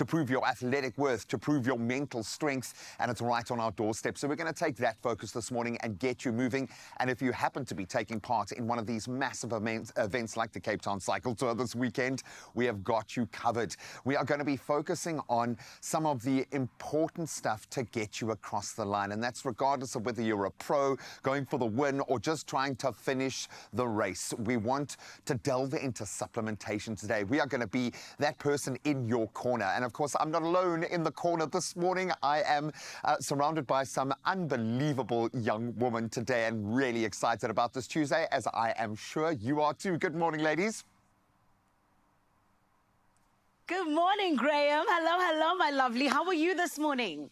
to prove your athletic worth, to prove your mental strength, and it's right on our doorstep. So we're going to take that focus this morning and get you moving. And if you happen to be taking part in one of these massive events like the Cape Town Cycle Tour this weekend, we have got you covered. We are going to be focusing on some of the important stuff to get you across the line, and that's regardless of whether you're a pro going for the win or just trying to finish the race. We want to delve into supplementation today. We are going to be that person in your corner, and of course I'm not alone in the corner this morning. I am surrounded by some unbelievable young women today, and really excited about this Tuesday, as I am sure you are too. Good morning, ladies. Good morning, Graham. Hello, my lovely. How are you this morning?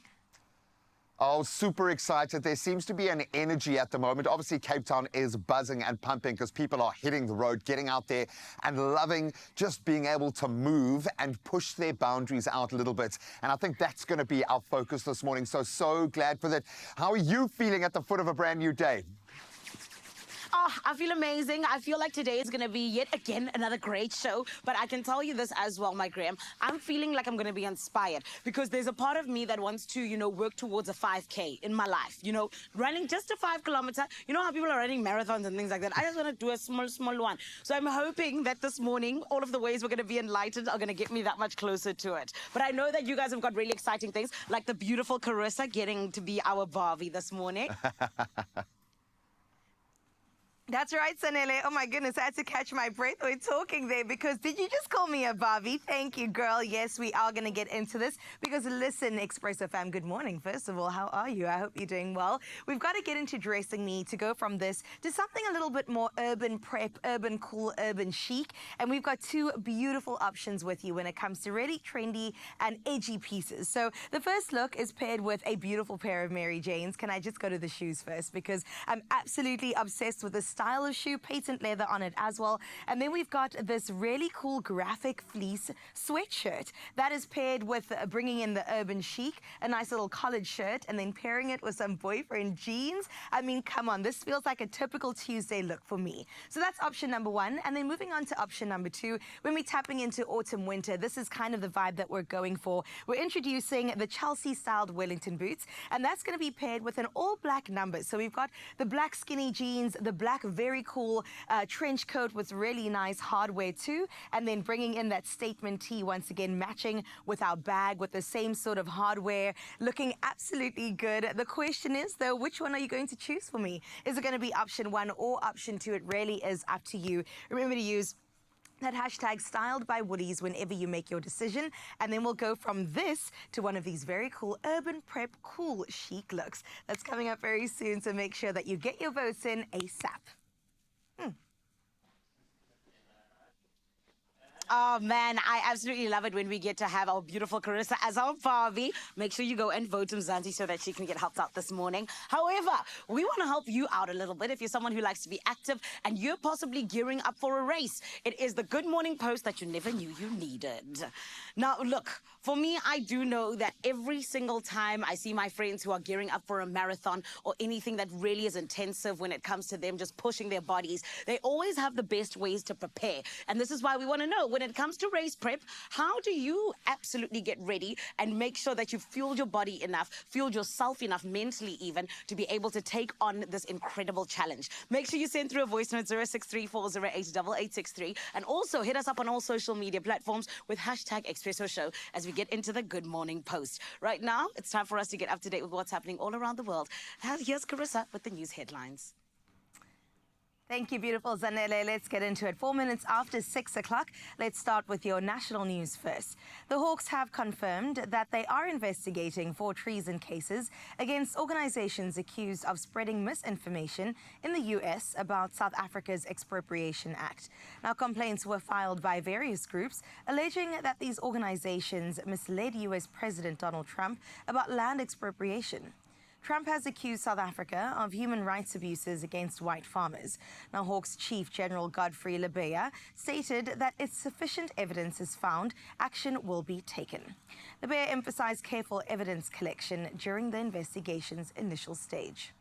Oh, super excited. There seems to be an energy at the moment. Obviously, Cape Town is buzzing and pumping because people are hitting the road, getting out there and loving just being able to move and push their boundaries out a little bit. And I think that's going to be our focus this morning. So glad for that. How are you feeling at the foot of a brand new day? Oh, I feel amazing. I feel like today is going to be yet again another great show. But I can tell you this as well, my Graham. I'm feeling like I'm going to be inspired because there's a part of me that wants to, work towards a 5K in my life. Running just a 5 kilometer. You know how people are running marathons and things like that. I just want to do a small one. So I'm hoping that this morning, all of the ways we're going to be enlightened are going to get me that much closer to it. But I know that you guys have got really exciting things, like the beautiful Carissa getting to be our Barbie this morning. That's right, Sanele. Oh my goodness, I had to catch my breath. We're talking there because did you just call me a Barbie? Thank you, girl. Yes, we are going to get into this because listen, Expresso fam, good morning. First of all, how are you? I hope you're doing well. We've got to get into dressing me to go from this to something a little bit more urban prep, urban cool, urban chic. And we've got two beautiful options with you when it comes to really trendy and edgy pieces. So the first look is paired with a beautiful pair of Mary Janes. Can I just go to the shoes first? Because I'm absolutely obsessed with this style of shoe, patent leather on it as well. And then we've got this really cool graphic fleece sweatshirt that is paired with bringing in the urban chic, a nice little collared shirt, and then pairing it with some boyfriend jeans. I mean, come on, this feels like a typical Tuesday look for me. So that's option number one. And then moving on to option number two, when we're tapping into autumn winter, this is kind of the vibe that we're going for. We're introducing the Chelsea styled Wellington boots, and that's going to be paired with an all black number. So we've got the black skinny jeans, the black very cool trench coat with really nice hardware too, and then bringing in that statement tee once again, matching with our bag with the same sort of hardware, looking absolutely good. The question is though, which one are you going to choose for me? Is it going to be option one or option two? It really is up to you. Remember to use that hashtag styled by Woolies whenever you make your decision, and then we'll go from this to one of these very cool urban prep cool chic looks. That's coming up very soon, so make sure that you get your votes in ASAP. Oh man, I absolutely love it when we get to have our beautiful Carissa as our Barbie. Make sure you go and vote Mzansi so that she can get helped out this morning. However, we want to help you out a little bit if you're someone who likes to be active and you're possibly gearing up for a race. It is the good morning post that you never knew you needed. Now, look, for me, I do know that every single time I see my friends who are gearing up for a marathon or anything that really is intensive when it comes to them just pushing their bodies, they always have the best ways to prepare. And this is why we want to know, when it comes to race prep, how do you absolutely get ready and make sure that you've fueled your body enough, fueled yourself enough, mentally even, to be able to take on this incredible challenge? Make sure you send through a voice note 0634088863, and also hit us up on all social media platforms with hashtag Expresso Show as we get into the Good Morning Post. Right now, it's time for us to get up to date with what's happening all around the world. Here's Carissa with the news headlines. Thank you, beautiful Zanele. Let's get into it. 4 minutes after 6 o'clock, let's start with your national news first. The Hawks have confirmed that they are investigating 4 treason cases against organizations accused of spreading misinformation in the U.S. about South Africa's Expropriation Act. Now, complaints were filed by various groups alleging that these organizations misled U.S. President Donald Trump about land expropriation. Trump has accused South Africa of human rights abuses against white farmers. Now, Hawks Chief General Godfrey Lebeya stated that if sufficient evidence is found, action will be taken. Lebeya emphasized careful evidence collection during the investigation's initial stage.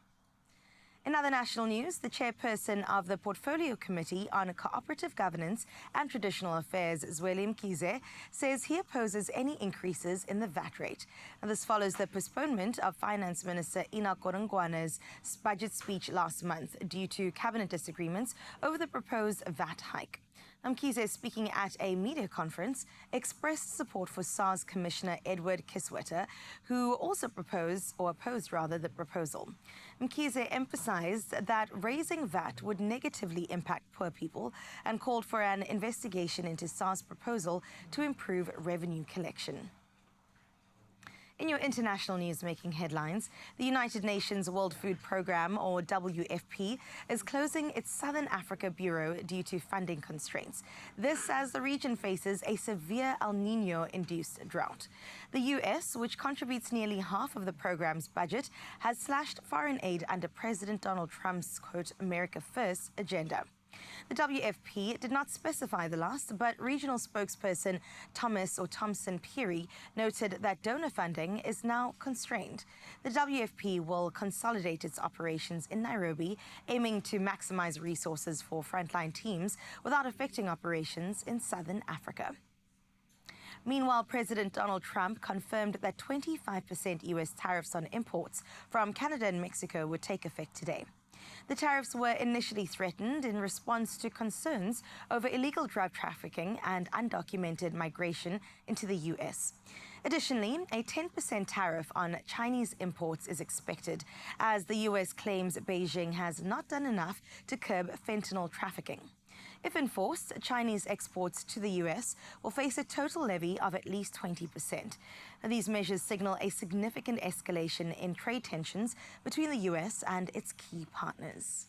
In other national news, the chairperson of the Portfolio Committee on Cooperative Governance and Traditional Affairs, Zweli Mkhize, says he opposes any increases in the VAT rate. And this follows the postponement of Finance Minister Enoch Godongwana's budget speech last month due to cabinet disagreements over the proposed VAT hike. Mkhize, speaking at a media conference, expressed support for SARS Commissioner Edward Kiswetter, who also opposed the proposal. Mkhize emphasized that raising VAT would negatively impact poor people and called for an investigation into SARS' proposal to improve revenue collection. In your international news making headlines, the United Nations World Food Programme, or WFP, is closing its Southern Africa bureau due to funding constraints. This as the region faces a severe El Niño-induced drought. The U.S., which contributes nearly half of the programme's budget, has slashed foreign aid under President Donald Trump's, quote, America First agenda. The WFP did not specify the loss, but regional spokesperson Thomson Peary noted that donor funding is now constrained. The WFP will consolidate its operations in Nairobi, aiming to maximize resources for frontline teams without affecting operations in southern Africa. Meanwhile, President Donald Trump confirmed that 25% U.S. tariffs on imports from Canada and Mexico would take effect today. The tariffs were initially threatened in response to concerns over illegal drug trafficking and undocumented migration into the U.S. Additionally, a 10% tariff on Chinese imports is expected, as the U.S. claims Beijing has not done enough to curb fentanyl trafficking. If enforced, Chinese exports to the U.S. will face a total levy of at least 20%. These measures signal a significant escalation in trade tensions between the U.S. and its key partners.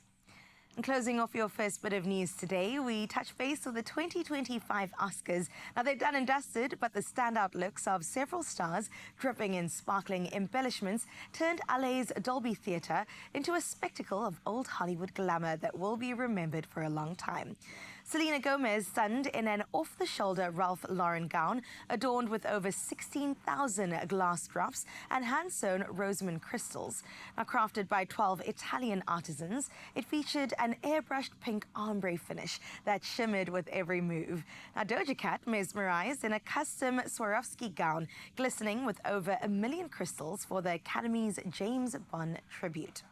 And closing off your first bit of news today, we touch base with the 2025 Oscars. Now, they're done and dusted, but the standout looks of several stars dripping in sparkling embellishments turned LA's Dolby Theatre into a spectacle of old Hollywood glamour that will be remembered for a long time. Selena Gomez sunned in an off-the-shoulder Ralph Lauren gown adorned with over 16,000 glass drops and hand-sewn rosamine crystals. Now, crafted by 12 Italian artisans, it featured an airbrushed pink ombre finish that shimmered with every move. Now, Doja Cat mesmerized in a custom Swarovski gown, glistening with over 1 million crystals for the Academy's James Bond tribute.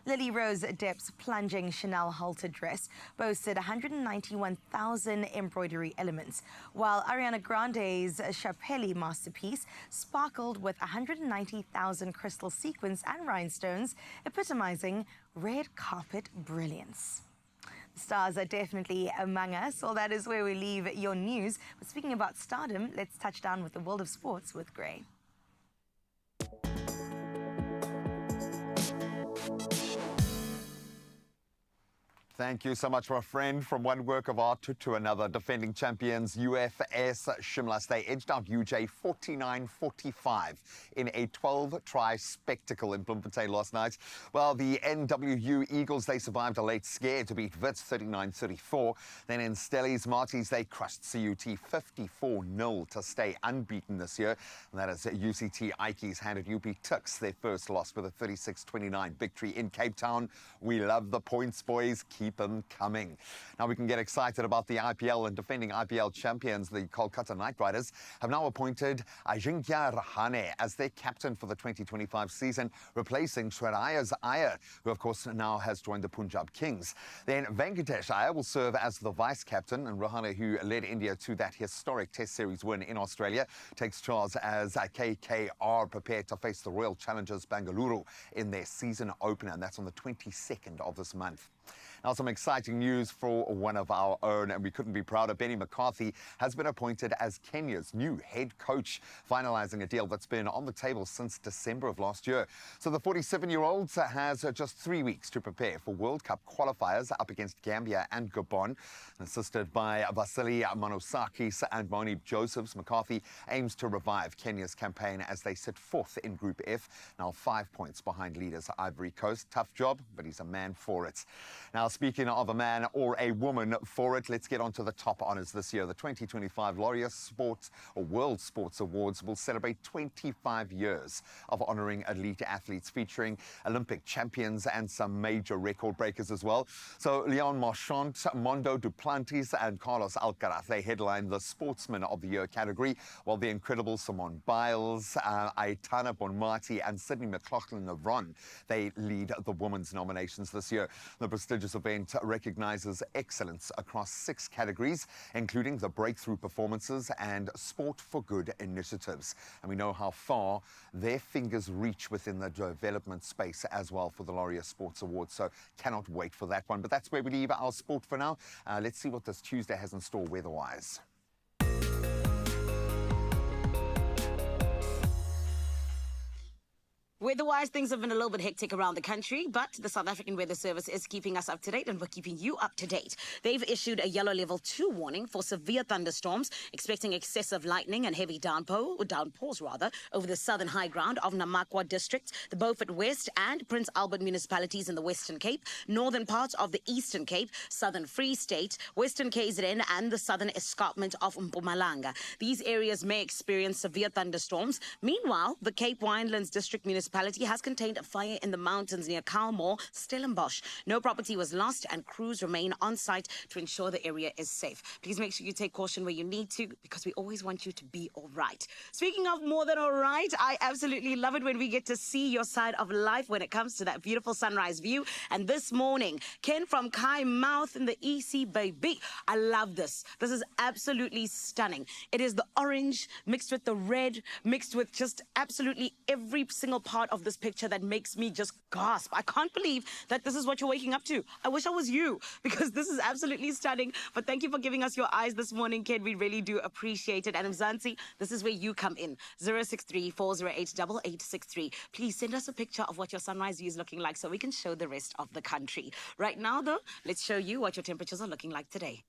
Lily Rose Depp's plunging Chanel halter dress boasted 191,000 embroidery elements, while Ariana Grande's Schiaparelli masterpiece sparkled with 190,000 crystal sequins and rhinestones, epitomizing red carpet brilliance. The stars are definitely among us. Well, that is where we leave your news. But speaking about stardom, let's touch down with the world of sports with Gray. Thank you so much, my friend. From one work of art to another, defending champions UFS Shimla. They edged out UJ 49-45 in a 12-try spectacle in Bloemfontein last night. Well, the NWU Eagles, they survived a late scare to beat Wits 39-34. Then in Stellies Marties, they crushed CUT 54-0 to stay unbeaten this year. And that is UCT Ikeys handed UP Tuks their first loss with a 36-29 victory in Cape Town. We love the points, boys. Keep them coming. Now we can get excited about the IPL, and defending IPL champions, the Kolkata Knight Riders, have now appointed Ajinkya Rahane as their captain for the 2025 season, replacing Shreya's Iyer, who of course now has joined the Punjab Kings. Then Venkatesh Iyer will serve as the vice captain, and Rahane, who led India to that historic Test Series win in Australia, takes charge as KKR prepare to face the Royal Challengers Bengaluru in their season opener, and that's on the 22nd of this month. Now, some exciting news for one of our own, and we couldn't be prouder. Benny McCarthy has been appointed as Kenya's new head coach, finalizing a deal that's been on the table since December of last year. So the 47-year-old has just 3 weeks to prepare for World Cup qualifiers up against Gambia and Gabon. Assisted by Vasily Manosakis and Monib Josephs, McCarthy aims to revive Kenya's campaign as they sit fourth in Group F, now 5 points behind leaders Ivory Coast. Tough job, but he's a man for it. Now, Now, speaking of a man or a woman for it, let's get on to the top honors this year. The 2025 Laureate Sports or World Sports Awards will celebrate 25 years of honoring elite athletes, featuring Olympic champions and some major record breakers as well. So Leon Marchand, Mondo Duplantis and Carlos Alcaraz, they headline the Sportsman of the Year category, while the incredible Simone Biles, Aitana Bonmati and Sydney McLaughlin-Navron, they lead the women's nominations this year. The prestigious event recognizes excellence across 6 categories, including the breakthrough performances and sport for good initiatives. And we know how far their fingers reach within the development space as well for the Laureate Sports Awards. So cannot wait for that one. But that's where we leave our sport for now. Let's see what this Tuesday has in store weather-wise. Weather-wise, things have been a little bit hectic around the country, but the South African Weather Service is keeping us up to date, and we're keeping you up to date. They've issued a yellow level 2 warning for severe thunderstorms, expecting excessive lightning and heavy downpours over the southern high ground of Namakwa District, the Beaufort West and Prince Albert municipalities in the Western Cape, northern parts of the Eastern Cape, Southern Free State, Western KZN and the southern escarpment of Mpumalanga. These areas may experience severe thunderstorms. Meanwhile, the Cape Winelands District Municipality has contained a fire in the mountains near Kalmore, Stellenbosch. No property was lost and crews remain on site to ensure the area is safe. Please make sure you take caution where you need to, because we always want you to be all right. Speaking of more than all right, I absolutely love it when we get to see your side of life when it comes to that beautiful sunrise view. And this morning, Ken from Kai Mouth in the EC, baby. I love this. This is absolutely stunning. It is the orange mixed with the red, mixed with just absolutely every single part of this picture that makes me just gasp. I can't believe that this is what you're waking up to. I wish I was you, because this is absolutely stunning. But thank you for giving us your eyes this morning, Ken. We really do appreciate it. And Mzansi, this is where you come in. 063-408-8863. Please send us a picture of what your sunrise view is looking like so we can show the rest of the country. Right now, though, let's show you what your temperatures are looking like today.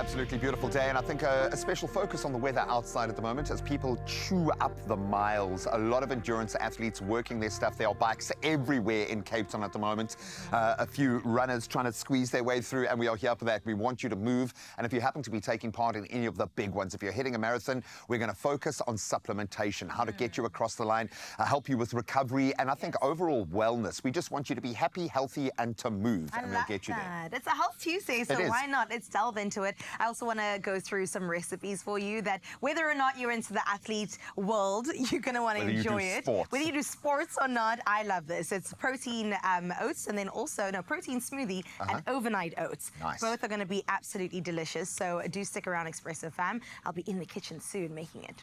Absolutely beautiful day, and I think a special focus on the weather outside at the moment as people chew up the miles. A lot of endurance athletes working their stuff. There are bikes everywhere in Cape Town at the moment. A few runners trying to squeeze their way through, and we are here for that. We want you to move, and if you happen to be taking part in any of the big ones, if you're hitting a marathon, we're going to focus on supplementation, how to get you across the line, help you with recovery, and I think overall wellness. We just want you to be happy, healthy, and to move, and we'll get you there. It's a Health Tuesday, so why not? Let's delve into it. I also want to go through some recipes for you that whether or not you're into the athlete world, you're going to want to enjoy it. Whether you do sports or not, I love this. It's protein oats and then also, protein smoothie and overnight oats. Nice. Both are going to be absolutely delicious. So do stick around, Expresso fam. I'll be in the kitchen soon making it.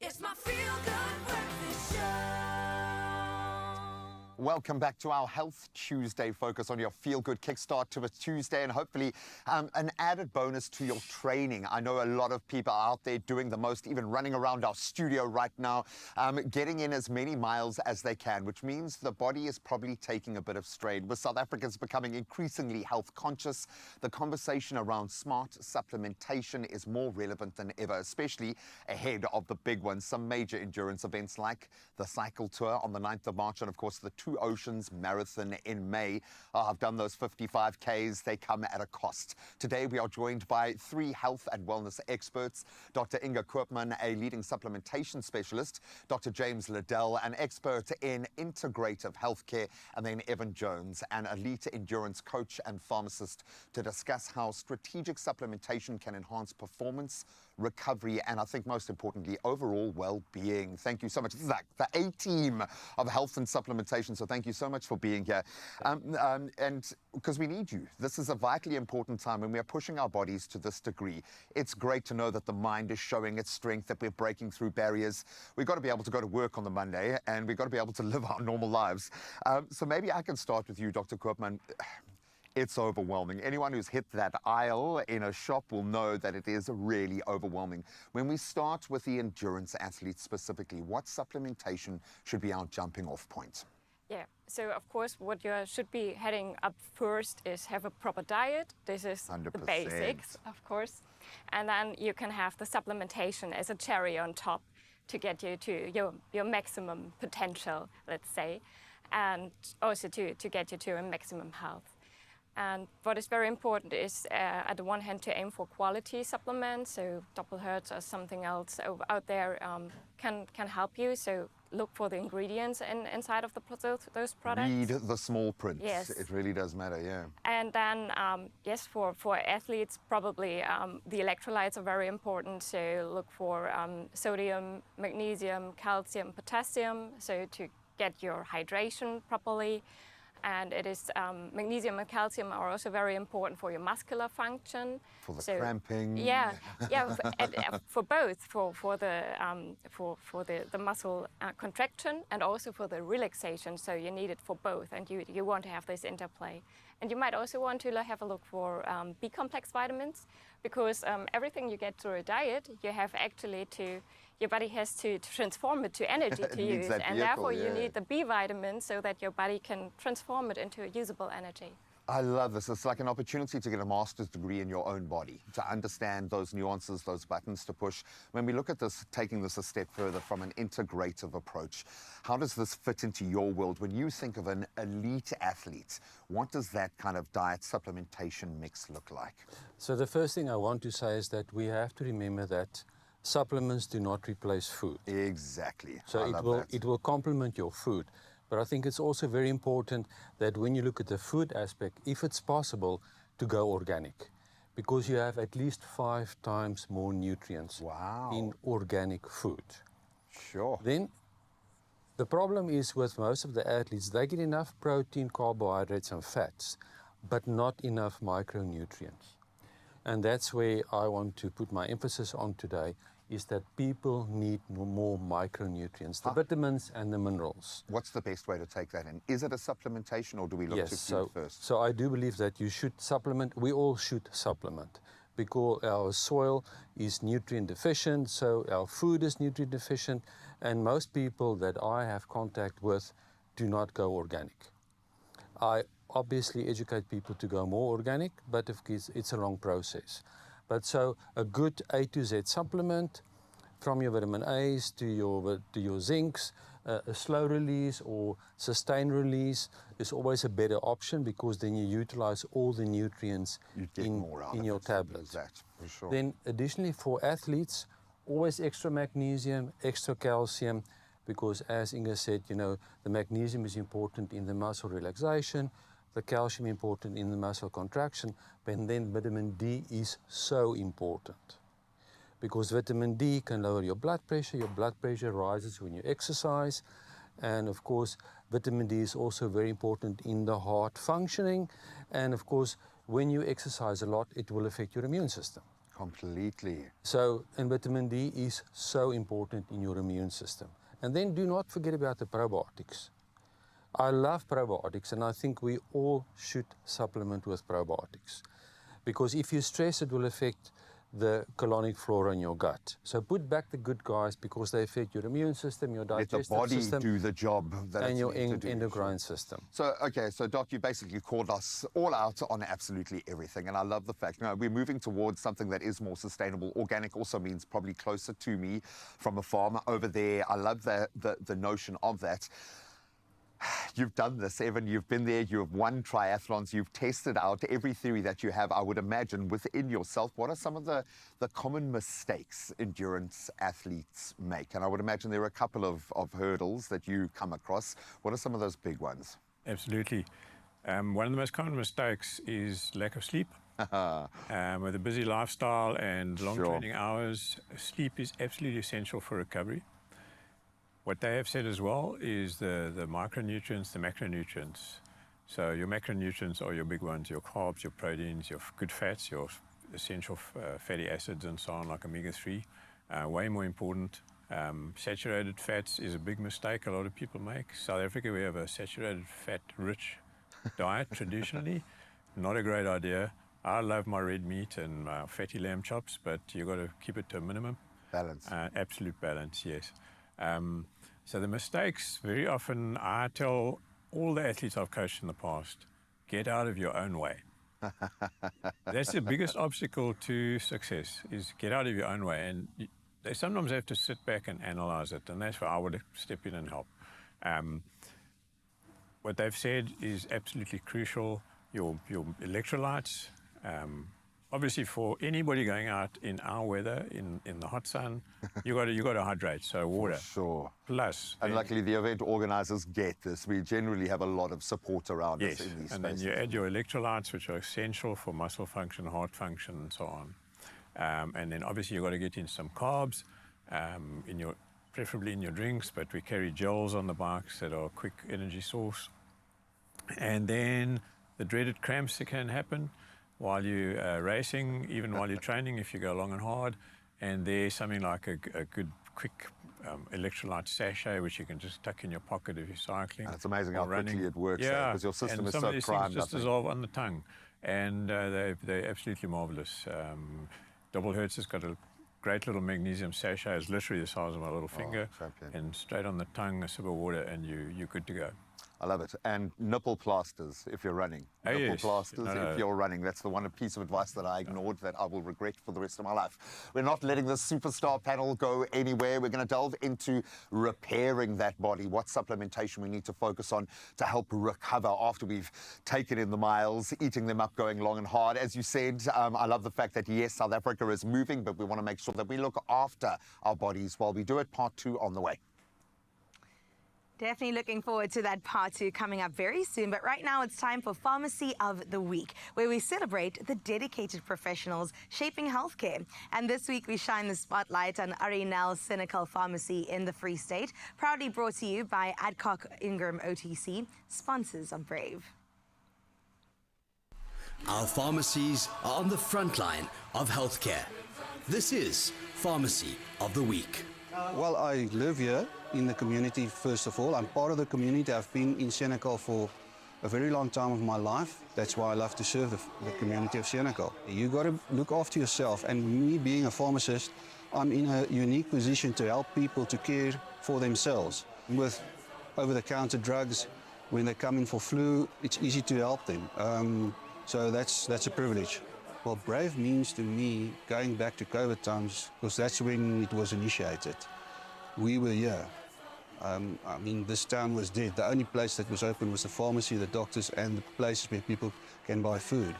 It's my feel-good breakfast show. Welcome back to our Health Tuesday focus on your feel-good kickstart to a Tuesday, and hopefully an added bonus to your training. I know a lot of people are out there doing the most, even running around our studio right now, getting in as many miles as they can, which means the body is probably taking a bit of strain. With South Africans becoming increasingly health conscious, the conversation around smart supplementation is more relevant than ever, especially ahead of the big ones, some major endurance events like the Cycle Tour on the 9th of March and, of course, the Two Oceans Marathon in May. I've done those 55Ks. They come at a cost. Today, we are joined by three health and wellness experts, Dr. Inga Koopman, a leading supplementation specialist, Dr. James Liddell, an expert in integrative healthcare, and then Evan Jones, an elite endurance coach and pharmacist, to discuss how strategic supplementation can enhance performance, recovery, and I think most importantly, overall well-being. Thank you so much. This is like the A-team of health and supplementation, so thank you so much for being here. And because we need you. This is a vitally important time when we are pushing our bodies to this degree. It's great to know that the mind is showing its strength, that we're breaking through barriers. We've got to be able to go to work on the Monday, and we've got to be able to live our normal lives. So maybe I can start with you, Dr. Koopman. It's overwhelming. Anyone who's hit that aisle in a shop will know that it is really overwhelming. When we start with the endurance athletes specifically, what supplementation should be our jumping off point? Yeah, so of course what you should be heading up first is have a proper diet. This is 100%. the basics, of course. And then you can have the supplementation as a cherry on top to get you to your maximum potential, let's say, and also to get you to a maximum health. And what is very important is, at the one hand, to aim for quality supplements. So Doppelhertz or something else out there can help you. So look for the ingredients inside of those products. Read the small print. Yes. It really does matter, yeah. And then, yes, for athletes, probably the electrolytes are very important. So look for sodium, magnesium, calcium, potassium, so to get your hydration properly. And it is magnesium and calcium are also very important for your muscular function. For the cramping. Yeah, yeah, for both, for the muscle contraction and also for the relaxation. So you need it for both, and you want to have this interplay. And you might also want to have a look for B-complex vitamins, because everything you get through a diet, you have actually your body has to transform it to energy to use, and therefore you need the B vitamins so that your body can transform it into a usable energy. I love this. It's like an opportunity to get a master's degree in your own body, to understand those nuances, those buttons to push. When we look at this, taking this a step further from an integrative approach, how does this fit into your world? When you think of an elite athlete, what does that kind of diet supplementation mix look like? So the first thing I want to say is that we have to remember that supplements do not replace food. Exactly. So it will complement your food. But I think it's also very important that when you look at the food aspect, if it's possible, to go organic, because you have at least 5 times more nutrients in organic food. Sure. Then the problem is with most of the athletes, they get enough protein, carbohydrates and fats, but not enough micronutrients. And that's where I want to put my emphasis on today, is that people need more micronutrients, the vitamins and the minerals. What's the best way to take that in? Is it a supplementation, or do we look to food first? So I do believe that you should supplement. We all should supplement, because our soil is nutrient deficient, so our food is nutrient deficient, and most people that I have contact with do not go organic. I obviously educate people to go more organic, but of course it's a long process. But so a good A to Z supplement, from your vitamin A's to your zincs, a slow release or sustained release is always a better option, because then you utilize all the nutrients in your tablets. For sure. Then additionally for athletes, always extra magnesium, extra calcium, because as Inga said, the magnesium is important in the muscle relaxation, the calcium important in the muscle contraction, but then vitamin D is so important, because vitamin D can lower your blood pressure rises when you exercise, and of course vitamin D is also very important in the heart functioning, and of course when you exercise a lot it will affect your immune system. Completely. So, and vitamin D is so important in your immune system. And then do not forget about the probiotics. I love probiotics, and I think we all should supplement with probiotics. Because if you stress, it will affect the colonic flora in your gut. So put back the good guys, because they affect your immune system, your Let the digestive body system, do the job that and it's your meant to do. endocrine system. So, okay, so Doc, you basically called us all out on absolutely everything, and I love the fact, we're moving towards something that is more sustainable. Organic also means probably closer to me from a farm over there. I love the notion of that. You've done this, Evan. You've been there. You have won triathlons. You've tested out every theory that you have, I would imagine, within yourself. What are some of the common mistakes endurance athletes make? And I would imagine there are a couple of hurdles that you come across. What are some of those big ones? Absolutely. One of the most common mistakes is lack of sleep. With a busy lifestyle and long training hours, sleep is absolutely essential for recovery. What they have said as well is the micronutrients, the macronutrients. So your macronutrients are your big ones, your carbs, your proteins, your good fats, your essential fatty acids and so on, like omega-3. Way more important. Saturated fats is a big mistake a lot of people make. South Africa, we have a saturated fat-rich diet traditionally. Not a great idea. I love my red meat and my fatty lamb chops, but you've got to keep it to a minimum. Balance. Absolute balance, yes. So the mistakes, very often, I tell all the athletes I've coached in the past, get out of your own way. That's the biggest obstacle to success, is get out of your own way. And they sometimes have to sit back and analyze it, and that's where I would step in and help. What they've said is absolutely crucial, your electrolytes. Obviously, for anybody going out in our weather, in the hot sun, you got to hydrate. So water. Sure. Plus. And luckily, the event organizers get this. We generally have a lot of support around us in these and spaces. then you add your electrolytes, which are essential for muscle function, heart function, and so on. And then obviously you've got to get in some carbs, preferably in your drinks, but we carry gels on the bikes that are a quick energy source. And then the dreaded cramps that can happen while you're racing, even while you're training, if you go long and hard. And there's something like a good, quick electrolyte sachet, which you can just tuck in your pocket if you're cycling. And it's amazing or how quickly running. it works, Yeah, because your system and is some so of these primed. things just dissolve on the tongue. And they're absolutely marvelous. Double Hertz has got a great little magnesium sachet. It's literally the size of my little finger. champion. And straight on the tongue, a sip of water, and you're good to go. I love it. And nipple plasters if you're running. Oh, Nipple yes. plasters No. if you're running. That's the one piece of advice that I ignored that I will regret for the rest of my life. We're not letting the superstar panel go anywhere. We're going to delve into repairing that body, what supplementation we need to focus on to help recover after we've taken in the miles, eating them up, going long and hard. As you said, I love the fact that, yes, South Africa is moving, but we want to make sure that we look after our bodies while we do it. Part 2 on the way. Definitely looking forward to that part 2 coming up very soon. But right now it's time for Pharmacy of the Week, where we celebrate the dedicated professionals shaping healthcare. And this week we shine the spotlight on Arinel Cynical Pharmacy in the Free State, proudly brought to you by Adcock Ingram OTC, sponsors of Brave. Our pharmacies are on the front line of healthcare. This is Pharmacy of the Week. Well, I live here in the community, first of all. I'm part of the community. I've been in Senegal for a very long time of my life. That's why I love to serve the community of Senegal. You got to look after yourself. And me being a pharmacist, I'm in a unique position to help people to care for themselves. With over-the-counter drugs, when they come in for flu, it's easy to help them. So that's a privilege. Well, Brave means to me, going back to COVID times, because that's when it was initiated. We were here. I mean, this town was dead. The only place that was open was the pharmacy, the doctors, and the places where people can buy food.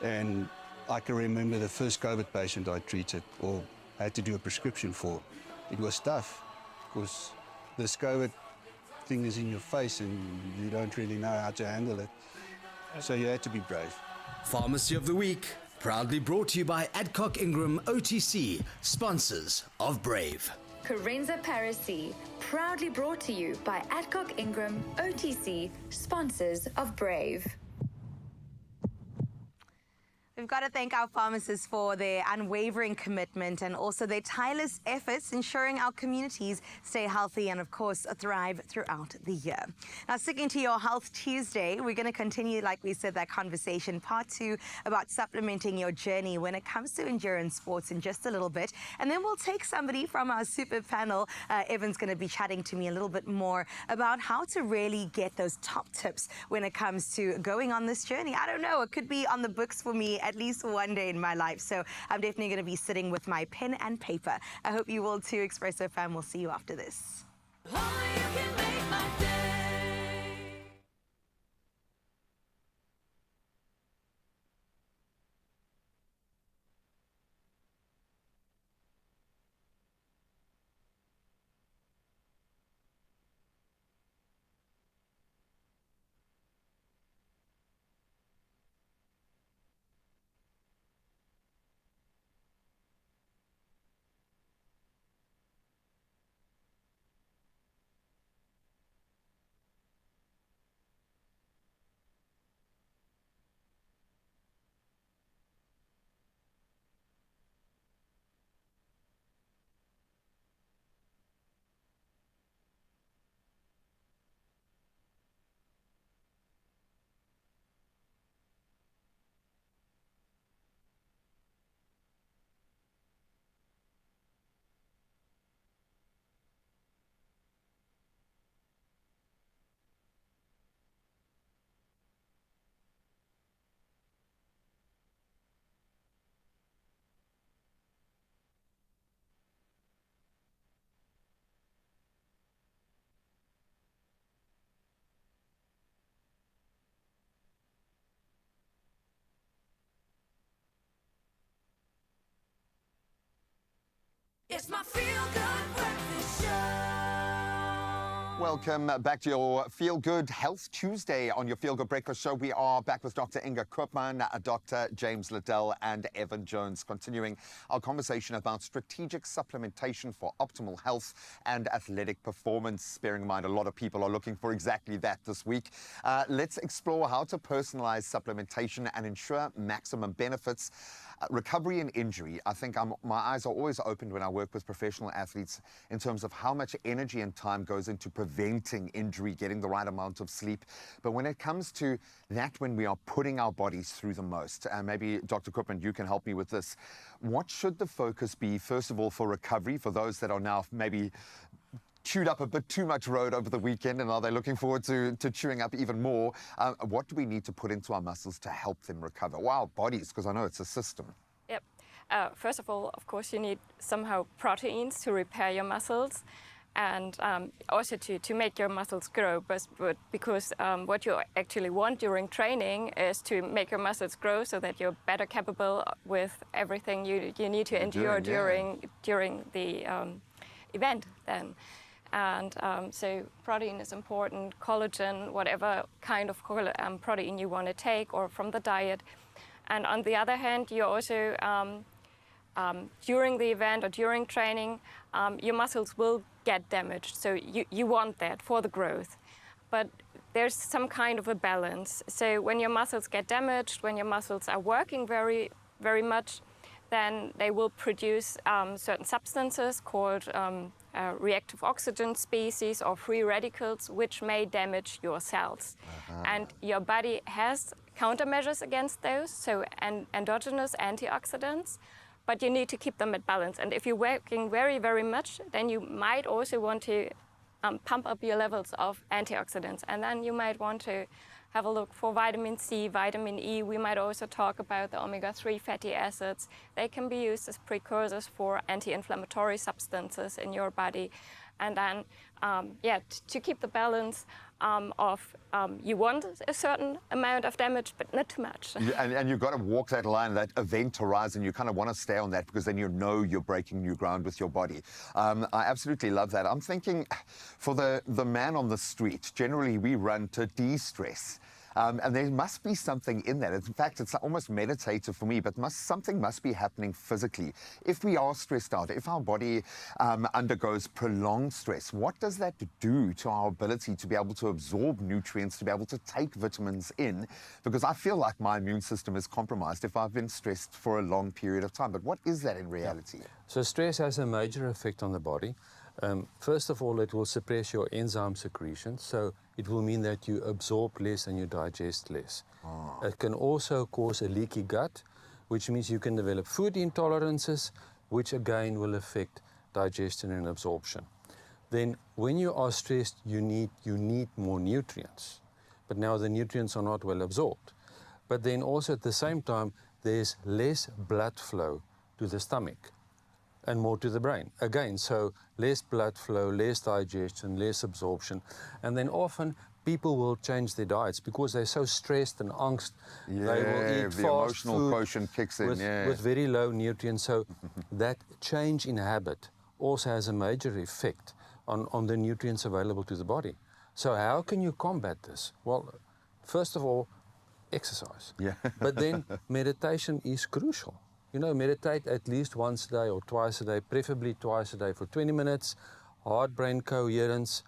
And I can remember the first COVID patient I treated or had to do a prescription for. It was tough, because this COVID thing is in your face and you don't really know how to handle it. So you had to be brave. Pharmacy of the Week, proudly brought to you by Adcock Ingram OTC, sponsors of Brave. Carenza Parisi, proudly brought to you by Adcock Ingram OTC, sponsors of Brave. We've got to thank our pharmacists for their unwavering commitment and also their tireless efforts ensuring our communities stay healthy and, of course, thrive throughout the year. Now, sticking to your Health Tuesday, we're going to continue, like we said, that conversation, part 2, about supplementing your journey when it comes to endurance sports in just a little bit. And then we'll take somebody from our super panel. Evan's going to be chatting to me a little bit more about how to really get those top tips when it comes to going on this journey. I don't know, it could be on the books for me at least one day in my life. So I'm definitely going to be sitting with my pen and paper. I hope you will too, Expresso fam. We'll see you after this. Only you can make my day. It's my Feel Good Breakfast Show. Welcome back to your Feel Good Health Tuesday on your Feel Good Breakfast Show. We are back with Dr. Inga Koopman, Dr. James Liddell, and Evan Jones, continuing our conversation about strategic supplementation for optimal health and athletic performance. Bearing in mind, a lot of people are looking for exactly that this week. Let's explore how to personalize supplementation and ensure maximum benefits. Recovery and injury, I think my eyes are always opened when I work with professional athletes in terms of how much energy and time goes into preventing injury, getting the right amount of sleep. But when it comes to that, when we are putting our bodies through the most, and maybe Dr. Koopman, you can help me with this, what should the focus be, first of all, for recovery, for those that are now maybe chewed up a bit too much road over the weekend and are they looking forward to chewing up even more? What do we need to put into our muscles to help them recover? Well, our bodies, because I know it's a system. Yep. First of all, of course, you need somehow proteins to repair your muscles and also to make your muscles grow. But because what you actually want during training is to make your muscles grow so that you're better capable with everything you need to endure during the event then. And so protein is important, collagen, whatever kind of protein you want to take or from the diet. And on the other hand, you also, during the event or during training, your muscles will get damaged. So you want that for the growth. But there's some kind of a balance. So when your muscles get damaged, when your muscles are working very, very much, then they will produce certain substances called reactive oxygen species or free radicals, which may damage your cells. And your body has countermeasures against those, so endogenous antioxidants, but you need to keep them at balance. And if you're working very, very much, then you might also want to pump up your levels of antioxidants. And then you might want to have a look for vitamin C, vitamin E. We might also talk about the omega-3 fatty acids. They can be used as precursors for anti-inflammatory substances in your body. And then, to keep the balance you want a certain amount of damage, but not too much. And you've got to walk that line, that event horizon. You kind of want to stay on that because then you know you're breaking new ground with your body. I absolutely love that. I'm thinking for the man on the street, generally we run to de-stress. And there must be something in that. In fact, it's almost meditative for me, but something must be happening physically. If we are stressed out, if our body undergoes prolonged stress, what does that do to our ability to be able to absorb nutrients, to be able to take vitamins in? Because I feel like my immune system is compromised if I've been stressed for a long period of time. But what is that in reality? So stress has a major effect on the body. First of all, it will suppress your enzyme secretion, so it will mean that you absorb less and you digest less. It can also cause a leaky gut, which means you can develop food intolerances, which again will affect digestion and absorption. Then when you are stressed, you need more nutrients, but now the nutrients are not well absorbed. But then also at the same time, there's less blood flow to the stomach and more to the brain. Again, so less blood flow, less digestion, less absorption. And then often people will change their diets because they're so stressed and angst. Yeah, they will eat the fast emotional food quotient kicks in, with very low nutrients. So that change in habit also has a major effect on the nutrients available to the body. So how can you combat this? Well, first of all, exercise. Yeah. But then meditation is crucial. You know, meditate at least once a day or twice a day, preferably twice a day for 20 minutes, heart-brain coherence.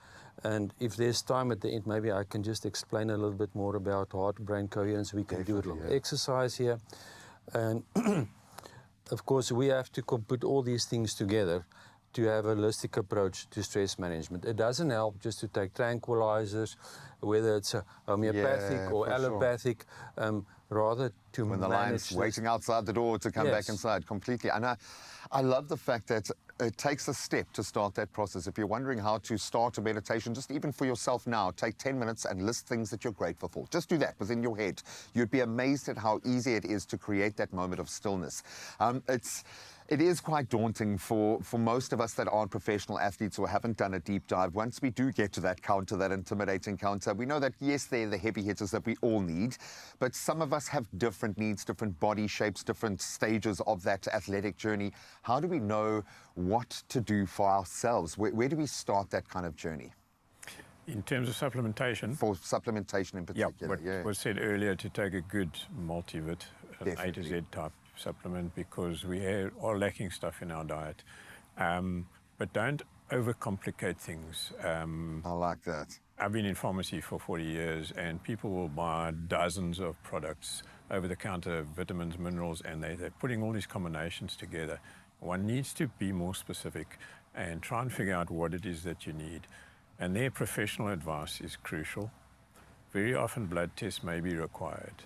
And if there's time at the end, maybe I can just explain a little bit more about heart-brain coherence. We can do a little exercise here. And of course, we have to put all these things together to have a holistic approach to stress management. It doesn't help just to take tranquilizers, whether it's homeopathic or allopathic, rather to when the line's waiting outside the door to come back inside completely. And I love the fact that it takes a step to start that process. If you're wondering how to start a meditation, just even for yourself now, take 10 minutes and list things that you're grateful for. Just do that within your head. You'd be amazed at how easy it is to create that moment of stillness. It is quite daunting for most of us that aren't professional athletes or haven't done a deep dive. Once we do get to that counter, that intimidating counter, we know that, yes, they're the heavy hitters that we all need, but some of us have different needs, different body shapes, different stages of that athletic journey. How do we know what to do for ourselves? Where do we start that kind of journey? In terms of supplementation? For supplementation in particular, what was said earlier, to take a good multivit, an A to Z type supplement, because we are lacking stuff in our diet. But don't overcomplicate things. I like that. I've been in pharmacy for 40 years, and people will buy dozens of products, over-the-counter vitamins, minerals, and they're putting all these combinations together. One needs to be more specific and try and figure out what it is that you need. And their professional advice is crucial. Very often blood tests may be required.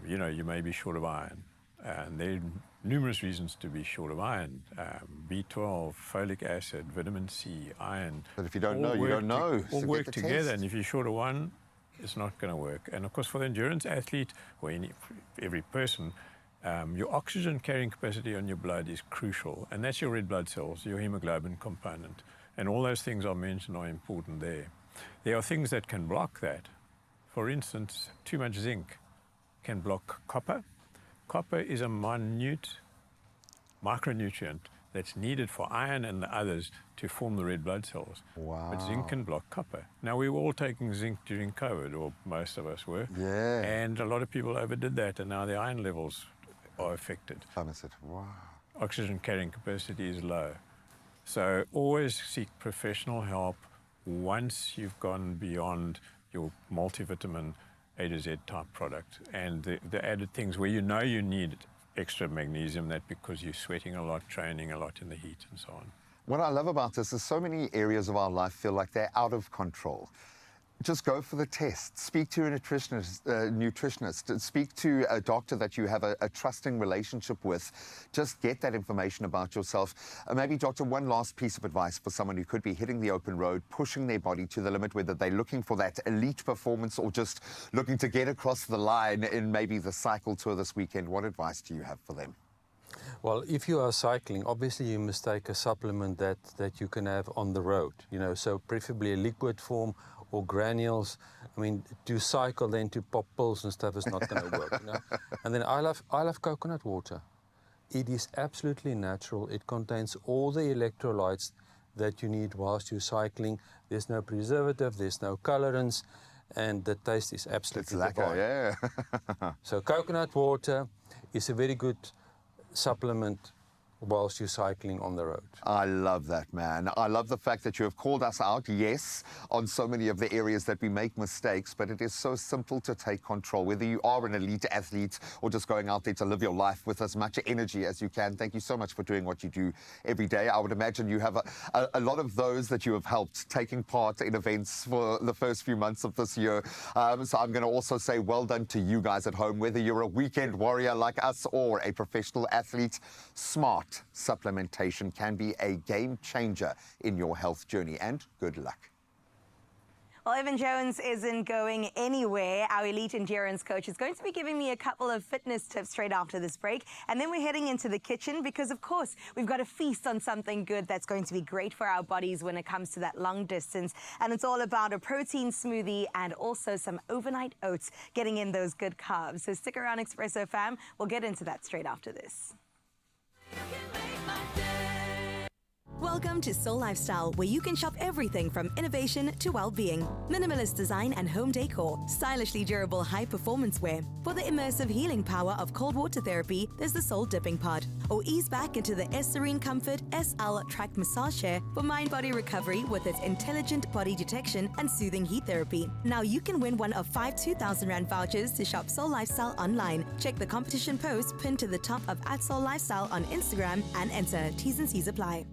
You know, you may be short of iron. And there are numerous reasons to be short of iron. B12, folic acid, vitamin C, iron. But if you don't know, you don't know. All So work get the together, test. and if you're short of one, it's not going to work. And of course, for the endurance athlete, or every person, your oxygen carrying capacity on your blood is crucial. And that's your red blood cells, your hemoglobin component. And all those things I mentioned are important there. There are things that can block that. For instance, too much zinc can block copper. Copper is a minute micronutrient that's needed for iron and the others to form the red blood cells. Wow. But zinc can block copper. Now, we were all taking zinc during COVID, or most of us were. Yeah. And a lot of people overdid that, and now their iron levels are affected. Wow. Oxygen carrying capacity is low. So always seek professional help once you've gone beyond your multivitamin A to Z type product. And the added things where you know you need extra magnesium, that because you're sweating a lot, training a lot in the heat and so on. What I love about this is so many areas of our life feel like they're out of control. Just go for the test. Speak to a nutritionist. Speak to a doctor that you have a trusting relationship with. Just get that information about yourself. Maybe, doctor, one last piece of advice for someone who could be hitting the open road, pushing their body to the limit, whether they're looking for that elite performance or just looking to get across the line in maybe the cycle tour this weekend. What advice do you have for them? Well, if you are cycling, obviously you must take a supplement that you can have on the road, you know, so preferably a liquid form or granules. I mean, to cycle then to pop pills and stuff is not going to work, you know. And then I love coconut water. It is absolutely natural. It contains all the electrolytes that you need whilst you're cycling. There's no preservative, there's no colorants, and the taste is It's absolutely lekker, divine. yeah. So coconut water is a very good supplement whilst you're cycling on the road. I love that, man. I love the fact that you have called us out, yes, on so many of the areas that we make mistakes, but it is so simple to take control. Whether you are an elite athlete or just going out there to live your life with as much energy as you can, thank you so much for doing what you do every day. I would imagine you have a lot of those that you have helped taking part in events for the first few months of this year. So I'm going to also say well done to you guys at home, whether you're a weekend warrior like us or a professional athlete. Smart supplementation can be a game changer in your health journey, and good luck. Well, Evan Jones isn't going anywhere. Our elite endurance coach is going to be giving me a couple of fitness tips straight after this break. And then we're heading into the kitchen because, of course, we've got to feast on something good that's going to be great for our bodies when it comes to that long distance. And it's all about a protein smoothie and also some overnight oats, getting in those good carbs. So stick around, Expresso fam. We'll get into that straight after this. Welcome to Soul Lifestyle, where you can shop everything from innovation to well-being. Minimalist design and home decor, stylishly durable high-performance wear. For the immersive healing power of cold water therapy, there's the Soul Dipping Pod. Or ease back into the S-Serene Comfort SL Track Massage Chair for mind-body recovery with its intelligent body detection and soothing heat therapy. Now you can win one of 5 2,000 Rand vouchers to shop Soul Lifestyle online. Check the competition post pinned to the top of @SoulLifestyle on Instagram and enter. T's and C's apply.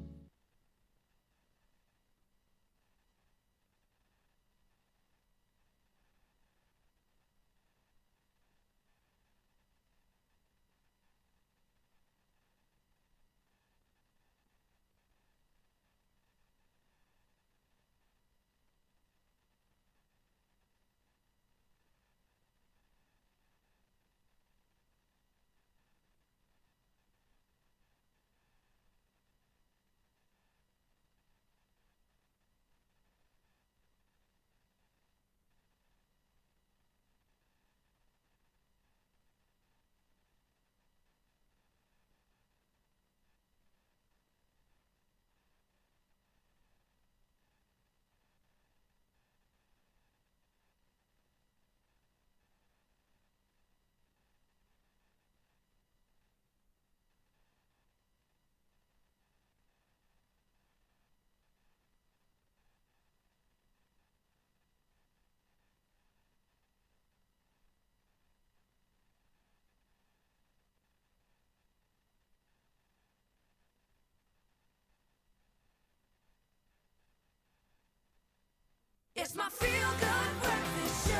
It's my feel-good breakfast show.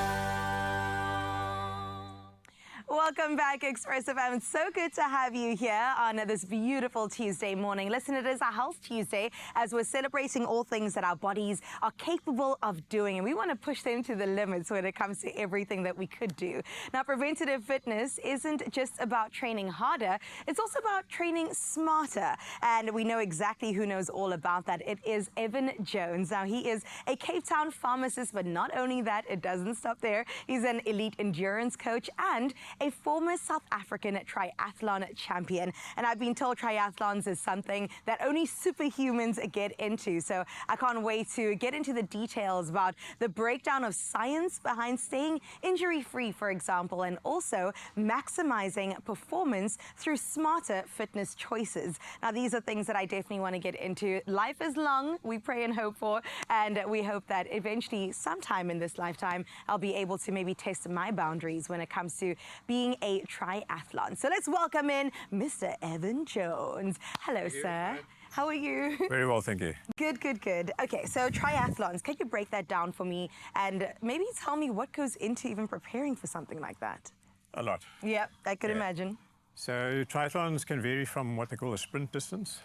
Welcome back, Expresso fam. It's so good to have you here on this beautiful Tuesday morning. Listen, it is a Health Tuesday as we're celebrating all things that our bodies are capable of doing, and we want to push them to the limits when it comes to everything that we could do. Now, preventative fitness isn't just about training harder, it's also about training smarter, and we know exactly who knows all about that. It is Evan Jones. Now, he is a Cape Town pharmacist, but not only that, it doesn't stop there. He's an elite endurance coach and a former South African triathlon champion. And I've been told triathlons is something that only superhumans get into. So I can't wait to get into the details about the breakdown of science behind staying injury-free, for example, and also maximizing performance through smarter fitness choices. Now, these are things that I definitely want to get into. Life is long, we pray and hope for, and we hope that eventually, sometime in this lifetime, I'll be able to maybe test my boundaries when it comes to being a triathlon. So let's welcome in Mr. Evan Jones. Hello, sir. How are you? Very well, thank you. Good, good, good. Okay, so triathlons, can you break that down for me and maybe tell me what goes into even preparing for something like that? A lot. Yep, I could imagine. So triathlons can vary from what they call a sprint distance,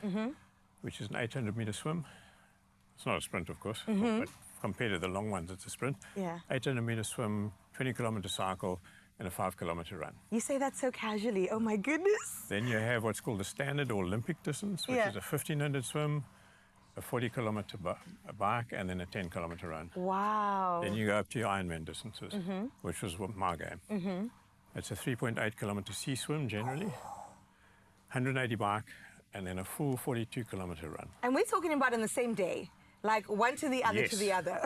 which is an 800-meter swim. It's not a sprint, of course, but compared to the long ones, it's a sprint. Yeah. 800-meter swim, 20-kilometer cycle, and a 5-kilometer run. You say that so casually. Oh my goodness. Then you have what's called the standard or Olympic distance, which is a 1,500 swim, a 40-kilometer bike, and then a 10-kilometer run. Wow. Then you go up to your Ironman distances, which was my game. It's a 3.8-kilometer sea swim generally, 180 bike, and then a full 42-kilometer run. And we're talking about in the same day, like one to the other to the other.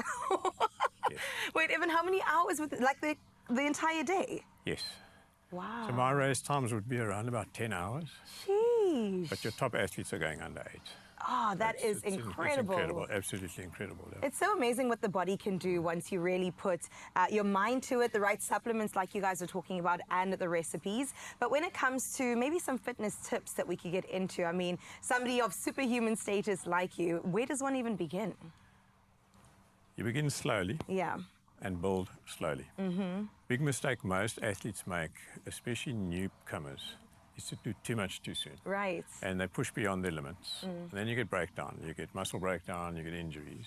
Wait, Evan, how many hours with like the entire day? Yes. Wow. So my race times would be around about 10 hours. Sheesh. But your top athletes are going under 8. Oh, it's incredible. It's incredible, absolutely incredible. It's so amazing what the body can do once you really put your mind to it, the right supplements like you guys are talking about, and the recipes. But when it comes to maybe some fitness tips that we could get into, I mean, somebody of superhuman status like you, where does one even begin? You begin slowly. Yeah. And build slowly. Big mistake most athletes make, especially newcomers, is to do too much too soon. Right. And they push beyond their limits. And then you get breakdown, you get muscle breakdown, you get injuries.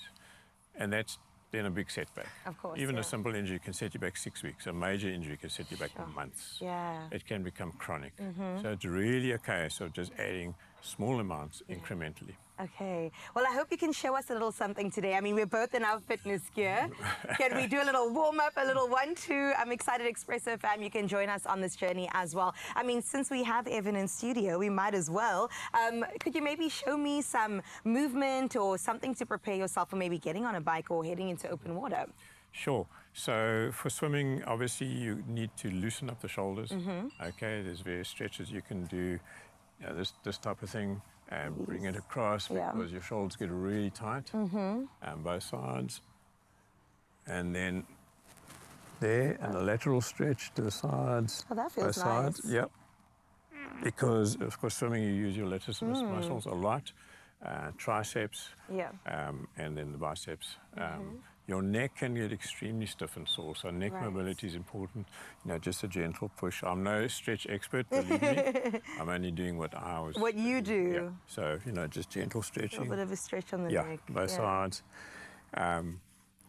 And that's then a big setback. Of course, Even yeah. a simple injury can set you back 6 weeks. A major injury can set you back months. Yeah. It can become chronic. So it's really a case of just adding small amounts incrementally. Okay. Well, I hope you can show us a little something today. I mean, we're both in our fitness gear. Can we do a little warm-up, a little 1-2? I'm excited, Expresso fam, you can join us on this journey as well. I mean, since we have Evan in studio, we might as well. Could you maybe show me some movement or something to prepare yourself for maybe getting on a bike or heading into open water? Sure. So for swimming, obviously, you need to loosen up the shoulders. Okay, there's various stretches you can do. You know, this type of thing. And bring it across because your shoulders get really tight on both sides. And then there, and a lateral stretch to the sides. Oh, that feels both sides. nice. Yep. Because, of course, swimming, you use your latissimus muscles a lot. Triceps, and then the biceps. Your neck can get extremely stiff and sore, so neck mobility is important. You know, just a gentle push. I'm no stretch expert, believe me. I'm only doing what I was. What you do. Yeah. So, you know, just gentle stretching. A little bit of a stretch on the neck. Both sides.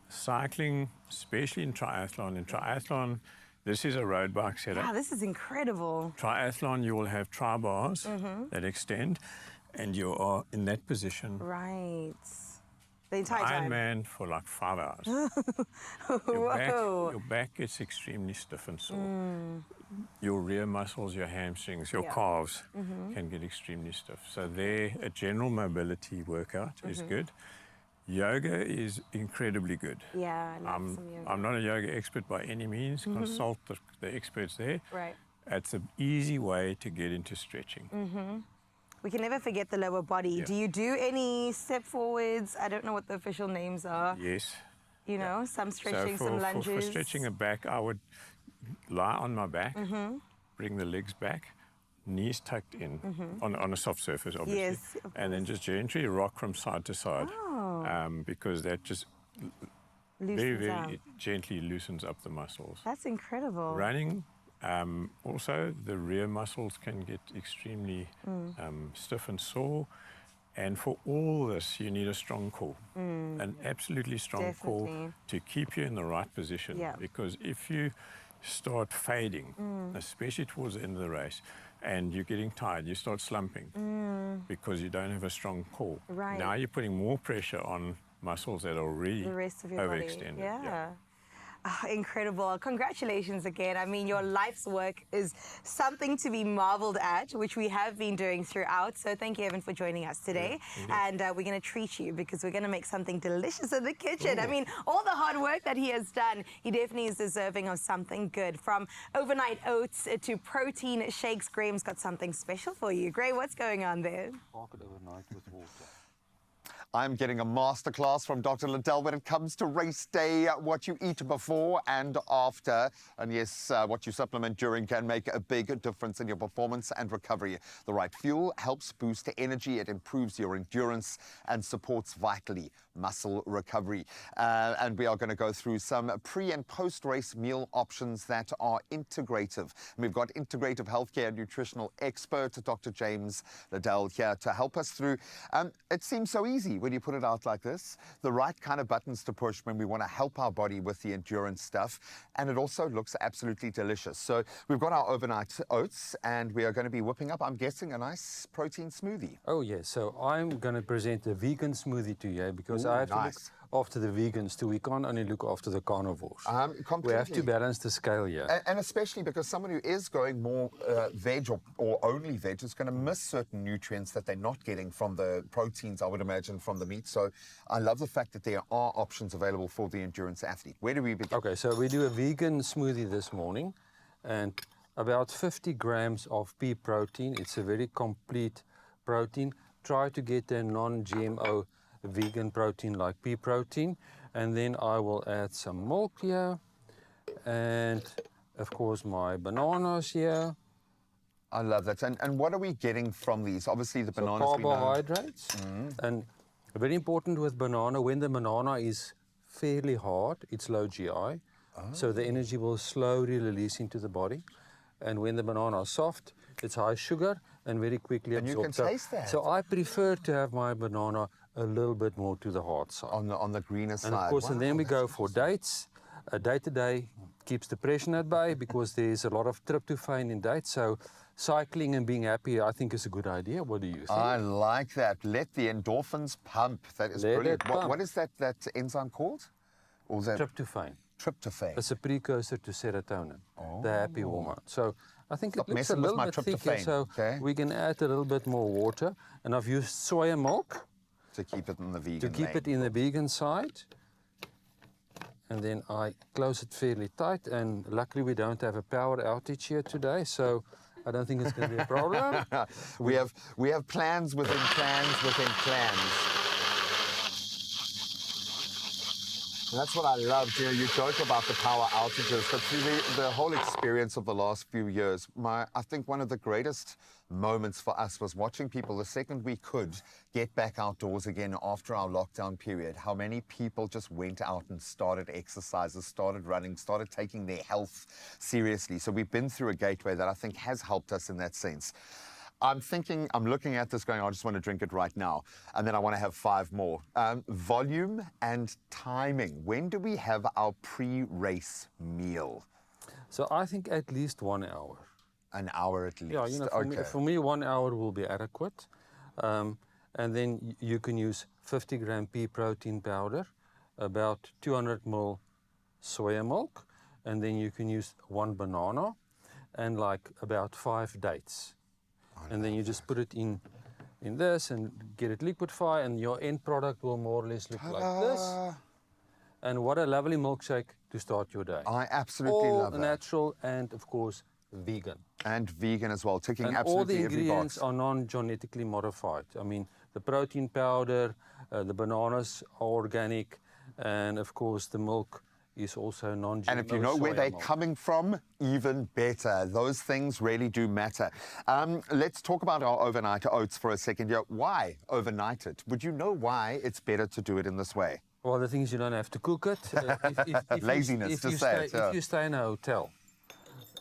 Cycling, especially in triathlon. In triathlon, this is a road bike setup. Wow, this is incredible. Triathlon, you will have tri-bars that extend, and you are in that position. Right. The entire time. Ironman for like 5 hours. Your back gets extremely stiff and sore. Your rear muscles, your hamstrings, your calves can get extremely stiff. So there, a general mobility workout is good. Yoga is incredibly good. Yeah, I love some yoga. I'm not a yoga expert by any means. Consult the experts there. Right. It's an easy way to get into stretching. We can never forget the lower body. Yeah. Do you do any step forwards? I don't know what the official names are. Yes. You know, some stretching, some lunges. For stretching a back, I would lie on my back, bring the legs back, knees tucked in on a soft surface, obviously. Yes, of and then just gently rock from side to side, because that just very gently loosens up the muscles. That's incredible. Running, also the rear muscles can get extremely stiff and sore. And for all this, you need a strong core, an absolutely strong core to keep you in the right position. Yeah. Because if you start fading, especially towards the end of the race, and you're getting tired, you start slumping because you don't have a strong core. Right. Now you're putting more pressure on muscles that are already the rest of your overextended. Body. Yeah. Oh, incredible. Congratulations again. I mean, your life's work is something to be marveled at, which we have been doing throughout. So thank you, Evan, for joining us today. And we're going to treat you because we're going to make something delicious in the kitchen. I mean, all the hard work that he has done, he definitely is deserving of something good. From overnight oats to protein shakes, Graham's got something special for you. Gray, what's going on there? Mark it overnight with water. I'm getting a masterclass from Dr. Liddell when it comes to race day, what you eat before and after. And yes, what you supplement during can make a big difference in your performance and recovery. The right fuel helps boost energy, it improves your endurance and supports vitally muscle recovery. And we are going to go through some pre and post-race meal options that are integrative. And we've got integrative healthcare and nutritional expert, Dr. James Liddell, here to help us through. It seems so easy when you put it out like this, the right kind of buttons to push when we want to help our body with the endurance stuff. And it also looks absolutely delicious. So we've got our overnight oats and we are going to be whipping up, I'm guessing, a nice protein smoothie. Oh, yes. So I'm going to present a vegan smoothie to you because I have to look after the vegans too. We can't only look after the carnivores. Completely. We have to balance the scale here. And especially because someone who is going more veg or only veg is going to miss certain nutrients that they're not getting from the proteins, I would imagine, from the meat. So I love the fact that there are options available for the endurance athlete. Where do we begin? Okay, so we do a vegan smoothie this morning, and about 50 grams of pea protein. It's a very complete protein. Try to get a non-GMO vegan protein like pea protein. And then I will add some milk here. And of course my bananas here. I love that. And what are we getting from these? Obviously the bananas. Carbohydrates. And very important with banana, when the banana is fairly hard, it's low GI. So the energy will slowly release into the body. And when the banana is soft, it's high sugar and very quickly absorbed. And you can taste that. So I prefer to have my banana a little bit more to the hard side. On the greener side. And of course, and then we go for dates. Day-to-day keeps depression at bay because there's a lot of tryptophan in dates. So cycling and being happy, I think, is a good idea. What do you think? I like that. Let the endorphins pump. That is brilliant. What is that enzyme called? Or is that Tryptophan. Tryptophan. It's a precursor to serotonin, the happy hormone. So I think it looks a messing with little my bit thicker, tryptophan, so we can add a little bit more water. And I've used soya milk to keep it in the vegan to keep it in the vegan side. And then I close it fairly tight. And luckily we don't have a power outage here today, so I don't think it's going to be a problem. we have plans within plans within plans. And that's what I love, dear. You joke about the power outages, but through the whole experience of the last few years, I think one of the greatest moments for us was watching people the second we could get back outdoors again after our lockdown period, how many people just went out and started exercises, started running, started taking their health seriously. So we've been through a gateway that I think has helped us in that sense. I'm looking at this going, I just want to drink it right now. And then I want to have 5 more. Volume and timing. When do we have our pre-race meal? So I think at least 1 hour. An hour at least. Yeah, you know, for me 1 hour will be adequate. And then you can use 50 gram pea protein powder, about 200 ml soya milk, and then you can use 1 banana and like about 5 dates. And then you just put it in this and get it liquefy, and your end product will more or less look like this. And what a lovely milkshake to start your day. I absolutely love that. All natural and, of course, vegan. And vegan as well, ticking and absolutely all the every ingredients box. are non-genetically modified. I mean, the protein powder, the bananas are organic, and of course the milk is also non-GMO. And if you know where they're milk. coming from, even better. Those things really do matter. Let's talk about our overnight oats for a second here. Why overnight it? Would you know why it's better to do it in this way? Well, the thing is you don't have to cook it. Laziness, to say it. If you stay in a hotel,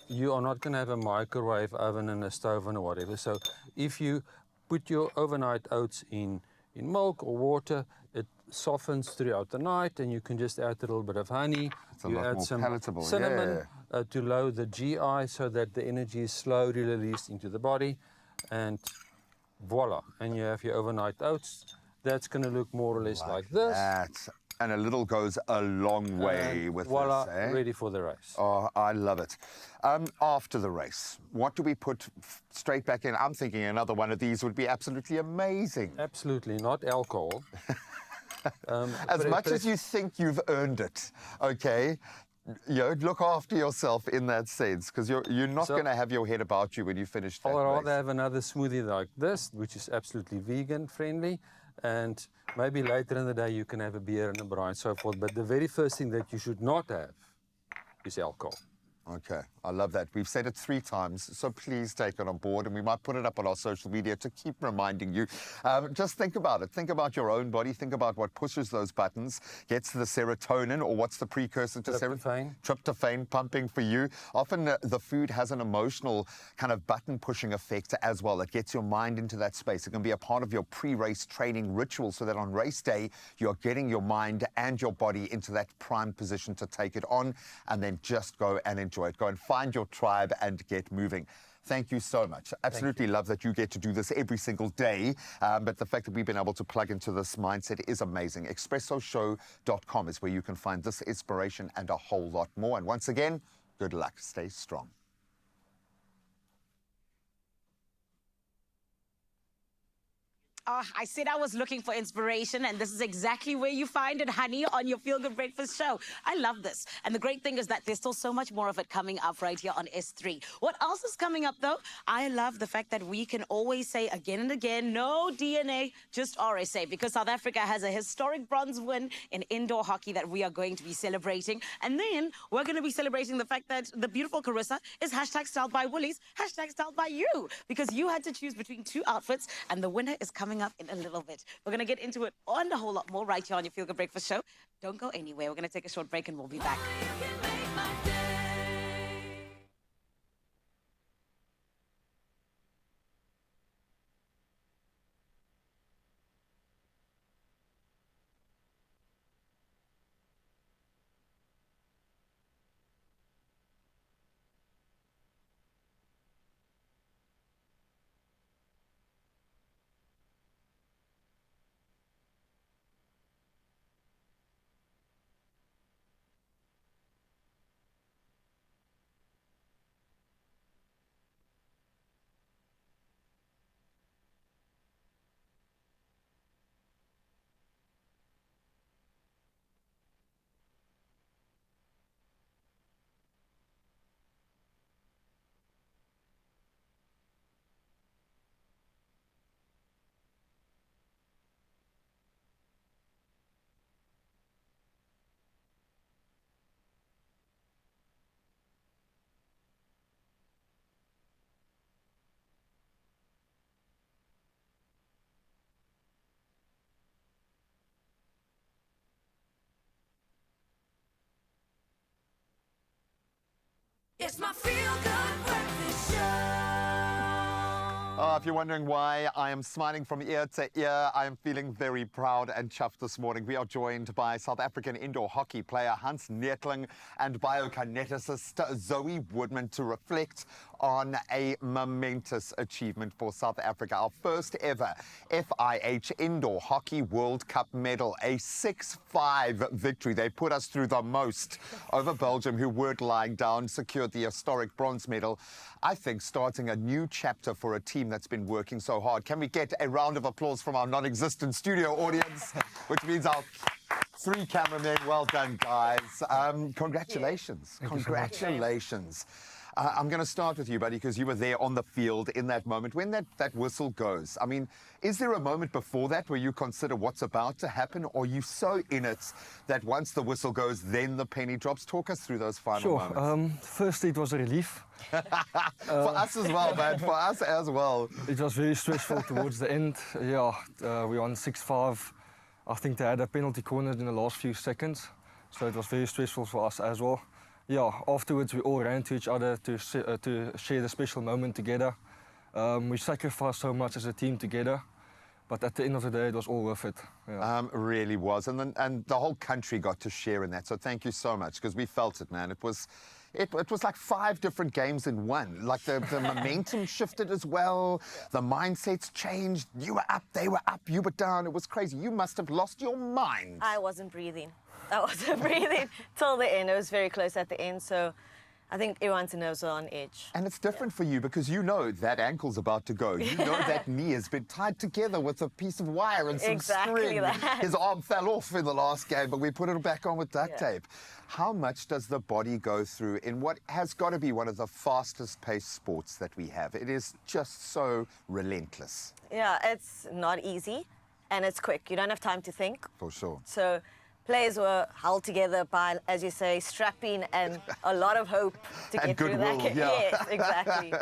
you are not going to have a microwave oven and a stove and whatever. So if you put your overnight oats in milk or water, it softens throughout the night, and you can just add a little bit of honey. It's a you lot add more some palatable, cinnamon to lower the GI so that the energy is slowly released into the body, and voila, and you have your overnight oats. That's going to look more or less like this. And a little goes a long way with voila, this, eh? ready for the race. Oh, I love it. After the race, what do we put straight back in? I'm thinking another one of these would be absolutely amazing. Absolutely, not alcohol. As much as you think you've earned it, okay? Look after yourself in that sense, because you're not going to have your head about you when you finish that I'd race. rather have another smoothie like this, which is absolutely vegan friendly, and maybe later in the day you can have a beer and a braai and so forth. But the very first thing that you should not have is alcohol. Okay, I love that. We've said it 3 times, so please take it on board, and we might put it up on our social media to keep reminding you. Just think about it. Think about your own body. Think about what pushes those buttons, gets the serotonin, or what's the precursor to serotonin? Tryptophan pumping for you. Often the food has an emotional kind of button-pushing effect as well. It gets your mind into that space. It can be a part of your pre-race training ritual so that on race day, you're getting your mind and your body into that prime position to take it on, and then just go and enjoy it. Go and find your tribe and get moving. thank you so much. Absolutely love that you get to do this every single day. But the fact that we've been able to plug into this mindset is amazing. ExpressoShow.com is where you can find this inspiration and a whole lot more. And once again, good luck. Stay strong. Oh, I said I was looking for inspiration, and this is exactly where you find it, honey, on your Feel Good Breakfast show. I love this. And the great thing is that there's still so much more of it coming up right here on S3. What else is coming up, though? I love the fact that we can always say again and again, no DNA, just RSA, because South Africa has a historic bronze win in indoor hockey that we are going to be celebrating. And then we're going to be celebrating the fact that the beautiful Carissa is #styled by Woolies, #styled by you, because you had to choose between two outfits, and the winner is coming up in a little bit. We're going to get into it on a whole lot more right here on your Feel Good Breakfast show. Don't go anywhere. We're going to take a short break and we'll be back. It's my Feel Good Breakfast Show. If you're wondering why I am smiling from ear to ear, I am feeling very proud and chuffed this morning. We are joined by South African indoor hockey player Hans Neethling and biokineticist Zoe Woodman to reflect on a momentous achievement for South Africa. Our first ever FIH Indoor Hockey World Cup medal, a 6-5 victory. They put us through the most over Belgium, who weren't lying down, secured the historic bronze medal. I think starting a new chapter for a team that's been working so hard. Can we get a round of applause from our non-existent studio audience, which means our 3 cameramen? Well done, guys. Congratulations. Congratulations. I'm going to start with you, buddy, because you were there on the field in that moment. When that whistle goes, I mean, is there a moment before that where you consider what's about to happen, or are you so in it that once the whistle goes, then the penny drops? Talk us through those final moments. Firstly, it was a relief. For us as well, man. For us as well. It was very stressful towards the end. Yeah, we won 6-5. I think they had a penalty corner in the last few seconds, so it was very stressful for us as well. Yeah, afterwards we all ran to each other to share the special moment together. We sacrificed so much as a team together, but at the end of the day, it was all worth it. Yeah. Really was, and the whole country got to share in that. So thank you so much, because we felt it, man. It was like 5 different games in one. Like the momentum shifted as well. The mindsets changed. You were up, they were up, you were down. It was crazy. You must have lost your mind. I wasn't breathing. I wasn't breathing till the end. It was very close at the end, so I think everyone's nerves are on edge. And it's different for you because you know that ankle's about to go. You know that knee has been tied together with a piece of wire and some string. That. His arm fell off in the last game, but we put it back on with duct tape. How much does the body go through in what has got to be one of the fastest paced sports that we have? It is just so relentless. Yeah, it's not easy and it's quick. You don't have time to think. For sure. So players were held together by, as you say, strapping and a lot of hope to get through that. Yeah. Yes, exactly.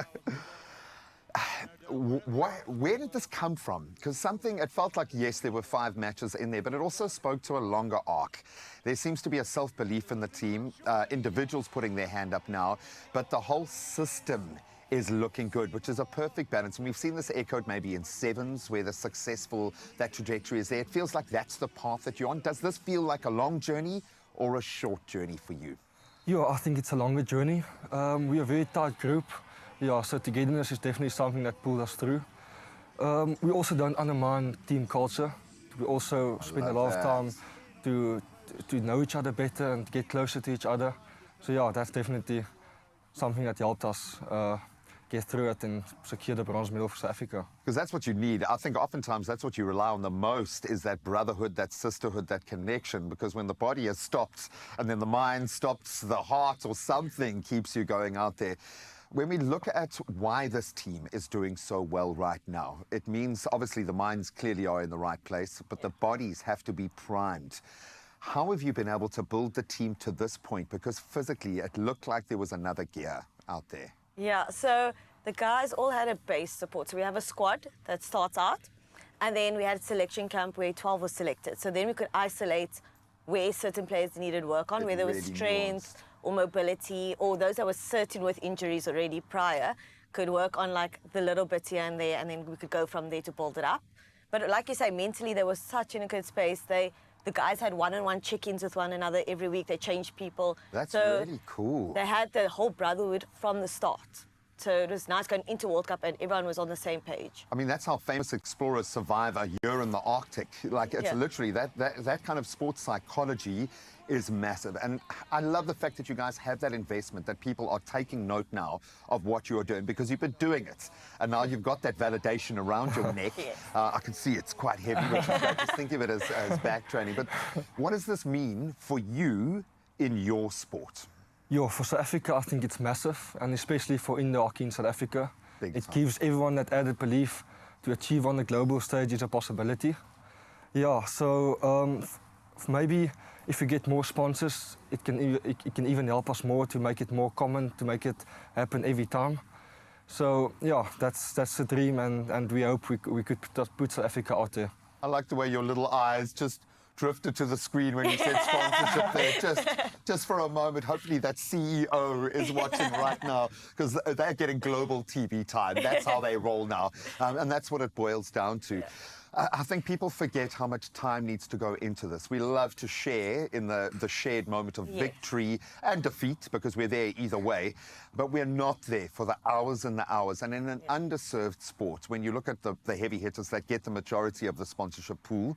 Where did this come from? Because it felt like, yes, there were 5 matches in there, but it also spoke to a longer arc. There seems to be a self-belief in the team, individuals putting their hand up now, but the whole system is looking good, which is a perfect balance. And we've seen this echoed maybe in sevens where that trajectory is there. It feels like that's the path that you're on. Does this feel like a long journey or a short journey for you? Yeah, I think it's a longer journey. We're a very tight group. yeah, so togetherness is definitely something that pulled us through. We also don't undermine team culture. We also spend a lot of time to know each other better and get closer to each other. So yeah, that's definitely something that helped us get through it and secure the bronze medal for South Africa. Because that's what you need. I think oftentimes that's what you rely on the most, is that brotherhood, that sisterhood, that connection. Because when the body has stopped and then the mind stops, the heart or something keeps you going out there. When we look at why this team is doing so well right now, it means obviously the minds clearly are in the right place, but the bodies have to be primed. How have you been able to build the team to this point? Because physically it looked like there was another gear out there. Yeah, so the guys all had a base support. So we have a squad that starts out, and then we had a selection camp where 12 was selected. So then we could isolate where certain players needed work on, whether it was strength or mobility, or those that were certain with injuries already prior could work on like the little bit here and there, and then we could go from there to build it up. But like you say, mentally they were such in a good space. The guys had one-on-one check-ins with one another every week. They changed people. That's so really cool. They had the whole brotherhood from the start. So it was nice going into World Cup and everyone was on the same page. I mean, that's how famous explorers survive a year in the Arctic. Like, it's literally that kind of sports psychology is massive. And I love the fact that you guys have that investment, that people are taking note now of what you're doing, because you've been doing it. And now you've got that validation around your neck. I can see it's quite heavy, which I just think of it as back training. But what does this mean for you in your sport? Yeah, for South Africa, I think it's massive, and especially for indoor hockey in South Africa. It gives everyone that added belief to achieve on the global stage is a possibility. Yeah, so maybe if we get more sponsors, it can even help us more to make it more common, to make it happen every time. So yeah, that's the dream, and we hope we could put South Africa out there. I like the way your little eyes just drifted to the screen when you said sponsorship there, just for a moment. Hopefully that CEO is watching right now, because they're getting global TV time. That's how they roll now, and that's what it boils down to. I think people forget how much time needs to go into this. We love to share in the shared moment of victory and defeat, because we're there either way, but we're not there for the hours and the hours. And in an underserved sport, when you look at the heavy hitters that get the majority of the sponsorship pool,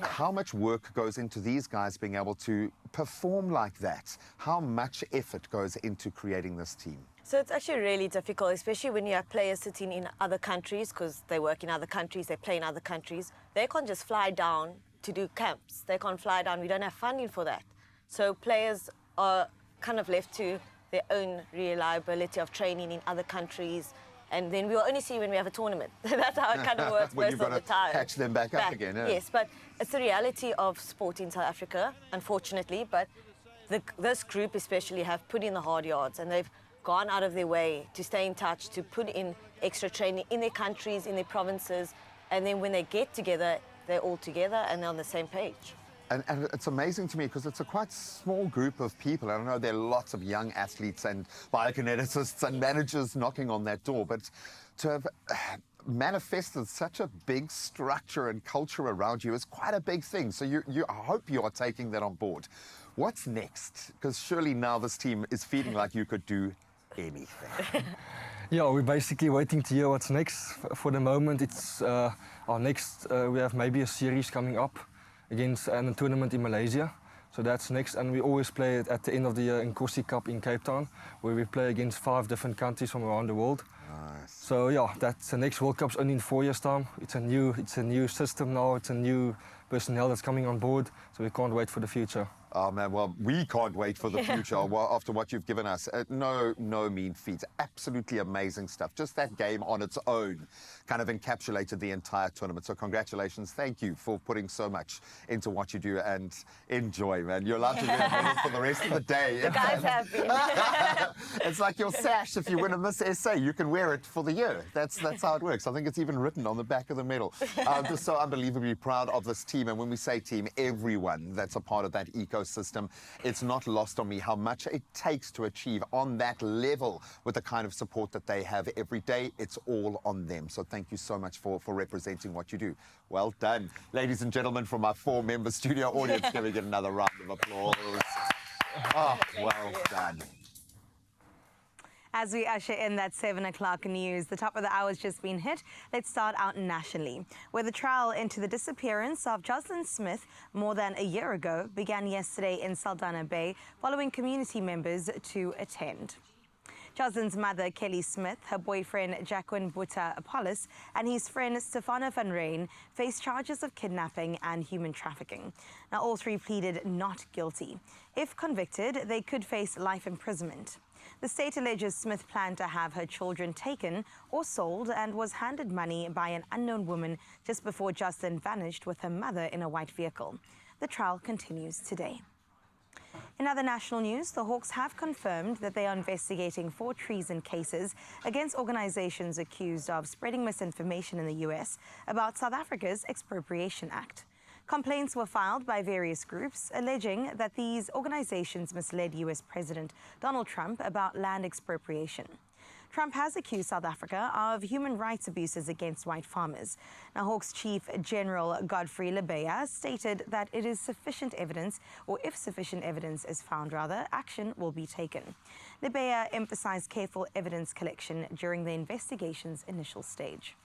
how much work goes into these guys being able to perform like that? How much effort goes into creating this team? So it's actually really difficult, especially when you have players sitting in other countries, because they work in other countries, they play in other countries. They can't just fly down to do camps. They can't fly down. We don't have funding for that. So players are kind of left to their own reliability of training in other countries. And then we'll only see when we have a tournament. That's how it kind of works most of the time. Catch them back up again. Yes, but it's the reality of sport in South Africa, unfortunately. But this group especially have put in the hard yards, and they've gone out of their way to stay in touch, to put in extra training in their countries, in their provinces. And then when they get together, they're all together and they're on the same page. And it's amazing to me, because it's a quite small group of people. I know there are lots of young athletes and biokineticists and managers knocking on that door, but to have manifested such a big structure and culture around you is quite a big thing. So I hope you are taking that on board. What's next? Because surely now this team is feeling like you could do anything. Yeah, we're basically waiting to hear what's next. For the moment, it's our next, we have maybe a series coming up against a tournament in Malaysia. So that's next, and we always play it at the end of the year in Corsi Cup in Cape Town, where we play against 5 different countries from around the world. Nice. So yeah, that's the next World Cup's only in 4 years' time. It's a new system now. It's a new personnel that's coming on board. So we can't wait for the future. Oh man, well, we can't wait for the future after what you've given us. No mean feat. Absolutely amazing stuff. Just that game on its own kind of encapsulated the entire tournament. So congratulations. Thank you for putting so much into what you do, and enjoy, man. You're allowed to wear medals for the rest of the day. The guys have been. It's like your sash. If you win a Miss SA, you can wear it for the year. That's how it works. I think it's even written on the back of the medal. I'm just so unbelievably proud of this team. And when we say team, everyone that's a part of that ecosystem, it's not lost on me how much it takes to achieve on that level with the kind of support that they have every day. It's all on them. So thank you so much for representing what you do. Well done. Ladies and gentlemen, from our 4-member studio audience, can we get another round of applause? Oh, well done. As we usher in that 7 o'clock news, the top of the hour has just been hit. Let's start out nationally, where the trial into the disappearance of Jocelyn Smith more than a year ago began yesterday in Saldanha Bay, following community members to attend. Jocelyn's mother, Kelly Smith, her boyfriend, Jacqueline Buta Apollos, and his friend, Stefano van Rijn, face charges of kidnapping and human trafficking. Now, all three pleaded not guilty. If convicted, they could face life imprisonment. The state alleges Smith planned to have her children taken or sold and was handed money by an unknown woman just before Jocelyn vanished with her mother in a white vehicle. The trial continues today. In other national news, the Hawks have confirmed that they are investigating 4 treason cases against organizations accused of spreading misinformation in the U.S. about South Africa's Expropriation Act. Complaints were filed by various groups alleging that these organizations misled U.S. President Donald Trump about land expropriation. Trump has accused South Africa of human rights abuses against white farmers. Now, Hawks Chief General Godfrey Lebeya stated that it is sufficient evidence, or if sufficient evidence is found, action will be taken. Lebeya emphasized careful evidence collection during the investigation's initial stage.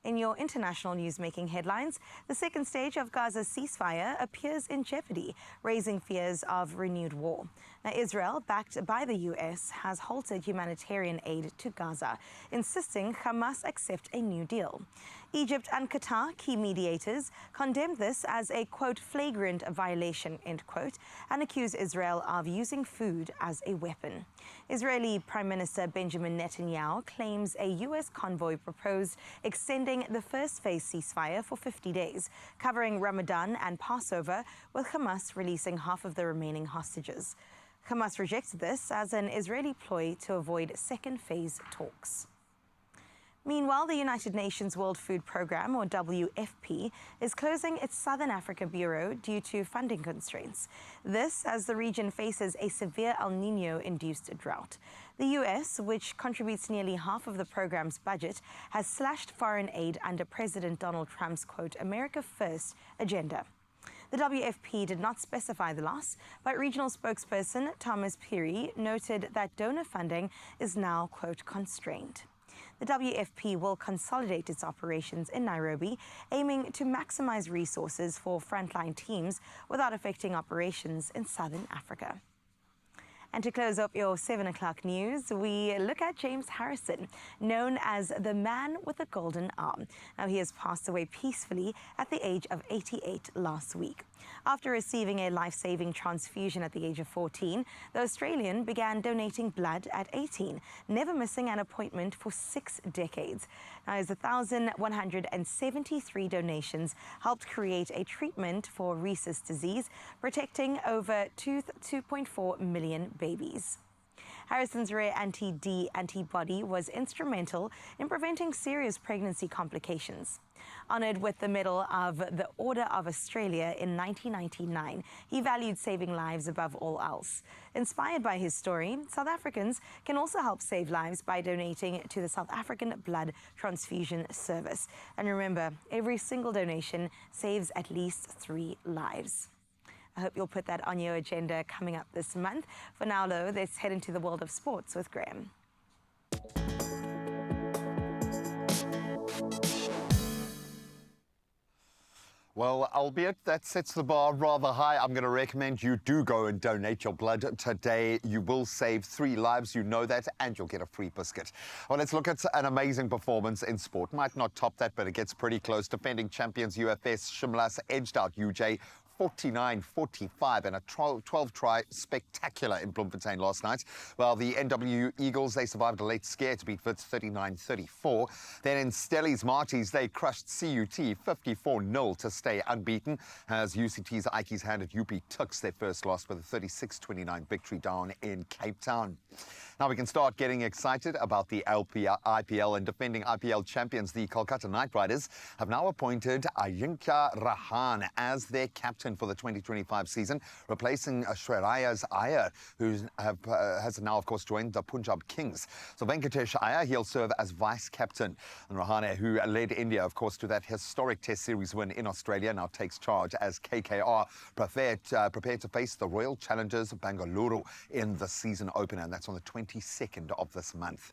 In your international news-making headlines, the second stage of Gaza's ceasefire appears in jeopardy, raising fears of renewed war. Now, Israel, backed by the U.S., has halted humanitarian aid to Gaza, insisting Hamas accept a new deal. Egypt and Qatar, key mediators, condemned this as a, quote, flagrant violation, end quote, and accused Israel of using food as a weapon. Israeli Prime Minister Benjamin Netanyahu claims a U.S. convoy proposed extending the first phase ceasefire for 50 days, covering Ramadan and Passover, with Hamas releasing half of the remaining hostages. Hamas rejected this as an Israeli ploy to avoid second phase talks. Meanwhile, the United Nations World Food Programme, or WFP, is closing its Southern Africa bureau due to funding constraints. This as the region faces a severe El Niño-induced drought. The U.S., which contributes nearly half of the programme's budget, has slashed foreign aid under President Donald Trump's, quote, America First agenda. The WFP did not specify the loss, but regional spokesperson Thomas Peary noted that donor funding is now, quote, constrained. The WFP will consolidate its operations in Nairobi, aiming to maximize resources for frontline teams without affecting operations in Southern Africa. And to close up your 7 o'clock news, we look at James Harrison, known as the man with the golden arm. Now, he has passed away peacefully at the age of 88 last week. After receiving a life-saving transfusion at the age of 14, the Australian began donating blood at 18, never missing an appointment for 6 decades. Now, his 1,173 donations helped create a treatment for rhesus disease, protecting over 2.4 million babies. Harrison's rare anti-D antibody was instrumental in preventing serious pregnancy complications. Honoured with the Medal of the Order of Australia in 1999, he valued saving lives above all else. Inspired by his story, South Africans can also help save lives by donating to the South African Blood Transfusion Service. And remember, every single donation saves at least 3 lives. I hope you'll put that on your agenda coming up this month. For now, though, let's head into the world of sports with Graham. Well, albeit that sets the bar rather high, I'm going to recommend you do go and donate your blood today. You will save 3 lives, you know that, and you'll get a free biscuit. Well, let's look at an amazing performance in sport. Might not top that, but it gets pretty close. Defending champions UFS Shimlas edged out UJ 49-45 and a 12-try spectacular in Bloemfontein last night. Well, the NW Eagles, they survived a late scare to beat Wits 39-34. Then in Stellies Marties, they crushed CUT 54-0 to stay unbeaten, as UCT's Ikeys handed UP Tuks their first loss with a 36-29 victory down in Cape Town. Now we can start getting excited about the IPL, and defending IPL champions, the Kolkata Knight Riders, have now appointed Ajinkya Rahane as their captain for the 2025 season, replacing Shreyas Iyer, who has now, of course, joined the Punjab Kings. So Venkatesh Iyer, he'll serve as vice-captain. And Rahane, who led India, of course, to that historic Test Series win in Australia, now takes charge as KKR prepared to face the Royal Challengers Bangalore in the season opener, and that's on the 20th 22nd of this month.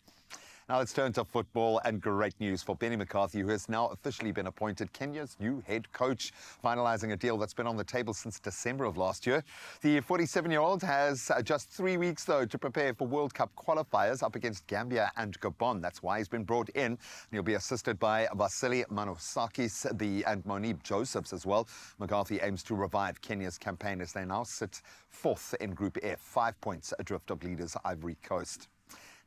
Now let's turn to football, and great news for Benny McCarthy, who has now officially been appointed Kenya's new head coach, finalising a deal that's been on the table since December of last year. The 47-year-old has just 3 weeks, though, to prepare for World Cup qualifiers up against Gambia and Gabon. That's why he's been brought in. He'll be assisted by Vasily Manosakis and Monib Josephs as well. McCarthy aims to revive Kenya's campaign as they now sit fourth in Group F, 5 points adrift of leaders Ivory Coast.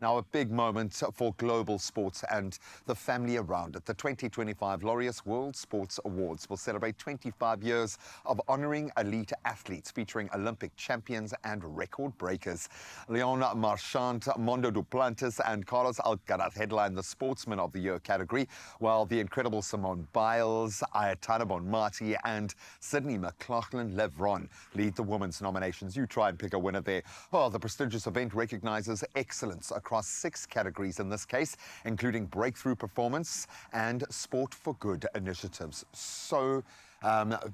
Now, a big moment for global sports and the family around it. The 2025 Laureus World Sports Awards will celebrate 25 years of honouring elite athletes, featuring Olympic champions and record breakers. Leon Marchand, Mondo Duplantis and Carlos Alcaraz headline the Sportsman of the Year category, while the incredible Simone Biles, Ayatana Bonmati and Sydney McLaughlin-Levron lead the women's nominations. You try and pick a winner there. Well, the prestigious event recognises excellence across 6 categories in this case, including breakthrough performance and sport for good initiatives. So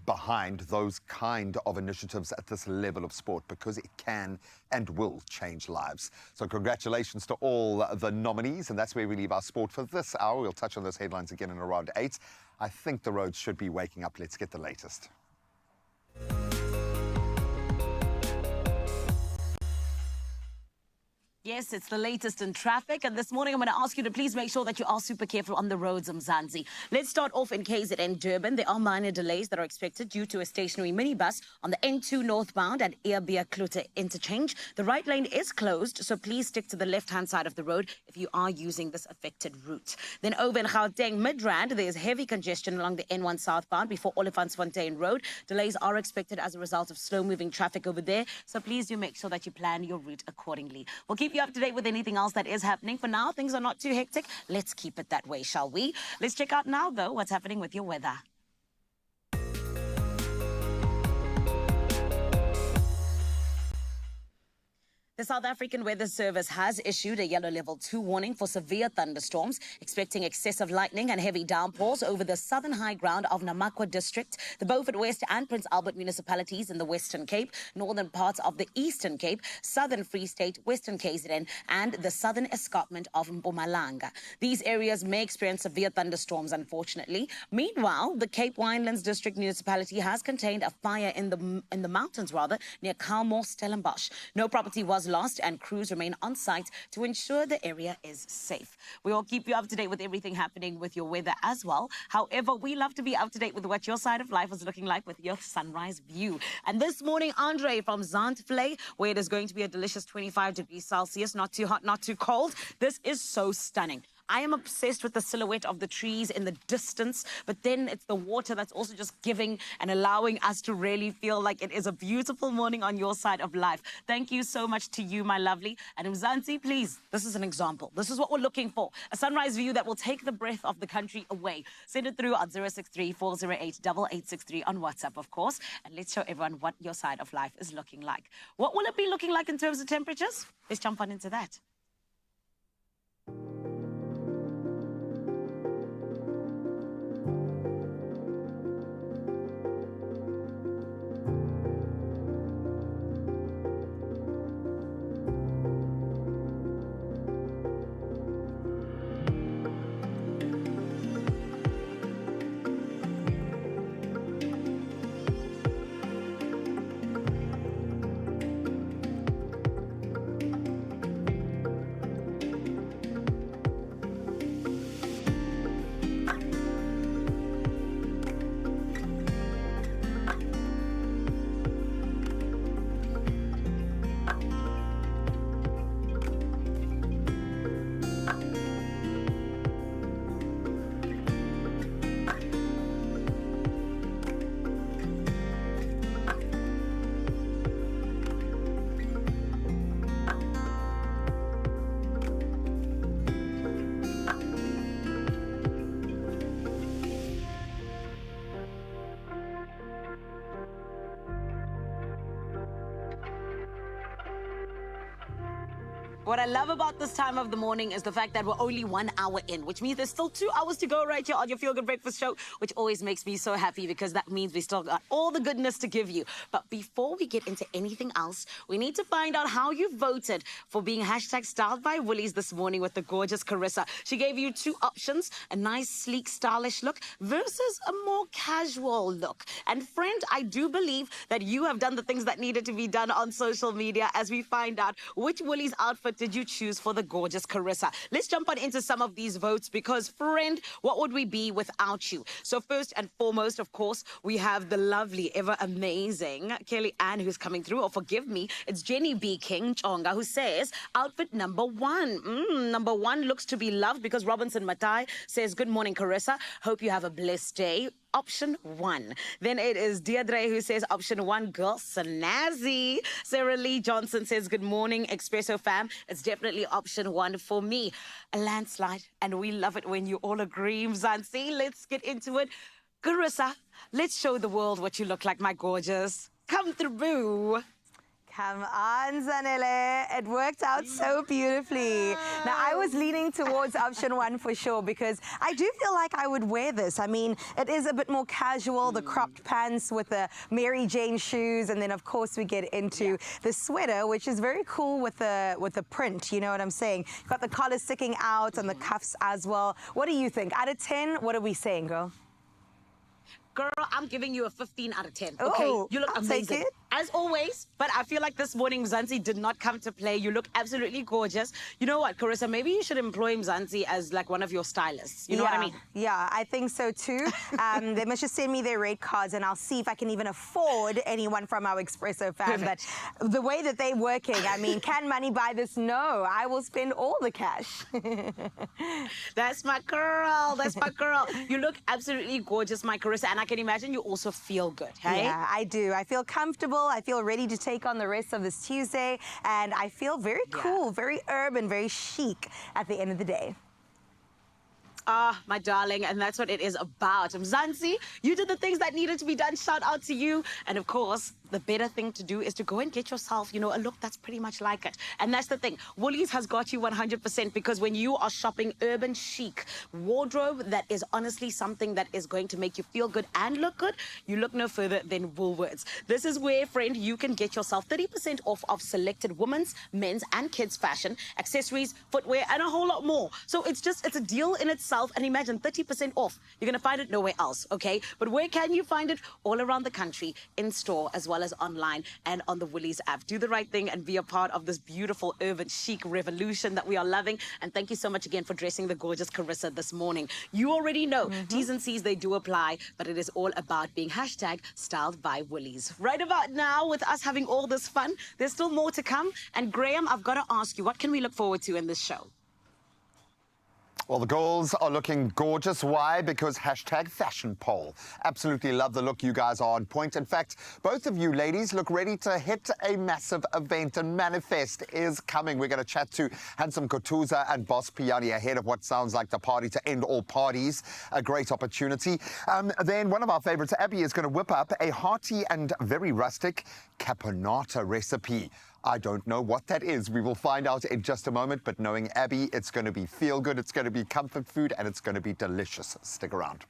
behind those kind of initiatives at this level of sport, because it can and will change lives. So congratulations to all the nominees, and that's where we leave our sport for this hour. We'll touch on those headlines again in around 8. I think the roads should be waking up. Let's get the latest. Yes, it's the latest in traffic, and this morning I'm going to ask you to please make sure that you are super careful on the roads, Mzansi. Let's start off in KZN Durban. There are minor delays that are expected due to a stationary minibus on the N2 northbound at Earbia Klute interchange. The right lane is closed, so please stick to the left-hand side of the road if you are using this affected route. Then over in Gauteng Midrand, there's heavy congestion along the N1 southbound before Olifantsfontein Road. Delays are expected as a result of slow-moving traffic over there, so please do make sure that you plan your route accordingly. We'll keep you up to date with anything else that is happening. For now, things are not too hectic. Let's keep it that way, shall we? Let's check out now, though, what's happening with your weather. The South African Weather Service has issued a yellow level 2 warning for severe thunderstorms, expecting excessive lightning and heavy downpours over the southern high ground of Namakwa District, the Beaufort West and Prince Albert municipalities in the Western Cape, northern parts of the Eastern Cape, Southern Free State, Western KZN, and the southern escarpment of Mpumalanga. These areas may experience severe thunderstorms, unfortunately. Meanwhile, the Cape Winelands District Municipality has contained a fire in the mountains, near Kalmar, Stellenbosch. No property was lost, and crews remain on site to ensure the area is safe. We will keep you up to date with everything happening with your weather as well. However, we love to be up to date with what your side of life is looking like with your sunrise view. And this morning, Andre from Zandvlei, where it is going to be a delicious 25 degrees Celsius, not too hot, not too cold. This is so stunning. I am obsessed with the silhouette of the trees in the distance, but then it's the water that's also just giving and allowing us to really feel like it is a beautiful morning on your side of life. Thank you so much to you, my lovely. And Mzansi, please, this is an example. This is what we're looking for. A sunrise view that will take the breath of the country away. Send it through on 063-408-8863 on WhatsApp, of course. And let's show everyone what your side of life is looking like. What will it be looking like in terms of temperatures? Let's jump on into that. What I love about this time of the morning is the fact that we're only 1 hour in, which means there's still 2 hours to go right here on your Feel Good Breakfast Show, which always makes me so happy because that means we still got all the goodness to give you. But before we get into anything else, we need to find out how you voted for being hashtag styled by Woolies this morning with the gorgeous Carissa. She gave you 2 options, a nice, sleek, stylish look versus a more casual look. And friend, I do believe that you have done the things that needed to be done on social media as we find out which Woolies outfit did you choose for the gorgeous Carissa. Let's jump on into some of these votes because, friend, what would we be without you? So first and foremost, of course, we have the lovely, ever amazing Kelly Ann who's coming through, or forgive me, it's Jenny B. King Chonga who says, outfit number 1. Number 1 looks to be loved because Robinson Matai says, good morning, Carissa. Hope you have a blessed day. Option 1. Then it is Deirdre who says option 1, girl, snazzy. Sarah Lee Johnson says, good morning, Expresso fam. It's definitely option 1 for me. A landslide, and we love it when you all agree. Mzansi, let's get into it. Carissa, let's show the world what you look like, my gorgeous. Come through. Come on, Zanele. It worked out so beautifully. Now, I was leaning towards option 1 for sure because I do feel like I would wear this. I mean, it is a bit more casual, the cropped pants with the Mary Jane shoes, and then, of course, we get into the sweater, which is very cool with the print, you know what I'm saying? You've got the collar sticking out and the cuffs as well. What do you think? Out of 10, what are we saying, girl? Girl, I'm giving you a 15 out of 10. Okay, Ooh, you look I'll amazing. take it. As always, but I feel like this morning Mzansi did not come to play. You look absolutely gorgeous. You know what, Carissa, maybe you should employ Mzansi as like one of your stylists. You know what I mean? Yeah, I think so too. They must just send me their rate cards and I'll see if I can even afford anyone from our Expresso fam. But the way that they're working, I mean, can money buy this? No, I will spend all the cash. That's my girl. That's my girl. You look absolutely gorgeous, my Carissa, and I can imagine you also feel good, hey? Yeah, I do. I feel comfortable. I feel ready to take on the rest of this Tuesday, and I feel very cool, very urban, very chic at the end of the day. Ah, my darling, and that's what it is about. Mzansi, you did the things that needed to be done. Shout out to you. And of course, the better thing to do is to go and get yourself, you know, a look that's pretty much like it. And that's the thing. Woolies has got you 100% because when you are shopping urban chic wardrobe, that is honestly something that is going to make you feel good and look good, you look no further than Woolworths. This is where, friend, you can get yourself 30% off of selected women's, men's, and kids' fashion, accessories, footwear, and a whole lot more. So it's a deal in itself. And imagine 30% off. You're going to find it nowhere else, okay? But where can you find it? All around the country, in store, as well as online and on the Woolies app. Do the right thing and be a part of this beautiful urban chic revolution that we are loving. And thank you so much again for dressing the gorgeous Carissa this morning. You already know, T's and C's, they do apply, but it is all about being hashtag styled by Woolies. Right about now, with us having all this fun, there's still more to come. And Graham, I've got to ask you, what can we look forward to in this show? Well, the girls are looking gorgeous. Why? Because hashtag fashion poll. Absolutely love the look. You guys are on point. In fact, both of you ladies look ready to hit a massive event, and Manifest is coming. We're going to chat to Handsome Kotuza and Boss Piani ahead of what sounds like the party to end all parties. A great opportunity. Then one of our favorites, Abby, is going to whip up a hearty and very rustic caponata recipe. I don't know what that is. We will find out in just a moment, but knowing Abby, it's going to be feel good, it's going to be comfort food, and it's going to be delicious. Stick around.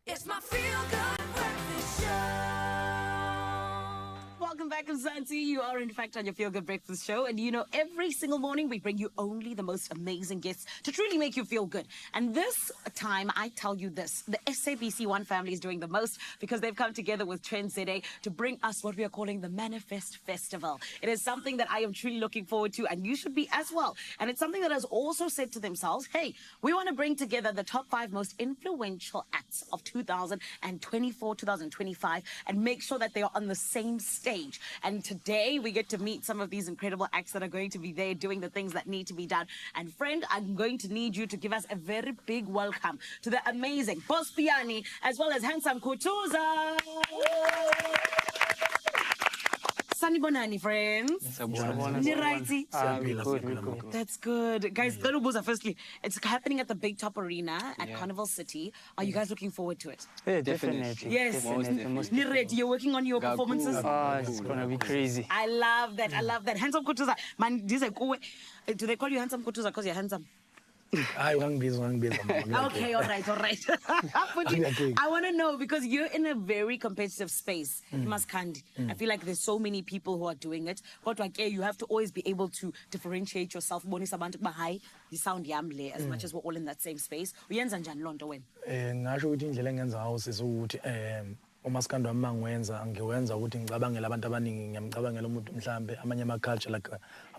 It's my feel good breakfast show. Welcome back, Mzansi. You are, in fact, on your Feel Good Breakfast Show. And you know, every single morning we bring you only the most amazing guests to truly make you feel good. And this time, I tell you this, the SABC1 family is doing the most because they've come together with Trend ZA to bring us what we are calling the Manifest Festival. It is something that I am truly looking forward to, and you should be as well. And it's something that has also said to themselves, hey, we want to bring together the top 5 most influential acts of 2024, 2025, and make sure that they are on the same stage. And today we get to meet some of these incredible acts that are going to be there doing the things that need to be done. And friend, I'm going to need you to give us a very big welcome to the amazing Boss Piani as well as handsome Kutuza. Sanibonani, friends. Ni righty? Good. That's good. Guys, firstly, it's happening at the Big Top Arena at Carnival City. Are you guys looking forward to it? Yeah, definitely. Yes. Definitely. Ni ready? You're working on your performances? It's gonna be crazy. I love that. I love that. Handsome Kutuza. Man, do they call you Handsome Kutuza because you're handsome? I won't be. Okay, all right. But I want to know, because you're in a very competitive space, Maskandi. I feel like there's so many people who are doing it. But you have to always be able to differentiate yourself. You sound yamle as much as we're all in that same space. Uyenza njani lonto wena? Ngasho ukuthi indlela engenza ngawo sisukuthi umaskando wami mangiwenza ngiwenza ukuthi ngicabangele abantu abaningi, ngiyamcabangela umuntu mhlambe amanye ama-culture like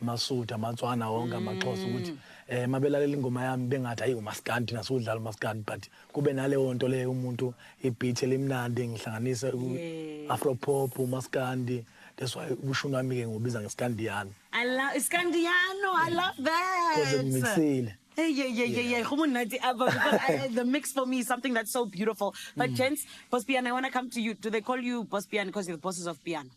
amaSuthu, amaTswana, wonke amaXhosa ukuthi mabelalela ingoma yami bengathi hayi umaskandi nasudlala umaskandi, but kube naleyo nto leyo umuntu ibeat elimnandi ngihlanganisa afropop umaskandi. That's why ubushuni wami ke ngobiza ngeScandiyano. I love Scandiano. I love that. Because ngimixile. Yeah. The mix for me is something that's so beautiful. But gents, Boss Piano, I want to come to you. Do they call you Boss Piano because you're the bosses of Piano?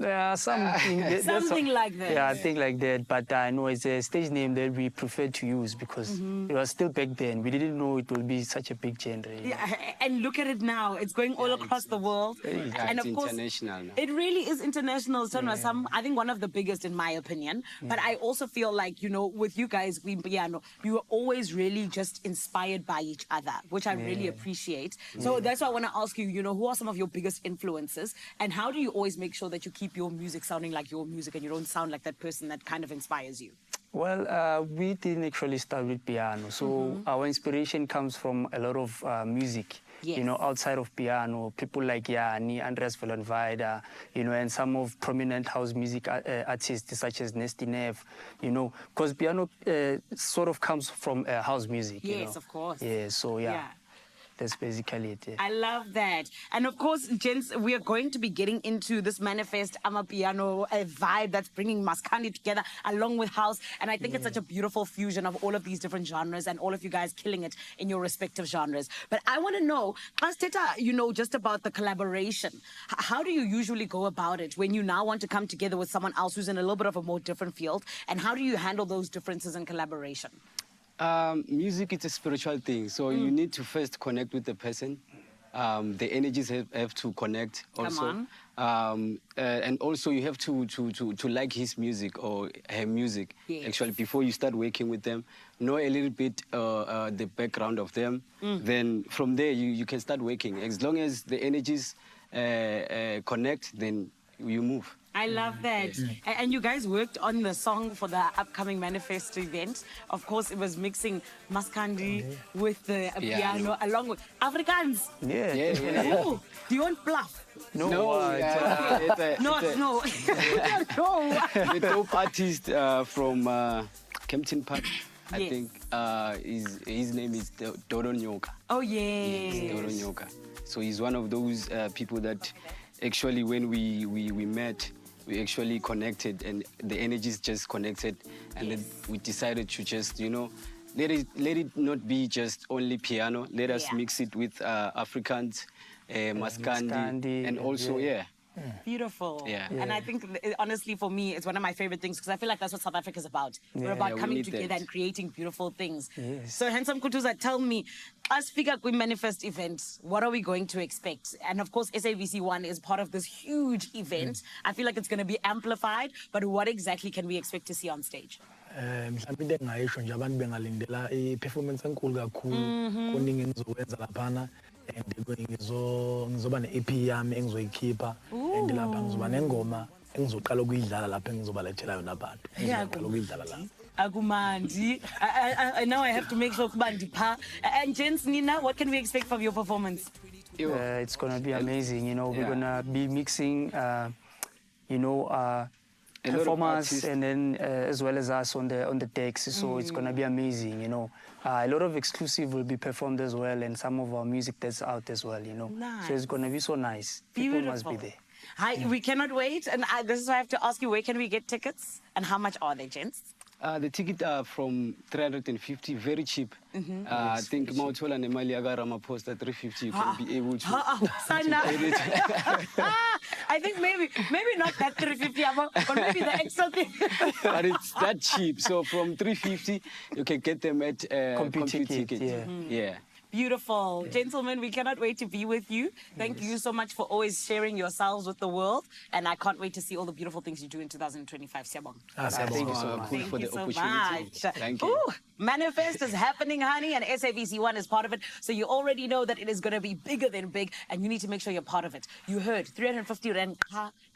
Yeah, something like that. Yeah, I think like that. But I know it's a stage name that we prefer to use because it was still back then. We didn't know it would be such a big genre. Yeah, and look at it now. It's going all across the world. And of course, international now. It really is international. I think one of the biggest in my opinion. But I also feel like, you know, with you guys, you were always really just inspired by each other, which I really appreciate. So that's why I want to ask you, you know, who are some of your biggest influences and how do you always make sure that you keep your music sounding like your music and you don't sound like that person that kind of inspires you? Well, we didn't actually start with piano. So our inspiration comes from a lot of music. Yes. You know, outside of piano, people like Yanni, Andres Vellenweide, you know, and some of prominent house music artists such as Nesty Nev, you know, because piano sort of comes from house music. Yes, you know? of course. Yeah, so yeah. That's basically it. Yeah. I love that. And of course, gents, we are going to be getting into this Manifest Amapiano vibe that's bringing Maskandi together along with house. And I think it's such a beautiful fusion of all of these different genres and all of you guys killing it in your respective genres. But I want to know, Teta, you know, just about the collaboration. How do you usually go about it when you now want to come together with someone else who's in a little bit of a more different field? And how do you handle those differences in collaboration? Music is a spiritual thing, so you need to first connect with the person. The energies have to connect also. And also you have to like his music or her music, actually, before you start working with them. Know a little bit the background of them. Then from there you can start working. As long as the energies connect, then you move. I love that. And you guys worked on the song for the upcoming Manifest event. Of course, it was mixing Maskandi with the piano along with Afrikaans. Yeah. Ooh, do you want bluff? No. No. The dope artist from Kempton Park, I think his name is Dodo Nyoka. Oh, yes. Dodo Nyoka. So he's one of those people that actually when we met, we actually connected and the energies just connected, and then we decided to just, you know, let it not be just only piano. Let us mix it with Afrikaans, Maskandi, and also Beautiful. Yeah. And I think, honestly, for me, it's one of my favorite things because I feel like that's what South Africa is about. We're about coming together and creating beautiful things. Yes. So, Handsome Kutuza, tell me, as Figure Queen Manifest event, what are we going to expect? And of course, SABC1 is part of this huge event. I feel like it's going to be amplified, but what exactly can we expect to see on stage? Mhlawumbe into engayisho nje abantu bengalindela i-performance enkulu kakhulu kuningi enizokwenza laphana and ngizoba ne-EP yami engizoyikhipha and lapha ngizoba nengoma engizoqala ukuyidlala lapha engizobalethela yona abantu engizoqala ukuyidlala lapha. Akumandi. Now I have to make sure Kubandi pa. And gents, Nina, what can we expect from your performance? It's gonna be amazing. You know, we're gonna be mixing, you know, performers and then as well as us on the decks. So it's gonna be amazing. You know, a lot of exclusive will be performed as well, and some of our music that's out as well. You know, so it's gonna be so nice. People must be there. Hi, we cannot wait, and this is why I have to ask you, where can we get tickets, and how much are they, gents? The tickets are from 350, very cheap. I think Mauthola and Emaliaga Ramaphosa at 350, you can be able to. I think maybe not that 350, but maybe the extra thing. But it's that cheap. So from 350, you can get them at complete tickets. Yeah. Beautiful. Gentlemen, we cannot wait to be with you. Thank you so much for always sharing yourselves with the world. And I can't wait to see all the beautiful things you do in 2025. Siabong. Thank you so much. Thank for you the so opportunity. much. Thank you. Ooh, Manifest is happening, honey, and SABC1 is part of it. So you already know that it is going to be bigger than big, and you need to make sure you're part of it. You heard 350 Rand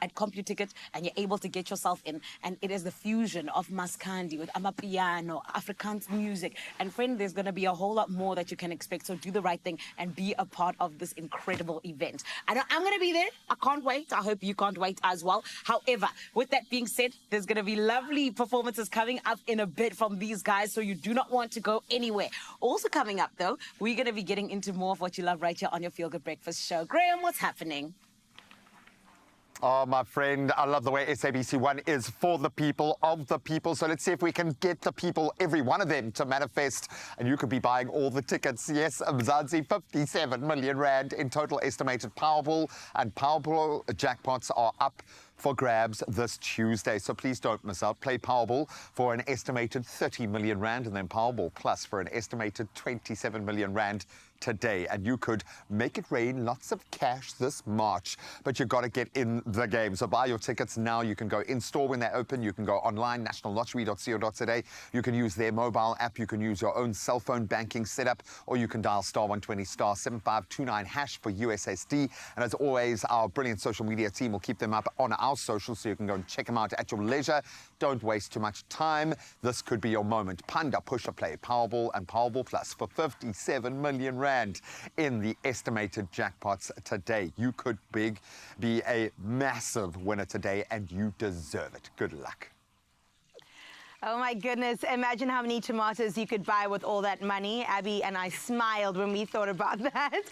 at CompuTicket, and you're able to get yourself in. And it is the fusion of Maskandi with Amapiano, Afrikaans music. And friend, there's going to be a whole lot more that you can expect. So do the right thing and be a part of this incredible event. I know I'm going to be there. I can't wait. I hope you can't wait as well. However, with that being said, there's going to be lovely performances coming up in a bit from these guys. So you do not want to go anywhere. Also coming up, though, we're going to be getting into more of what you love right here on your Feel Good Breakfast show. Graham, what's happening? Oh, my friend, I love the way SABC1 is for the people, of the people. So let's see if we can get the people, every one of them, to manifest. And you could be buying all the tickets. Yes, Mzansi, 57 million Rand in total estimated Powerball. And Powerball jackpots are up for grabs this Tuesday. So please don't miss out. Play Powerball for an estimated 30 million Rand and then Powerball Plus for an estimated 27 million Rand today. And you could make it rain lots of cash this March, but you've got to get in the game. So buy your tickets now. You can go in store when they open. You can go online, nationallottery.co.za. You can use their mobile app. You can use your own cell phone banking setup, or you can dial *120 *7529# for USSD. And as always, our brilliant social media team will keep them up on our socials, so you can go and check them out at your leisure. Don't waste too much time. This could be your moment. Panda, push a play, Powerball and Powerball Plus for 57 million Rand in the estimated jackpots today. You could be a massive winner today, and you deserve it. Good luck. Oh my goodness, imagine how many tomatoes you could buy with all that money. Abby and I smiled when we thought about that.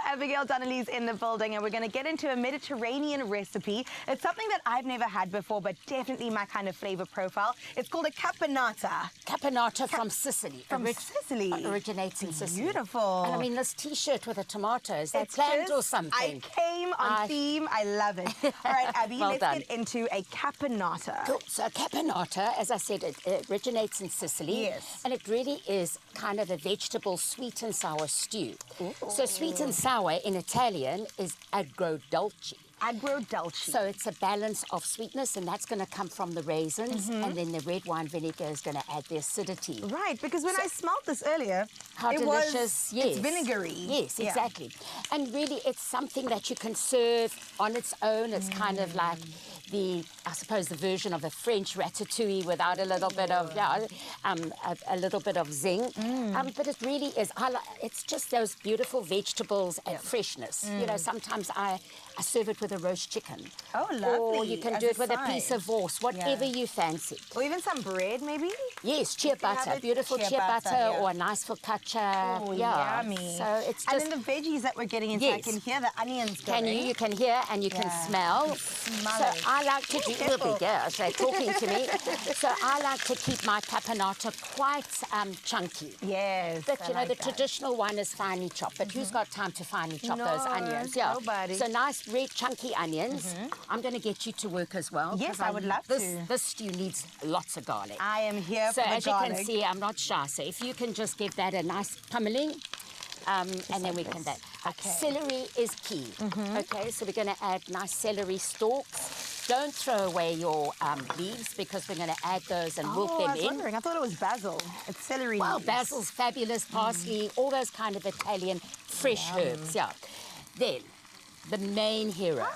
Abigail Donnelly's in the building, and we're going to get into a Mediterranean recipe. It's something that I've never had before, but definitely my kind of flavor profile. It's called a caponata. Caponata from Sicily. From Sicily. Originates in Sicily. Beautiful. And I mean, this T-shirt with a tomato, is that planned or something? I came on theme. I love it. All right, Abby, let's get into a caponata. Cool. So a caponata, as I said, it originates in Sicily. Yes. And it really is kind of a vegetable sweet and sour stew. Ooh. So sweet and sour in Italian is agrodolce. Agrodolce. So it's a balance of sweetness, and that's going to come from the raisins, and then the red wine vinegar is going to add the acidity. Right, because when I smelled this earlier, how delicious, yes. It's vinegary. Yes, exactly. And really, it's something that you can serve on its own. It's kind of like I suppose, the version of a French ratatouille without a little bit of, a little bit of zing. But it really is, it's just those beautiful vegetables and freshness. You know, sometimes I serve it with a roast chicken. Oh, lovely. Or you can do it with a piece of wors, whatever you fancy. Or even some bread, maybe? Yes, ciabatta, beautiful ciabatta, or a nice focaccia. Oh, yeah. yummy. So it's just... And then the veggies that we're getting into, I can hear the onions going. You can hear and you can smell. So I like to do... talking to me. So I like to keep my caponata quite chunky. Yes. But you know, the traditional one is finely chopped. But who's got time to finely chop those onions? Yeah. Nobody. So nice red chunky onions. I'm going to get you to work as well. Yes, I would love to. to. This stew needs lots of garlic. I am here for the garlic. So as you can see, I'm not shy. So if you can just give that a nice pummeling. And then we can... Celery is key. Okay, so we're going to add nice celery stalks. Don't throw away your leaves because we're going to add those and wilt them I was in. wondering. I thought it was basil. It's celery Well, leaves. basil's fabulous, parsley, all those kind of Italian fresh herbs, yeah. Then, the main hero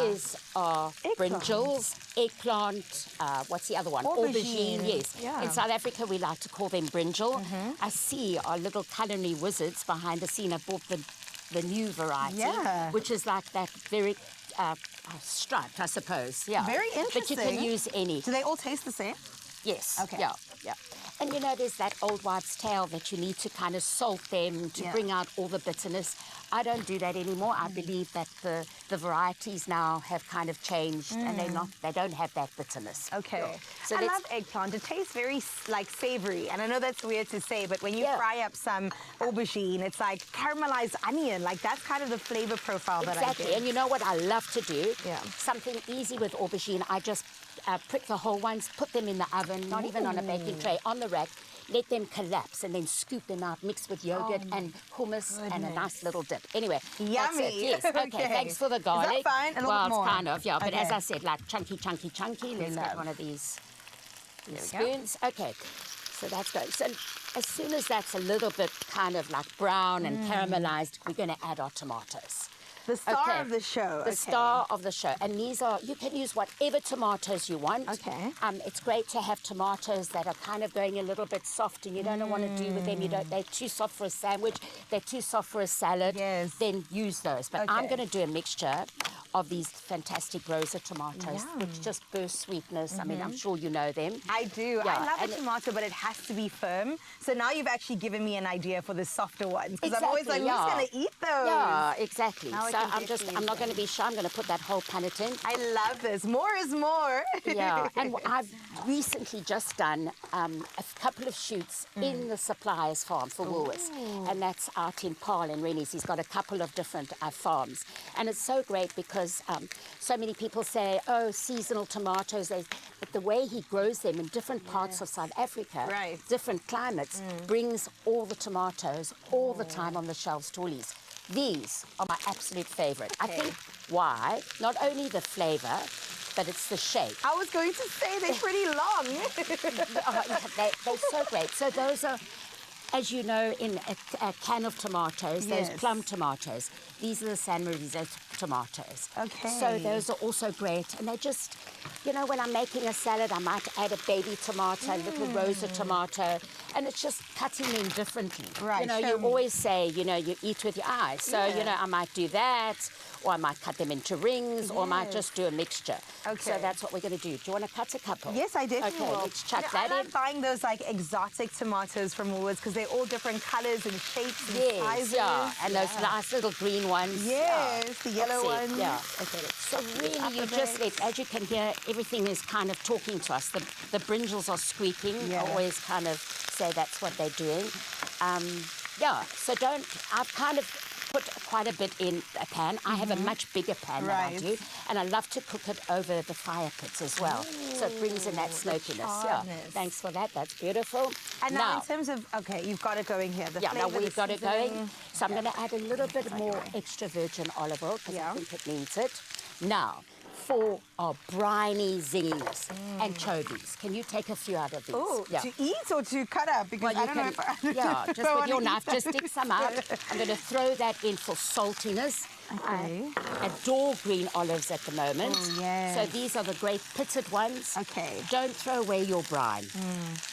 is our brinjals, eggplant, what's the other one? Aubergine. Yes. Yeah. In South Africa, we like to call them brinjal. I see our little culinary wizards behind the scene have bought the new variety, which is like that very striped, I suppose. Yeah. Very interesting. But you can use any. Do they all taste the same? Yes. Okay. Yeah, yeah. And you know, there's that old wives' tale that you need to kind of salt them to bring out all the bitterness. I don't do that anymore. I believe that the varieties now have kind of changed and they don't have that bitterness. Okay. Yeah. So I let's- love eggplant. It tastes very like savory, and I know that's weird to say, but when you fry up some aubergine, it's like caramelized onion. Like that's kind of the flavor profile that I Exactly. get. And you know what I love to do? Something easy with aubergine. I just prick the whole ones, put them in the oven, not even on a baking tray, on the rack, let them collapse and then scoop them out, mix with yogurt and hummus and a nice little dip. Anyway, Yummy. that's it. Yes. Okay, thanks for the garlic. Is that fine? A little well, bit more? it's kind of, yeah. But as Okay. I said, like chunky. Let's get one of these spoons. Okay, so that's good. So as soon as that's a little bit kind of like brown and caramelized, we're going to add our tomatoes. The star of the show. The star of the show. And these are, you can use whatever tomatoes you want. Okay. It's great to have tomatoes that are kind of going a little bit soft and you don't know what to do with them. They're too soft for a sandwich. They're too soft for a salad. Yes. Then use those. But I'm Okay. going to do a mixture of these fantastic rosa tomatoes, which just burst sweetness. I mean, I'm sure you know them. I do. Yeah, I love and a tomato, but it has to be firm. So now you've actually given me an idea for the softer ones. Because I'm always like, Exactly, who's going to eat those? Yeah, exactly. Now I So can I'm definitely not going to be shy. I'm going to put that whole punnet in. I love this. More is more. Yeah, and I've recently just done a couple of shoots in the suppliers farm for Woolworths, and that's out in Paarl in Rennies. He's got a couple of different farms, and it's so great because so many people say, oh, seasonal tomatoes, but the way he grows them in different parts of South Africa, different climates, brings all the tomatoes all the time on the shelves to Woolies. These are my absolute favorite. I think why? Not only the flavor, but it's the shape. I was going to say they're pretty long. They're so great. So those are, as you know, in a can of tomatoes, those plum tomatoes. These are the San Mauricio tomatoes. Okay. So those are also great. And they just, you know, when I'm making a salad, I might add a baby tomato, a little rosa tomato, and it's just cutting them differently. Right, You know, show you me. always say, you know, you eat with your eyes. So, you know, I might do that, or I might cut them into rings, or I might just do a mixture. Okay. So that's what we're going to do. Do you want to cut a couple? Yes, I definitely Okay, will. let's chuck I that love in. buying those like exotic tomatoes from Woolworths because they're all different colors and shapes and Yes, sizes. yeah, and those nice little green ones. Yes, the yellow That's it, ones. Yeah, okay. So really, you just let, as you can hear, everything is kind of talking to us. The brinjals are squeaking. I always kind of say that's what they're doing. Yeah, so I've kind of put quite a bit in a pan. I have a much bigger pan that I do, and I love to cook it over the fire pits as well. So it brings in that smokiness. Yeah, thanks for that. That's beautiful. And now in terms of, okay, you've got it going here. The now flavor, we've the got it going. seasoning. So I'm going to add a little bit more extra virgin olive oil because I think it needs it. Now, for our briny zinginess, anchovies. Can you take a few out of these? Oh, to eat or to cut up? Because Well, I don't know if I yeah, just I with your wanna knife, eat just them. stick some out. I'm going to throw that in for saltiness. Okay. I adore green olives at the moment. Oh, yes. So these are the great pitted ones. Okay. Don't throw away your brine.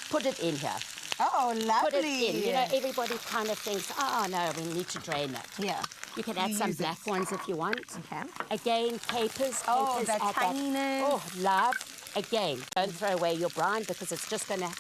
Put it in here. Oh, lovely. Put it in. You know, everybody kind of thinks, oh, no, we need to drain it. Yeah. You can add You some use it. black ones if you want. Okay. Again, capers. Oh, capers that add tanginess. Oh, love. Again, don't throw away your brine because it's just going to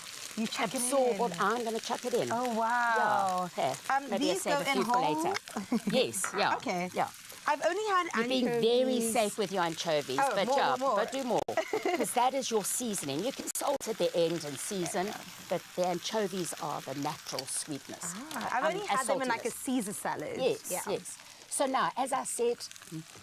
absorb what I'm going to chuck it in. Oh, wow. Yeah. Here, maybe these I'll go save a in few for later. Yes, yeah. Okay. Yeah. I've only had You're being very safe with your anchovies, Oh, but more, yeah, more. but do more because that is your seasoning. You can salt at the end and season, but the anchovies are the natural sweetness. I've only had them in like a saltiness. Caesar salad. Yes, Yeah. yes. So now, as I said,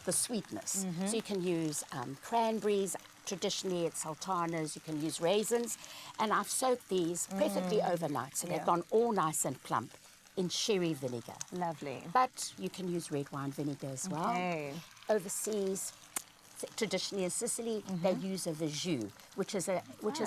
the sweetness. So you can use cranberries. Traditionally, it's sultanas. You can use raisins, and I've soaked these preferably overnight, so they've gone all nice and plump in sherry vinegar. Lovely. But you can use red wine vinegar as well. Okay. Overseas, traditionally in Sicily, they use a verjus, which is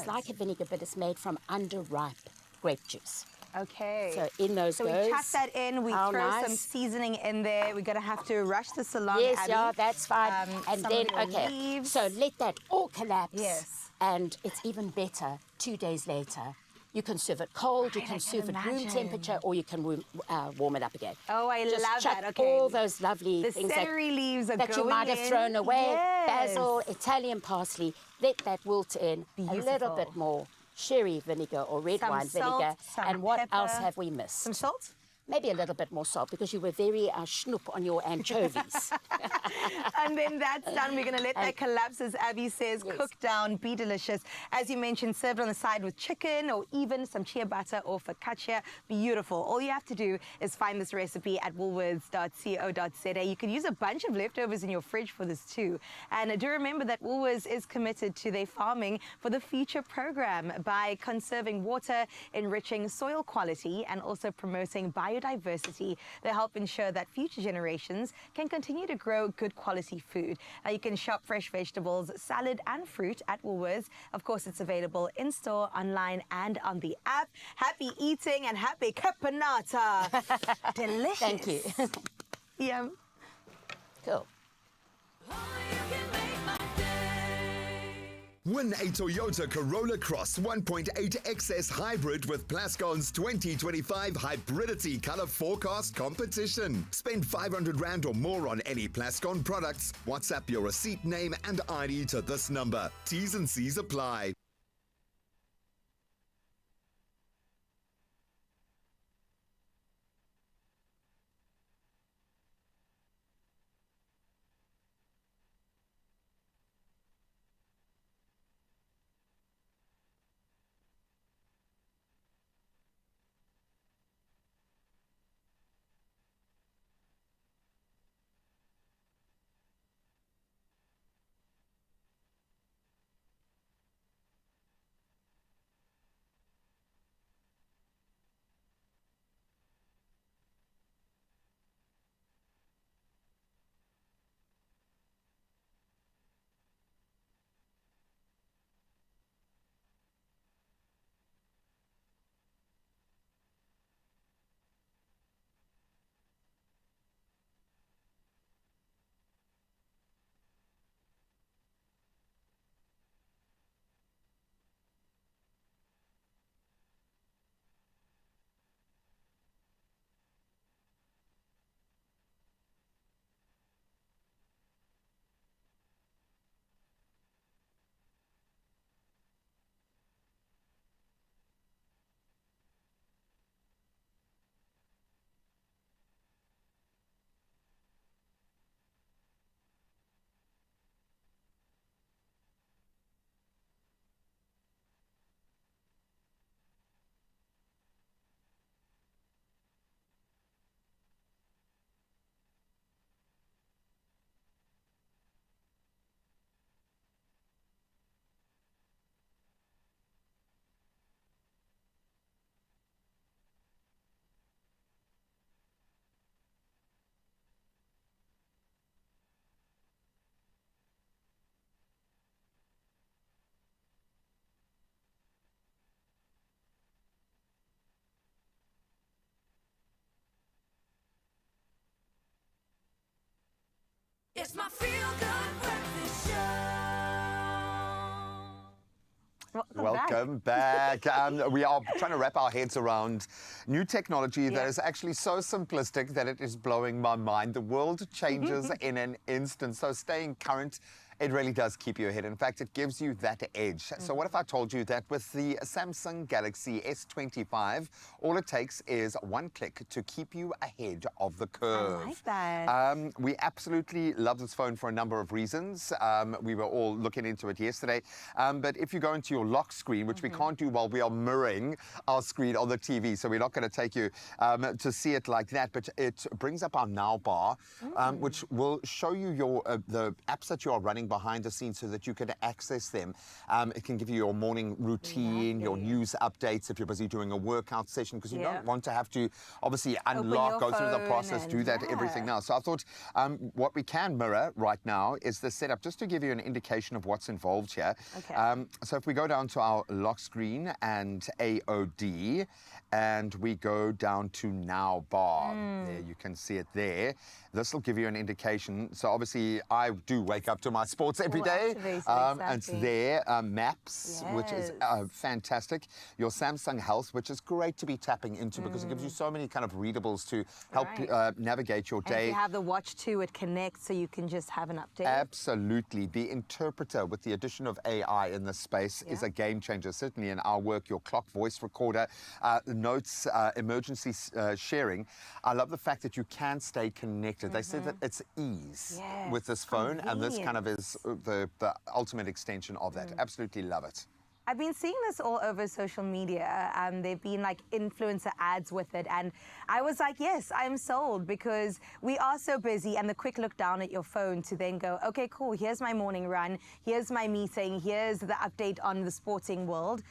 like a vinegar, but it's made from underripe grape juice. Okay. So in those So goes. we chuck that in, we How throw nice. some seasoning in there. We're going to have to rush this along, Yes, Abby. yeah, that's fine. And some then, of your okay, leaves. so let that all collapse. Yes. And it's even better 2 days later. You can serve it cold, you can serve it room temperature, or you can warm it up again. Oh, I Just love chuck that. Okay. all those lovely The things celery leaves are that you going might have in. thrown away. Yes. Basil, Italian parsley, let that wilt in. A little Beautiful. bit more sherry vinegar or red Some wine salt, vinegar. some And what pepper. else have we missed? Some salt? Maybe a little bit more salt because you were very schnoop on your anchovies. And then that's done. We're going to let that collapse, as Abby says, cook down, be delicious. As you mentioned, served on the side with chicken or even some chia butter or focaccia. Beautiful. All you have to do is find this recipe at woolworths.co.za. You can use a bunch of leftovers in your fridge for this too. And do remember that Woolworths is committed to their Farming for the Future program by conserving water, enriching soil quality, and also promoting biodiversity. They help ensure that future generations can continue to grow good quality food. Now you can shop fresh vegetables, salad and fruit at Woolworths. Of course, it's available in store, online and on the app. Happy eating and happy caponata. Delicious. Thank you. Yum. Cool. Win a Toyota Corolla Cross 1.8 XS Hybrid with Plascon's 2025 Hybridity Color Forecast Competition. Spend 500 Rand or more on any Plascon products. WhatsApp your receipt, name and ID to this number. T's and C's apply. It's my feel-good breakfast show. Welcome back. We are trying to wrap our heads around new technology that is actually so simplistic that it is blowing my mind. The world changes in an instant, so staying current, it really does keep you ahead. In fact, it gives you that edge. So what if I told you that with the Samsung Galaxy S25, all it takes is one click to keep you ahead of the curve. I like that. We absolutely love this phone for a number of reasons. We were all looking into it yesterday. But if you go into your lock screen, which we can't do while we are mirroring our screen on the TV, so we're not going to take you to see it like that, but it brings up our Now bar, which will show you your the apps that you are running behind the scenes so that you can access them. It can give you your morning routine, your news updates if you're busy doing a workout session, because you don't want to have to obviously unlock, go through the process, do that, everything else. So I thought what we can mirror right now is the setup, just to give you an indication of what's involved here. Okay. So if we go down to our lock screen and AOD, and we go down to Now Bar. There, you can see it there. This will give you an indication. So obviously, I do wake up to my sports every day. And it's there. Maps, which is fantastic. Your Samsung Health, which is great to be tapping into because it gives you so many kind of readables to help navigate your day. And if you have the watch too, it connects so you can just have an update. Absolutely. The interpreter, with the addition of AI in this space, is a game changer. Certainly in our work, your clock voice recorder, notes, emergency sharing. I love the fact that you can stay connected. They say that it's ease with this phone, and this kind of is the ultimate extension of that. Absolutely love it. I've been seeing this all over social media. There've been like influencer ads with it, and I was like, yes, I'm sold, because we are so busy, and the quick look down at your phone to then go, okay, cool, here's my morning run, here's my meeting, here's the update on the sporting world.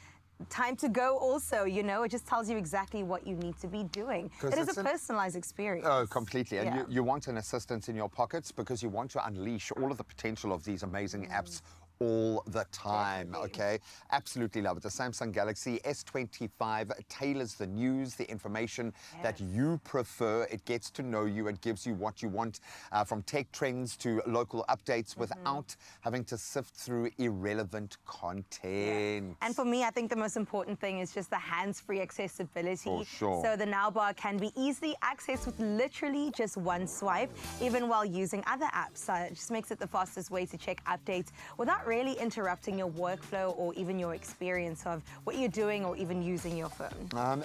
Time to go also, you know, it just tells you exactly what you need to be doing. It is a personalized experience. Oh, completely. And you want an assistant in your pockets because you want to unleash all of the potential of these amazing apps all the time, okay? Absolutely love it. The Samsung Galaxy S25 tailors the news, the information that you prefer. It gets to know you and gives you what you want, from tech trends to local updates without having to sift through irrelevant content. And for me, I think the most important thing is just the hands-free accessibility. For sure. So the Now Bar can be easily accessed with literally just one swipe, even while using other apps. It just makes it the fastest way to check updates without really interrupting your workflow or even your experience of what you're doing or even using your phone.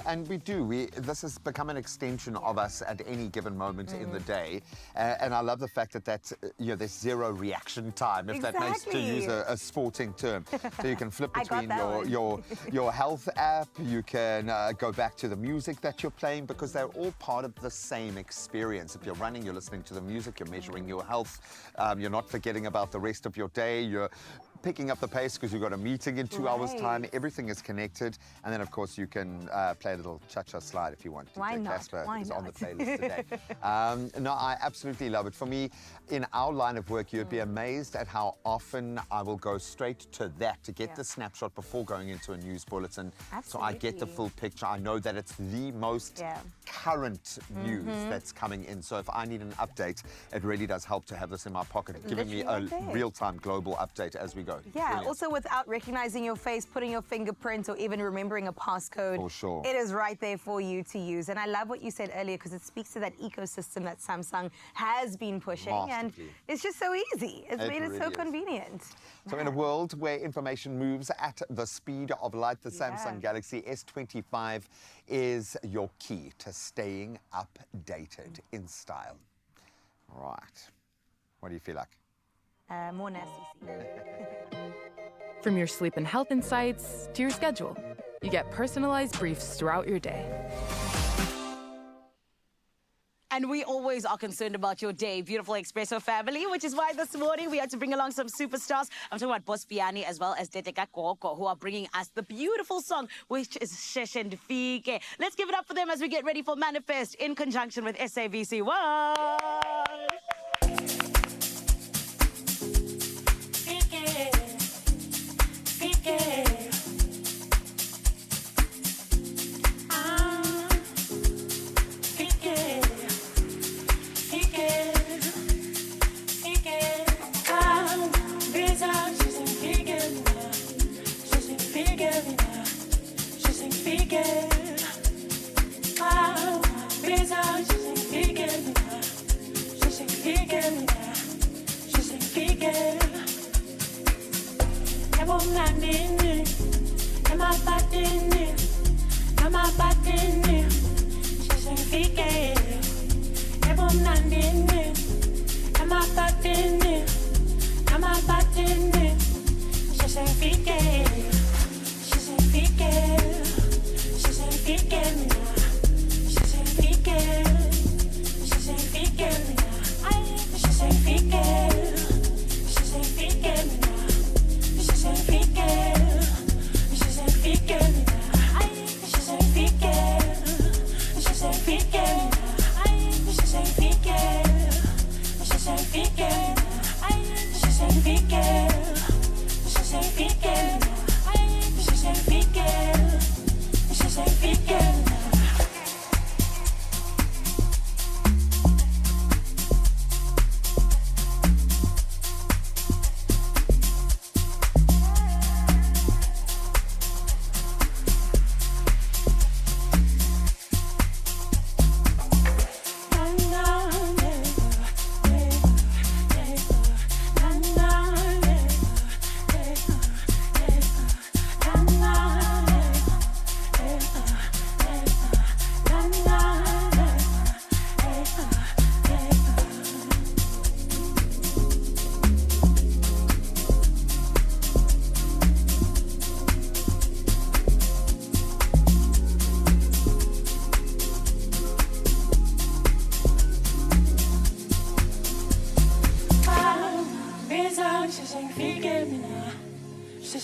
And this has become an extension of us at any given moment in the day. And I love the fact that there's zero reaction time, if that makes, to use a sporting term. So you can flip between your health app, you can go back to the music that you're playing, because they're all part of the same experience. If you're running, you're listening to the music, you're measuring your health, you're not forgetting about the rest of your day, you're picking up the pace because you've got a meeting in 2 hours' time. Everything is connected. And then, of course, you can play a little cha-cha slide if you want. Why not? Casper Why is not? on the playlist today. No, I absolutely love it. For me, in our line of work, you'd be amazed at how often I will go straight to that to get the snapshot before going into a news bulletin. So I get the full picture. I know that it's the most current news that's coming in. So if I need an update, it really does help to have this in my pocket, giving me a real-time global update as we go. Yeah, Brilliant. Also without recognizing your face, putting your fingerprint, or even remembering a passcode. For sure. It is right there for you to use. And I love what you said earlier, because it speaks to that ecosystem that Samsung has been pushing. And it's just so easy. It's made it so convenient. So in a world where information moves at the speed of light, the Samsung Galaxy S25 is your key to staying updated in style. Right. What do you feel like? More nasty. From your sleep and health insights to your schedule, you get personalized briefs throughout your day. And we always are concerned about your day, beautiful Expresso family, which is why this morning we had to bring along some superstars. I'm talking about Boss Piani as well as Teteka Koko, who are bringing us the beautiful song, which is Sheshe Ndifike. Let's give it up for them as we get ready for Manifest in conjunction with SABC 1. She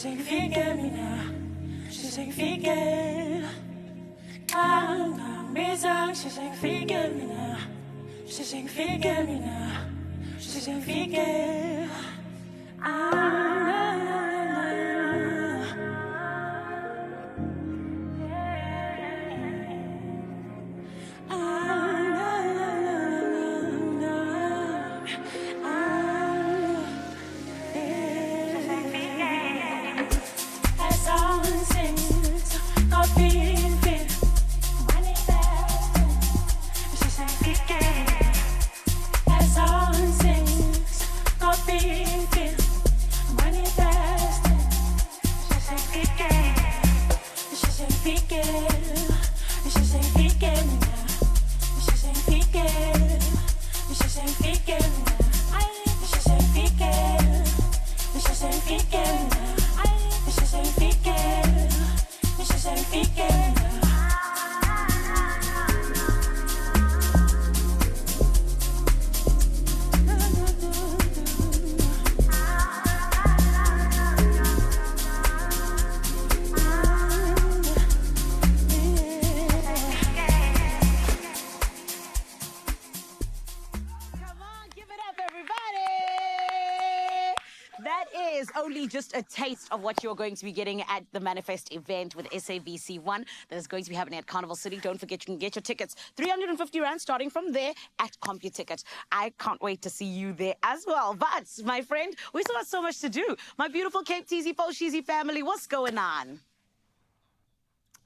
significa mina, significa. Kanga mesa, significa mina, significa mina, significa. Just a taste of what you're going to be getting at the Manifest event with SABC1 that is going to be happening at Carnival City. Don't forget, you can get your tickets, 350 Rand starting from there at CompuTicket. I can't wait to see you there as well. But, my friend, we still have so much to do. My beautiful Cape Teasy, Sheezy family, what's going on?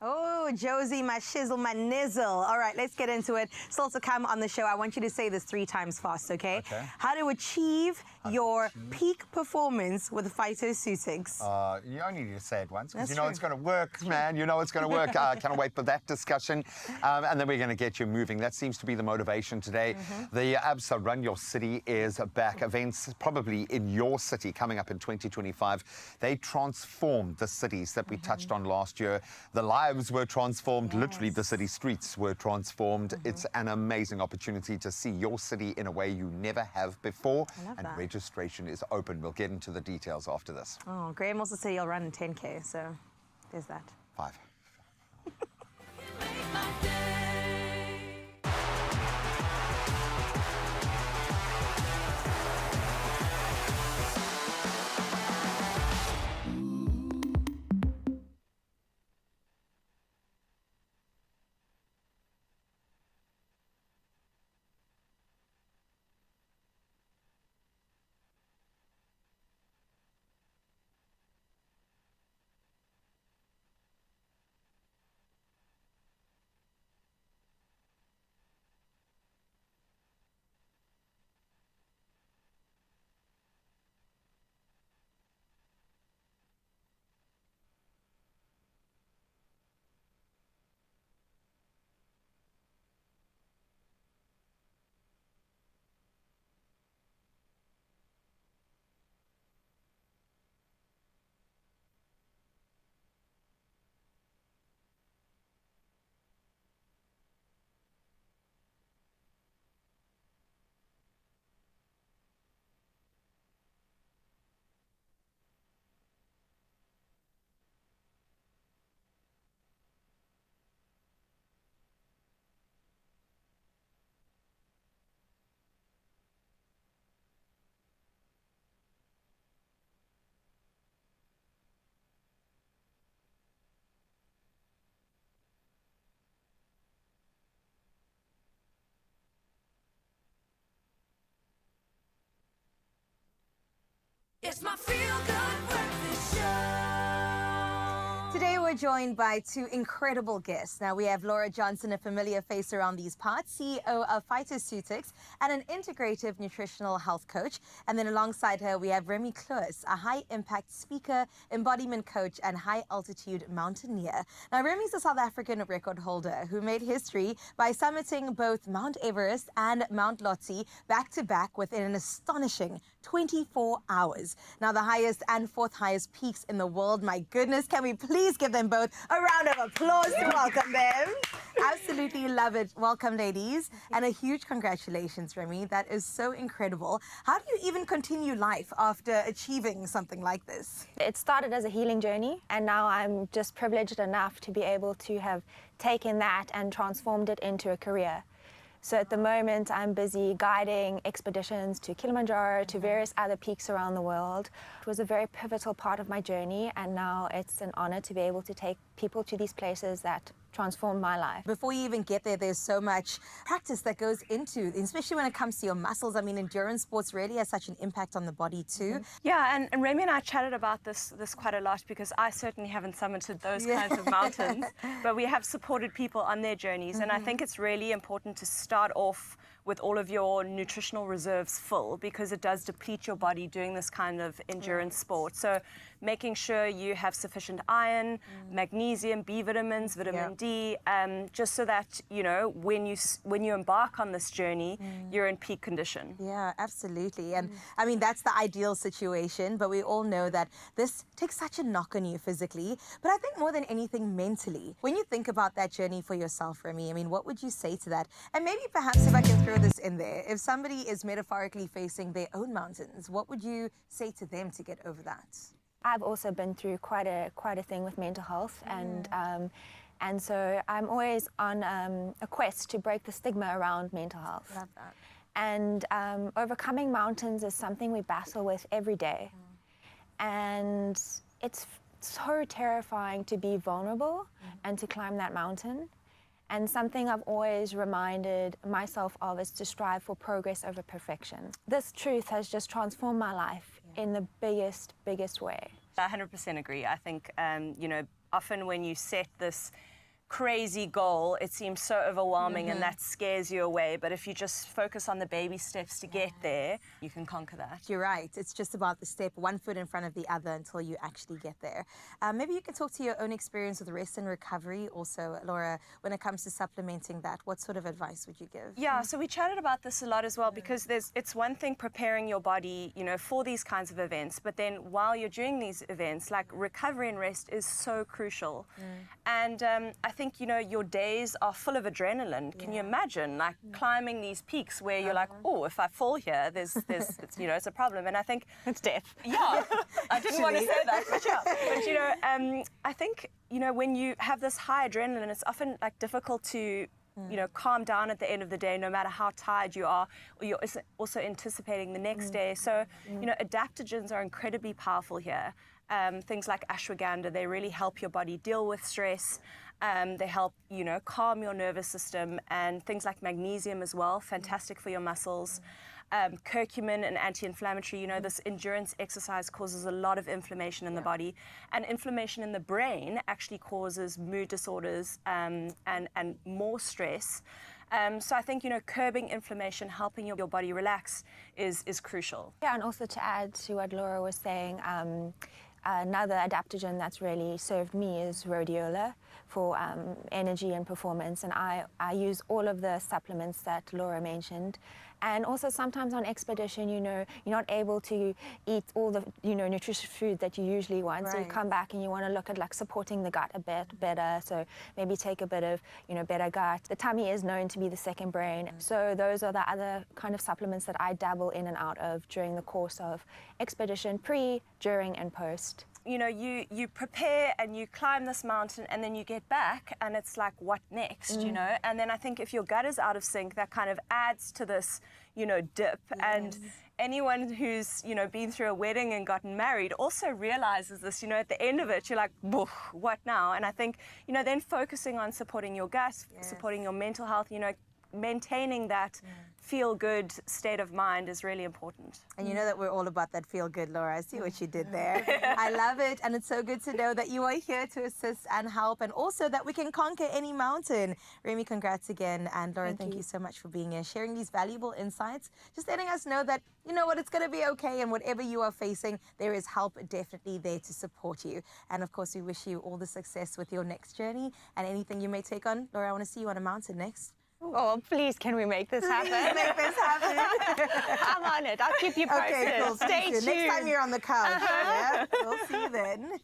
Oh, Josie, my shizzle, my nizzle. All right, let's get into it. Still to come on the show, I want you to say this 3 times fast, okay? How to achieve your peak performance with phytoceutics. You only need to say it once because you know it's going to work, man. You know it's going to work. I can't wait for that discussion. And then we're going to get you moving. That seems to be the motivation today. The Absa Run Your City is back. Events probably in your city coming up in 2025. They transformed the cities that we touched on last year. The lives were transformed. Literally, the city streets were transformed. It's an amazing opportunity to see your city in a way you never have before. And registration is open. We'll get into the details after this. Oh, Graham also said he'll run in 10K, so there's that. 5. It's my feel-good breakfast show. Today we're joined by 2 incredible guests. Now we have Laura Johnson, a familiar face around these parts, CEO of Phytoceutics and an integrative nutritional health coach. And then alongside her we have Remy Kloos, a high-impact speaker, embodiment coach and high-altitude mountaineer. Now Remy's a South African record holder who made history by summiting both Mount Everest and Mount Lhotse back-to-back within an astonishing 24 hours. Now the highest and 4th highest peaks in the world. My goodness, can we please give them both a round of applause to welcome them? Absolutely love it. Welcome, ladies. And a huge congratulations, Remy. That is so incredible. How do you even continue life after achieving something like this? It started as a healing journey, and now I'm just privileged enough to be able to have taken that and transformed it into a career. So at the moment, I'm busy guiding expeditions to Kilimanjaro, to various other peaks around the world. It was a very pivotal part of my journey, and now it's an honor to be able to take people to these places that transformed my life. Before you even get there, there's so much practice that goes into, especially when it comes to your muscles. I mean, endurance sports really has such an impact on the body too. Yeah, and Remy and I chatted about this quite a lot, because I certainly haven't summited those kinds of mountains, but we have supported people on their journeys, and I think it's really important to start off with all of your nutritional reserves full, because it does deplete your body doing this kind of endurance sport. So making sure you have sufficient iron, magnesium, B vitamins, vitamin D, just so that, you know, when you embark on this journey, you're in peak condition. Yeah, absolutely. And I mean, that's the ideal situation, but we all know that this takes such a knock on you physically, but I think more than anything mentally. When you think about that journey for yourself, Remy, I mean, what would you say to that? And maybe perhaps if I can throw this in there, if somebody is metaphorically facing their own mountains, what would you say to them to get over that? I've also been through quite a thing with mental health, and so I'm always on a quest to break the stigma around mental health. Love that. And overcoming mountains is something we battle with every day, and it's so terrifying to be vulnerable and to climb that mountain. And something I've always reminded myself of is to strive for progress over perfection. This truth has just transformed my life in the biggest way. I 100% agree. I think, you know, often when you set this crazy goal, it seems so overwhelming and that scares you away. But if you just focus on the baby steps to get there, you can conquer that. You're right. It's just about the step, one foot in front of the other until you actually get there. Maybe you can talk to your own experience with rest and recovery also, Laura, when it comes to supplementing that. What sort of advice would you give? Yeah, so we chatted about this a lot as well, because it's one thing preparing your body, you know, for these kinds of events, but then while you're doing these events, like recovery and rest is so crucial. And I think, you know, your days are full of adrenaline. Can you imagine, like, climbing these peaks where you're like, oh, if I fall here, there's it's, you know, it's a problem. And I think it's death. Yeah, I didn't want to say that, but yeah. But, you know, I think, you know, when you have this high adrenaline, it's often, like, difficult to, you know, calm down at the end of the day, no matter how tired you are, or you're also anticipating the next day. So, you know, adaptogens are incredibly powerful here. Things like ashwagandha, they really help your body deal with stress. They help, you know, calm your nervous system, and things like magnesium as well, fantastic for your muscles. Curcumin, an anti-inflammatory, you know, this endurance exercise causes a lot of inflammation in the body, and inflammation in the brain actually causes mood disorders and more stress. So I think, you know, curbing inflammation, helping your body relax is crucial. Yeah, and also to add to what Laura was saying, another adaptogen that's really served me is rhodiola for energy and performance, and I use all of the supplements that Laura mentioned. And also sometimes on expedition, you know, you're not able to eat all the, you know, nutritious food that you usually want. So you come back and you want to look at, like, supporting the gut a bit better. So maybe take a bit of, you know, better gut. The tummy is known to be the second brain. So those are the other kind of supplements that I dabble in and out of during the course of expedition, pre, during, and post. You know, you prepare and you climb this mountain, and then you get back and it's like, what next, you know? And then I think if your gut is out of sync, that kind of adds to this, you know, dip. And anyone who's, you know, been through a wedding and gotten married also realizes this, you know, at the end of it, you're like, what now? And I think, you know, then focusing on supporting your gut, supporting your mental health, you know, maintaining that feel-good state of mind is really important. And you know that we're all about that feel-good, Laura. I see what you did there. I love it, and it's so good to know that you are here to assist and help, and also that we can conquer any mountain. Remy, congrats again, and Laura, thank you so much for being here, sharing these valuable insights, just letting us know that, you know what, it's going to be okay, and whatever you are facing, there is help definitely there to support you. And of course, we wish you all the success with your next journey and anything you may take on. Laura, I want to see you on a mountain next. Oh, please, can we make this happen? Please make this happen. I'm on it. I'll keep you posted. Okay, cool. Stay tuned. Next time you're on the couch. Yeah, we'll see you then.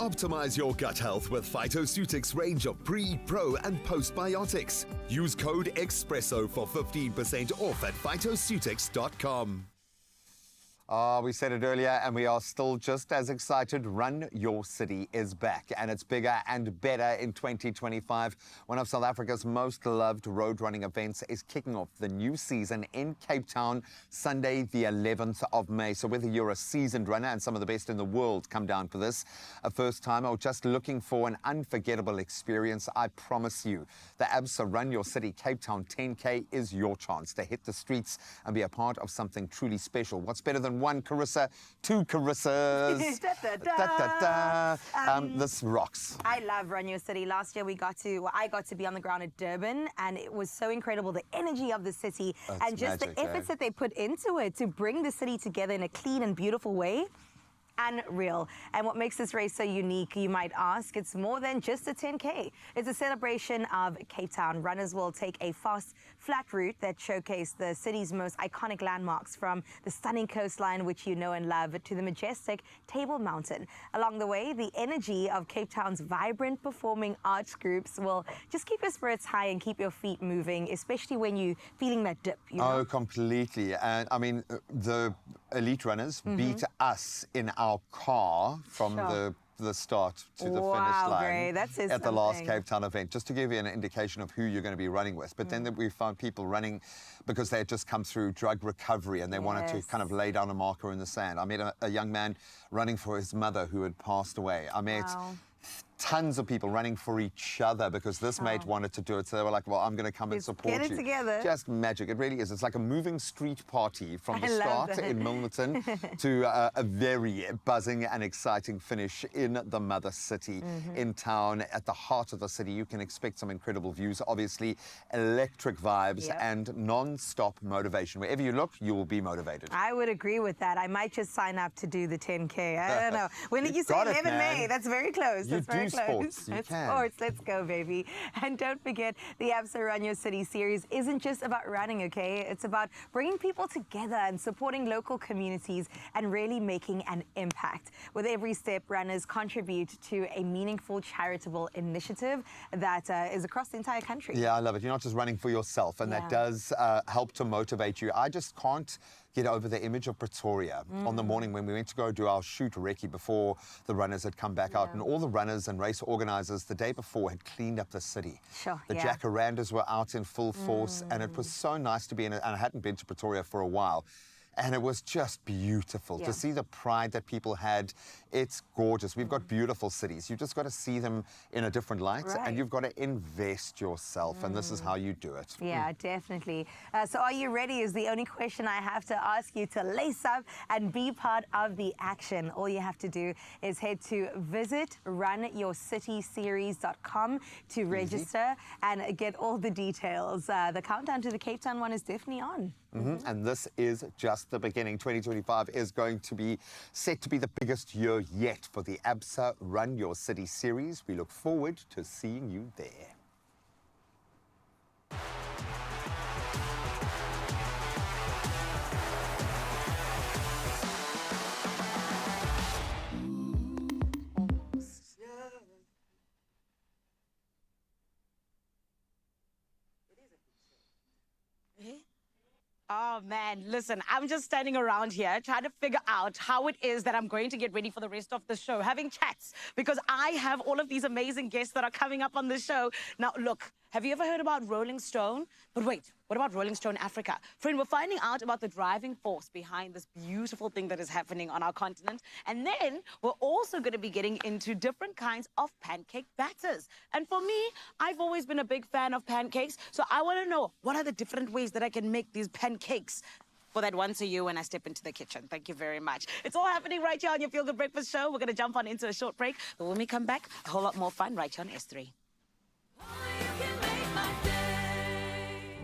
Optimize your gut health with Phytoceutics range of pre, pro, and postbiotics. Use code Expresso for 15% off at phytoceutics.com. We said it earlier, and we are still just as excited. Run Your City is back, and it's bigger and better in 2025. One of South Africa's most loved road running events is kicking off the new season in Cape Town, Sunday, the 11th of May. So whether you're a seasoned runner, and some of the best in the world come down for this, a first timer, or just looking for an unforgettable experience, I promise you, the Absa Run Your City Cape Town 10K is your chance to hit the streets and be a part of something truly special. What's better than one Carissa, two Carissas? This rocks. I love Run Your City. Last year I got to be on the ground at Durban, and it was so incredible, the energy of the city and just magic, the efforts that they put into it to bring the city together in a clean and beautiful way. Unreal. And what makes this race so unique, you might ask, it's more than just a 10K. It's a celebration of Cape Town. Runners will take a fast, flat route that showcases the city's most iconic landmarks, from the stunning coastline, which you know and love, to the majestic Table Mountain. Along the way, the energy of Cape Town's vibrant performing arts groups will just keep your spirits high and keep your feet moving, especially when you're feeling that dip. You know? Oh, completely. And I mean, the elite runners beat us in our car from the start to the finish line Gray, that says at the last something. Cape Town event, just to give you an indication of who you're going to be running with. But then we found people running because they had just come through drug recovery and they wanted to kind of lay down a marker in the sand. I met a young man running for his mother who had passed away. I met tons of people running for each other because this mate wanted to do it. So they were like, well, I'm going to come and support you. Get it together. Just magic. It really is. It's like a moving street party from the start in Milnerton to a very buzzing and exciting finish in the mother city, in town. At the heart of the city, you can expect some incredible views, obviously electric vibes and non-stop motivation. Wherever you look, you will be motivated. I would agree with that. I might just sign up to do the 10K. I don't know. When did you say 11 May? That's very close. That's very close. Sports. You That's can. sports. Let's go, baby. And don't forget, the Absa Run Your City series isn't just about running, okay? It's about bringing people together and supporting local communities and really making an impact. With every step, runners contribute to a meaningful charitable initiative that is across the entire country. Yeah, I love it. You're not just running for yourself, and that does help to motivate you. I just can't get over the image of Pretoria on the morning when we went to go do our shoot recce before the runners had come back out, and all the runners and race organizers the day before had cleaned up the city. The jacarandas were out in full force, and it was so nice to be in it. And I hadn't been to Pretoria for a while. And it was just beautiful to see the pride that people had. It's gorgeous. We've got beautiful cities. You've just got to see them in a different light, and you've got to invest yourself, and this is how you do it. Yeah, definitely. So are you ready is the only question I have to ask you to lace up and be part of the action. All you have to do is head to visit runyourcityseries.com to register and get all the details. The countdown to the Cape Town one is definitely on. And this is just the beginning. 2025 is going to be set to be the biggest year yet for the Absa Run Your City series. We look forward to seeing you there. Oh man, listen, I'm just standing around here trying to figure out how it is that I'm going to get ready for the rest of the show, having chats, because I have all of these amazing guests that are coming up on the show. Now, look, have you ever heard about Rolling Stone? But wait, what about Rolling Stone Africa? Friend, we're finding out about the driving force behind this beautiful thing that is happening on our continent. And then we're also going to be getting into different kinds of pancake batters. And for me, I've always been a big fan of pancakes. So I want to know, what are the different ways that I can make these pancakes for that once a year when I step into the kitchen? Thank you very much. It's all happening right here on your Feel Good Breakfast Show. We're going to jump on into a short break. But when we come back, a whole lot more fun right here on S3.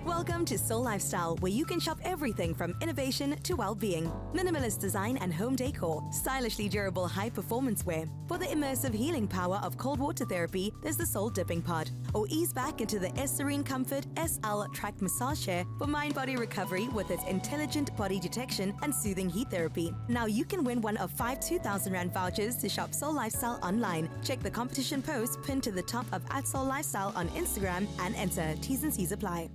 Welcome to Soul Lifestyle, where you can shop everything from innovation to well-being. Minimalist design and home decor, stylishly durable high-performance wear. For the immersive healing power of cold water therapy, there's the Soul Dipping Pod. Or ease back into the S-Serene Comfort SL Track Massage Chair for mind-body recovery with its intelligent body detection and soothing heat therapy. Now you can win one of 5 2,000 Rand vouchers to shop Soul Lifestyle online. Check the competition post pinned to the top of @SoulLifestyle on Instagram and enter. T's and C's apply.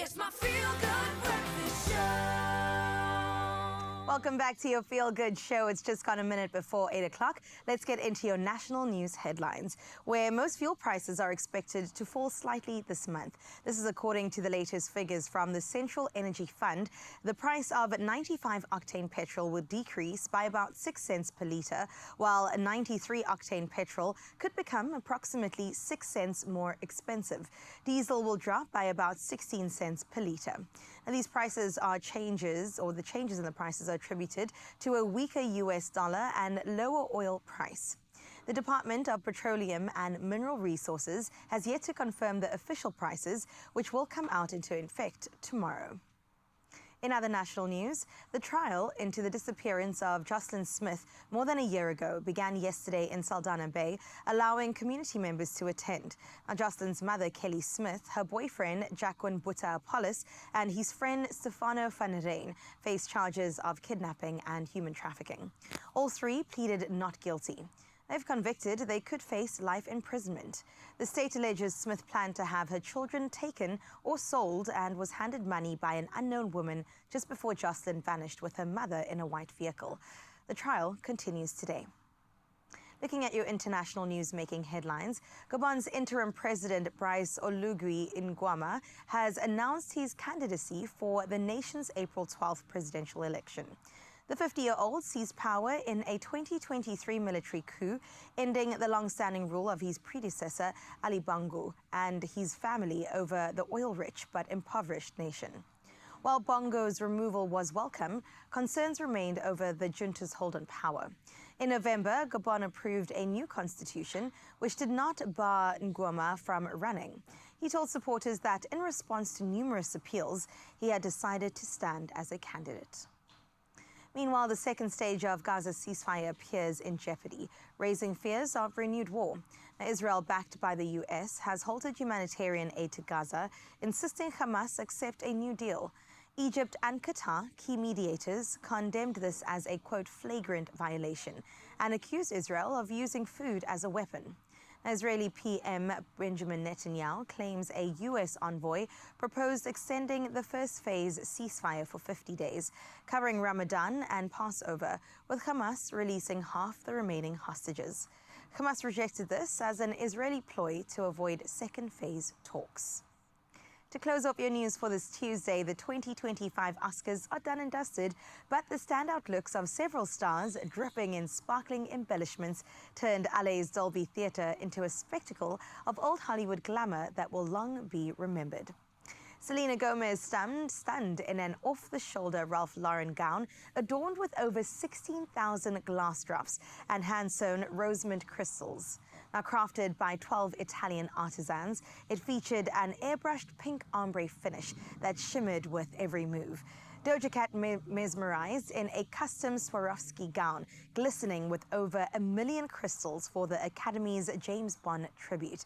It's my feel-good breakfast show. Welcome back to your Feel Good show. It's just gone a minute before 8 o'clock. Let's get into your national news headlines, where most fuel prices are expected to fall slightly this month. This is according to the latest figures from the Central Energy Fund. The price of 95-octane petrol would decrease by about 6 cents per litre, while 93-octane petrol could become approximately 6 cents more expensive. Diesel will drop by about 16 cents per litre. Now, these prices are changes, or the changes in the prices are attributed to a weaker US dollar and lower oil price. The Department of Petroleum and Mineral Resources has yet to confirm the official prices, which will come out into effect tomorrow. In other national news, the trial into the disappearance of Jocelyn Smith more than a year ago began yesterday in Saldanha Bay, allowing community members to attend. Now, Jocelyn's mother, Kelly Smith, her boyfriend, Jacquin Buta Apollos, and his friend, Stefano Van Rijn, face charges of kidnapping and human trafficking. All three pleaded not guilty. If convicted, they could face life imprisonment. The state alleges Smith planned to have her children taken or sold and was handed money by an unknown woman just before Jocelyn vanished with her mother in a white vehicle. The trial continues today. Looking at your international news-making headlines, Gabon's interim president, Brice Oligui Nguema, has announced his candidacy for the nation's April 12th presidential election. The 50-year-old seized power in a 2023 military coup, ending the long-standing rule of his predecessor, Ali Bongo, and his family over the oil-rich but impoverished nation. While Bongo's removal was welcome, concerns remained over the junta's hold on power. In November, Gabon approved a new constitution, which did not bar Nguema from running. He told supporters that in response to numerous appeals, he had decided to stand as a candidate. Meanwhile, the second stage of Gaza's ceasefire appears in jeopardy, raising fears of renewed war. Now, Israel, backed by the U.S., has halted humanitarian aid to Gaza, insisting Hamas accept a new deal. Egypt and Qatar, key mediators, condemned this as a, quote, flagrant violation and accused Israel of using food as a weapon. Israeli PM Benjamin Netanyahu claims a U.S. envoy proposed extending the first phase ceasefire for 50 days, covering Ramadan and Passover, with Hamas releasing half the remaining hostages. Hamas rejected this as an Israeli ploy to avoid second phase talks. To close off your news for this Tuesday, the 2025 Oscars are done and dusted, but the standout looks of several stars dripping in sparkling embellishments turned LA's Dolby Theatre into a spectacle of old Hollywood glamour that will long be remembered. Selena Gomez stunned in an off-the-shoulder Ralph Lauren gown adorned with over 16,000 glass drops and hand-sewn rosemont crystals. Now crafted by 12 Italian artisans, it featured an airbrushed pink ombre finish that shimmered with every move. Doja Cat mesmerized in a custom Swarovski gown, glistening with over 1 million crystals for the Academy's James Bond tribute.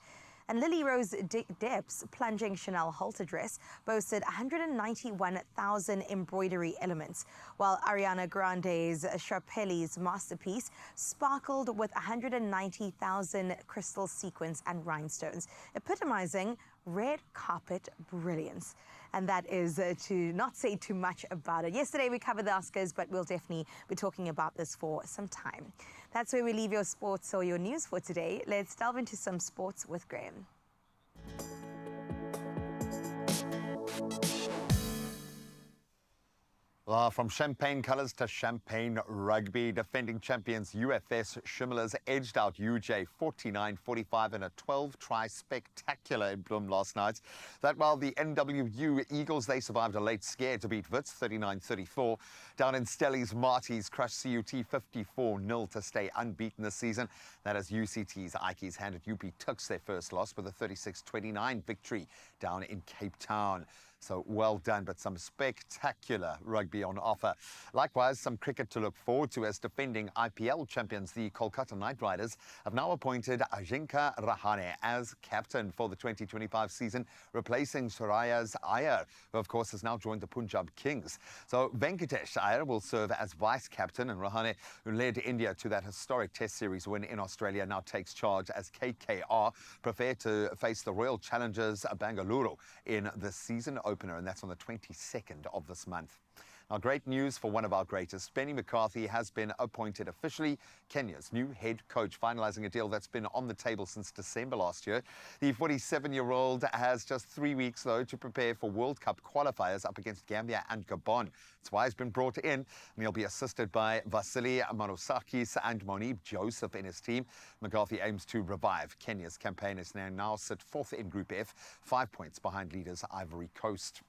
And Lily Rose Depp's plunging Chanel halter dress boasted 191,000 embroidery elements, while Ariana Grande's Sharpelli's masterpiece sparkled with 190,000 crystal sequins and rhinestones, epitomizing red carpet brilliance. And that is to not say too much about it. Yesterday we covered the Oscars, but we'll definitely be talking about this for some time. That's where we leave your sports or your news for today. Let's delve into some sports with Graham. From champagne colours to champagne rugby, defending champions UFS Shimmelers edged out UJ 49-45 in a 12-try spectacular in Bloem last night. That while the NWU Eagles, they survived a late scare to beat Wits 39-34. Down in Stelli's, Marty's crushed CUT 54-0 to stay unbeaten this season. That as UCT's Ikeys handed UP Tuks their first loss with a 36-29 victory down in Cape Town. So well done, but some spectacular rugby on offer. Likewise, some cricket to look forward to as defending IPL champions, the Kolkata Knight Riders, have now appointed Ajinkya Rahane as captain for the 2025 season, replacing Shreyas Iyer, who of course has now joined the Punjab Kings. So Venkatesh Iyer will serve as vice captain, and Rahane, who led India to that historic Test series win in Australia, now takes charge as KKR, prepared to face the Royal Challengers Bengaluru in the season opener, and that's on the 22nd of this month. Now, great news for one of our greatest. Benny McCarthy has been appointed officially Kenya's new head coach, finalising a deal that's been on the table since December last year. The 47-year-old has just 3 weeks, though, to prepare for World Cup qualifiers up against Gambia and Gabon. That's why he's been brought in, and he'll be assisted by Vasily Manosakis and Monib Joseph in his team. McCarthy aims to revive Kenya's campaign as they now sit fourth in Group F, 5 points behind leaders Ivory Coast.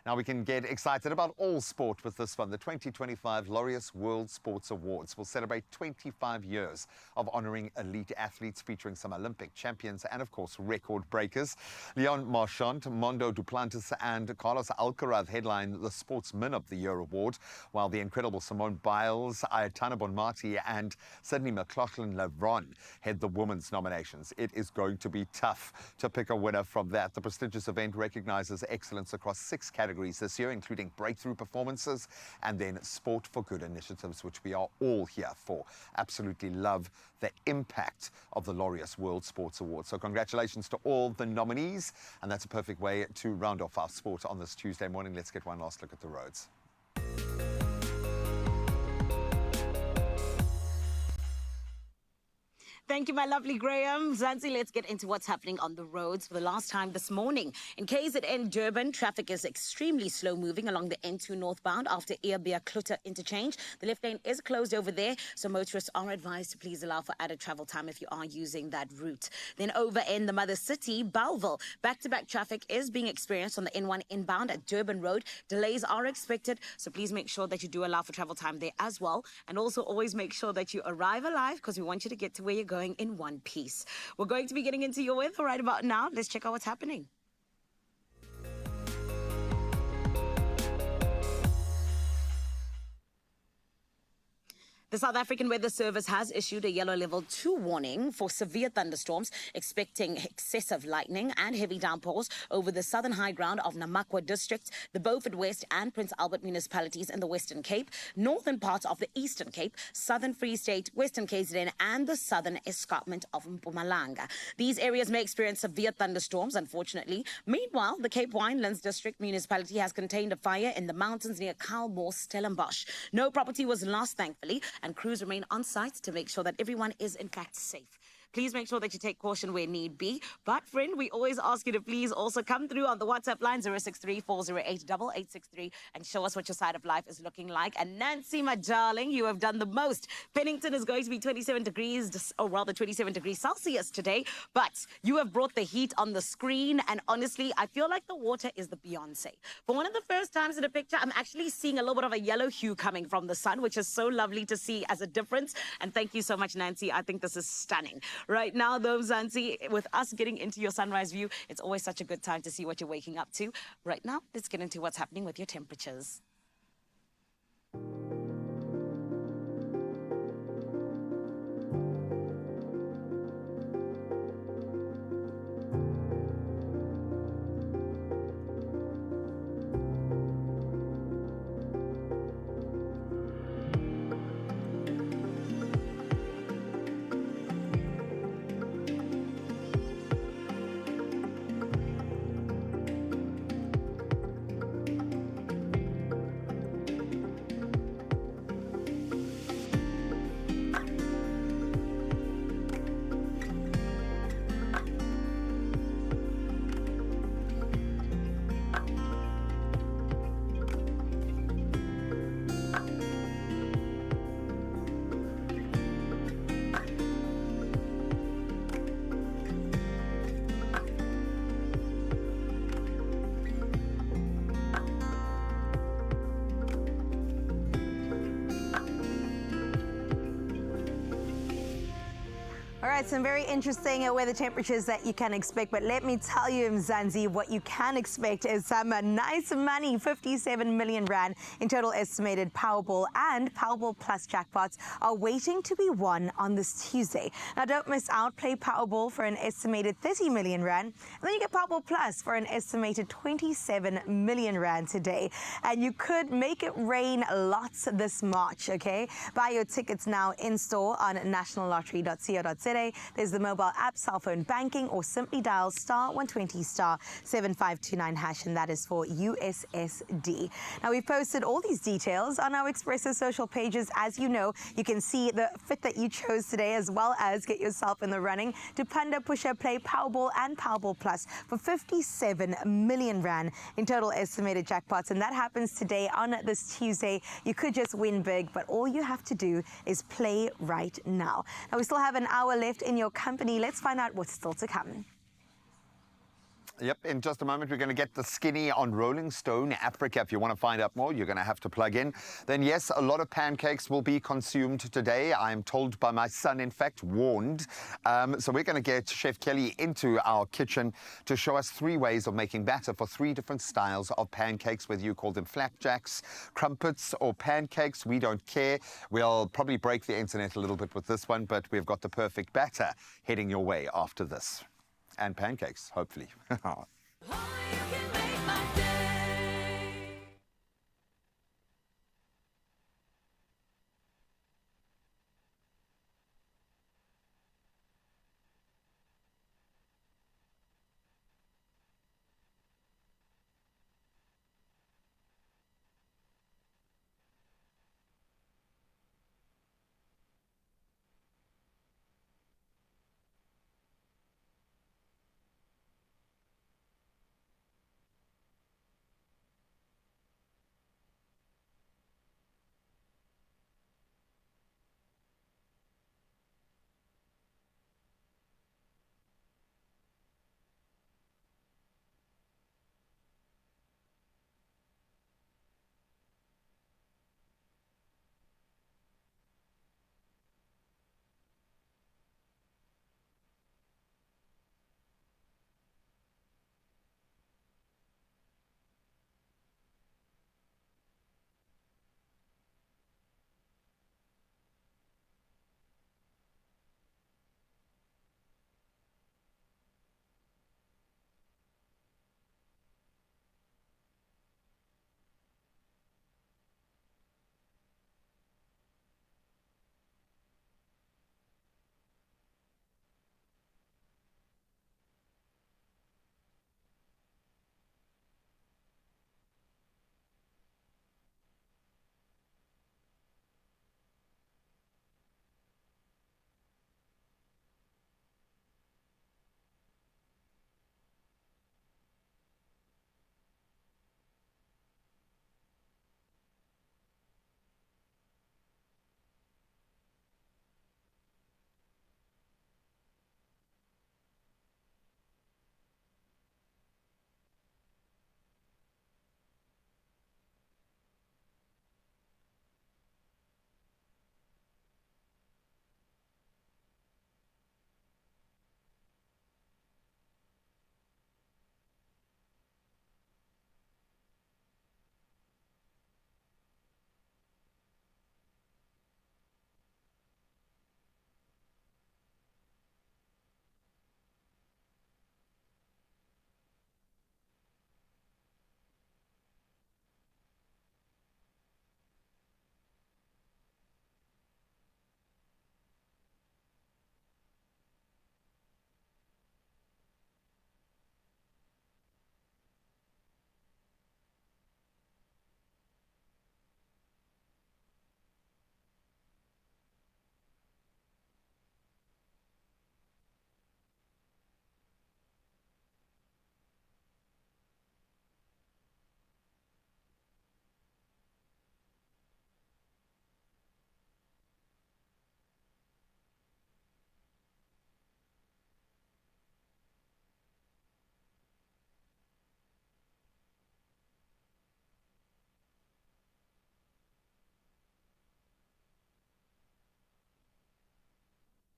Now we can get excited about all sport with this one. The 2025 Laureus World Sports Awards will celebrate 25 years of honouring elite athletes, featuring some Olympic champions and, of course, record breakers. Leon Marchand, Mondo Duplantis and Carlos Alcaraz headline the Sportsman of the Year award, while the incredible Simone Biles, Ayatana Bonmati and Sydney McLaughlin-Lebron head the women's nominations. It is going to be tough to pick a winner from that. The prestigious event recognises excellence across 6 categories this year, including breakthrough performances and then sport for good initiatives, which we are all here for. Absolutely love the impact of the Laureus World Sports Awards. So congratulations to all the nominees, and that's a perfect way to round off our sport on this Tuesday morning. Let's get one last look at the roads. Thank you, my lovely Graham. Zanzi, let's get into what's happening on the roads for the last time this morning. In KZN Durban, traffic is extremely slow moving along the N2 northbound after Earbia Klutter interchange. The left lane is closed over there, so motorists are advised to please allow for added travel time if you are using that route. Then over in the mother city, Bellville, back-to-back traffic is being experienced on the N1 inbound at Durban Road. Delays are expected, so please make sure that you do allow for travel time there as well. And also always make sure that you arrive alive, because we want you to get to where you're going in one piece. We're going to be getting into your weather right about now. Let's check out what's happening. The South African Weather Service has issued a yellow level 2 warning for severe thunderstorms, expecting excessive lightning and heavy downpours over the southern high ground of Namakwa District, the Beaufort West and Prince Albert municipalities in the Western Cape, northern parts of the Eastern Cape, Southern Free State, Western KZN and the southern escarpment of Mpumalanga. These areas may experience severe thunderstorms, unfortunately. Meanwhile, the Cape Winelands District municipality has contained a fire in the mountains near Kaalmoor, Stellenbosch. No property was lost, thankfully, and crews remain on site to make sure that everyone is in fact safe. Please make sure that you take caution where need be. But friend, we always ask you to please also come through on the WhatsApp line 063-408-8863 and show us what your side of life is looking like. And Nancy, my darling, you have done the most. Pennington is going to be 27 degrees, or rather 27 degrees Celsius today, but you have brought the heat on the screen, and honestly, I feel like the water is the Beyonce. For one of the first times in a picture, I'm actually seeing a little bit of a yellow hue coming from the sun, which is so lovely to see as a difference. And thank you so much, Nancy. I think this is stunning. Right now, though, Zanzi, with us getting into your sunrise view, it's always such a good time to see what you're waking up to. Right now, let's get into what's happening with your temperatures. All right, some very interesting weather temperatures that you can expect, but let me tell you, Mzansi, what you can expect is some nice money. 57 million rand in total estimated Powerball and Powerball Plus jackpots are waiting to be won on this Tuesday. Now, don't miss out. Play Powerball for an estimated 30 million rand, and then you get Powerball Plus for an estimated 27 million rand today. And you could make it rain lots this March, okay? Buy your tickets now in store on nationallottery.co.za. There's the mobile app, cell phone banking, or simply dial *120 *7529 hash, and that is for USSD. Now, we've posted all these details on our Expresso social pages. As you know, you can see the fit that you chose today, as well as get yourself in the running to Panda, Pusher, Play, Powerball, and Powerball Plus for 57 million rand in total estimated jackpots. And that happens today on this Tuesday. You could just win big, but all you have to do is play right now. Now, we still have an hour left in your company. Let's find out what's still to come. Yep, in just a moment, we're going to get the skinny on Rolling Stone Africa. If you want to find out more, you're going to have to plug in. Then, yes, a lot of pancakes will be consumed today. I'm told by my son, in fact, warned. So we're going to get Chef Kelly into our kitchen to show us 3 ways of making batter for 3 different styles of pancakes, whether you call them flapjacks, crumpets, or pancakes. We don't care. We'll probably break the internet a little bit with this one, but we've got the perfect batter heading your way after this. And pancakes, hopefully.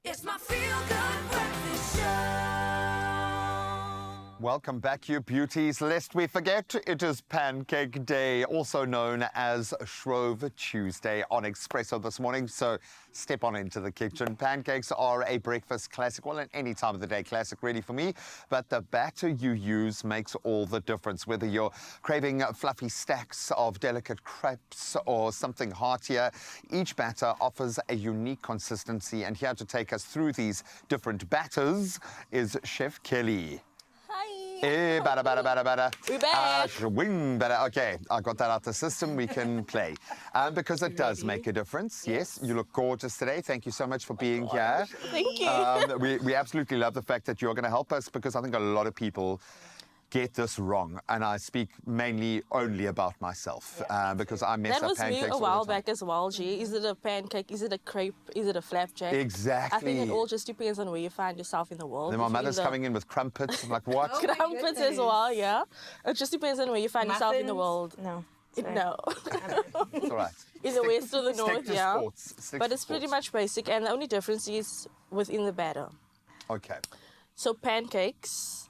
It's my feel-good breakfast show. Welcome back, you beauties. Lest we forget, it is Pancake Day, also known as Shrove Tuesday on Expresso this morning. So step on into the kitchen. Pancakes are a breakfast classic, well, at any time of the day classic, really, for me. But the batter you use makes all the difference, whether you're craving fluffy stacks of delicate crepes or something heartier. Each batter offers a unique consistency. And here to take us through these different batters is Chef Kelly. Hey, batter. We're back. Swing batter. Okay, I got that out the system. We can play. Because it does make a difference. Yes, you look gorgeous today. Thank you so much for being here. Thank you. We absolutely love the fact that you're going to help us, because I think a lot of people get this wrong, and I speak mainly only about myself, because I mess That up was pancakes me a all the while time. back as well, G. Is it a pancake? Is it a crepe? Is it a flapjack? Exactly. I think it all just depends on where you find yourself in the world. Then my If mother's you're coming in with crumpets. I'm like, what? Crumpets as well, yeah. It just depends on where you find yourself in the world. No. No. It's all right. In the west or the Stick north, to yeah. sports. Stick But to it's pretty sports. much basic, and the only difference is within the batter. Okay. So pancakes,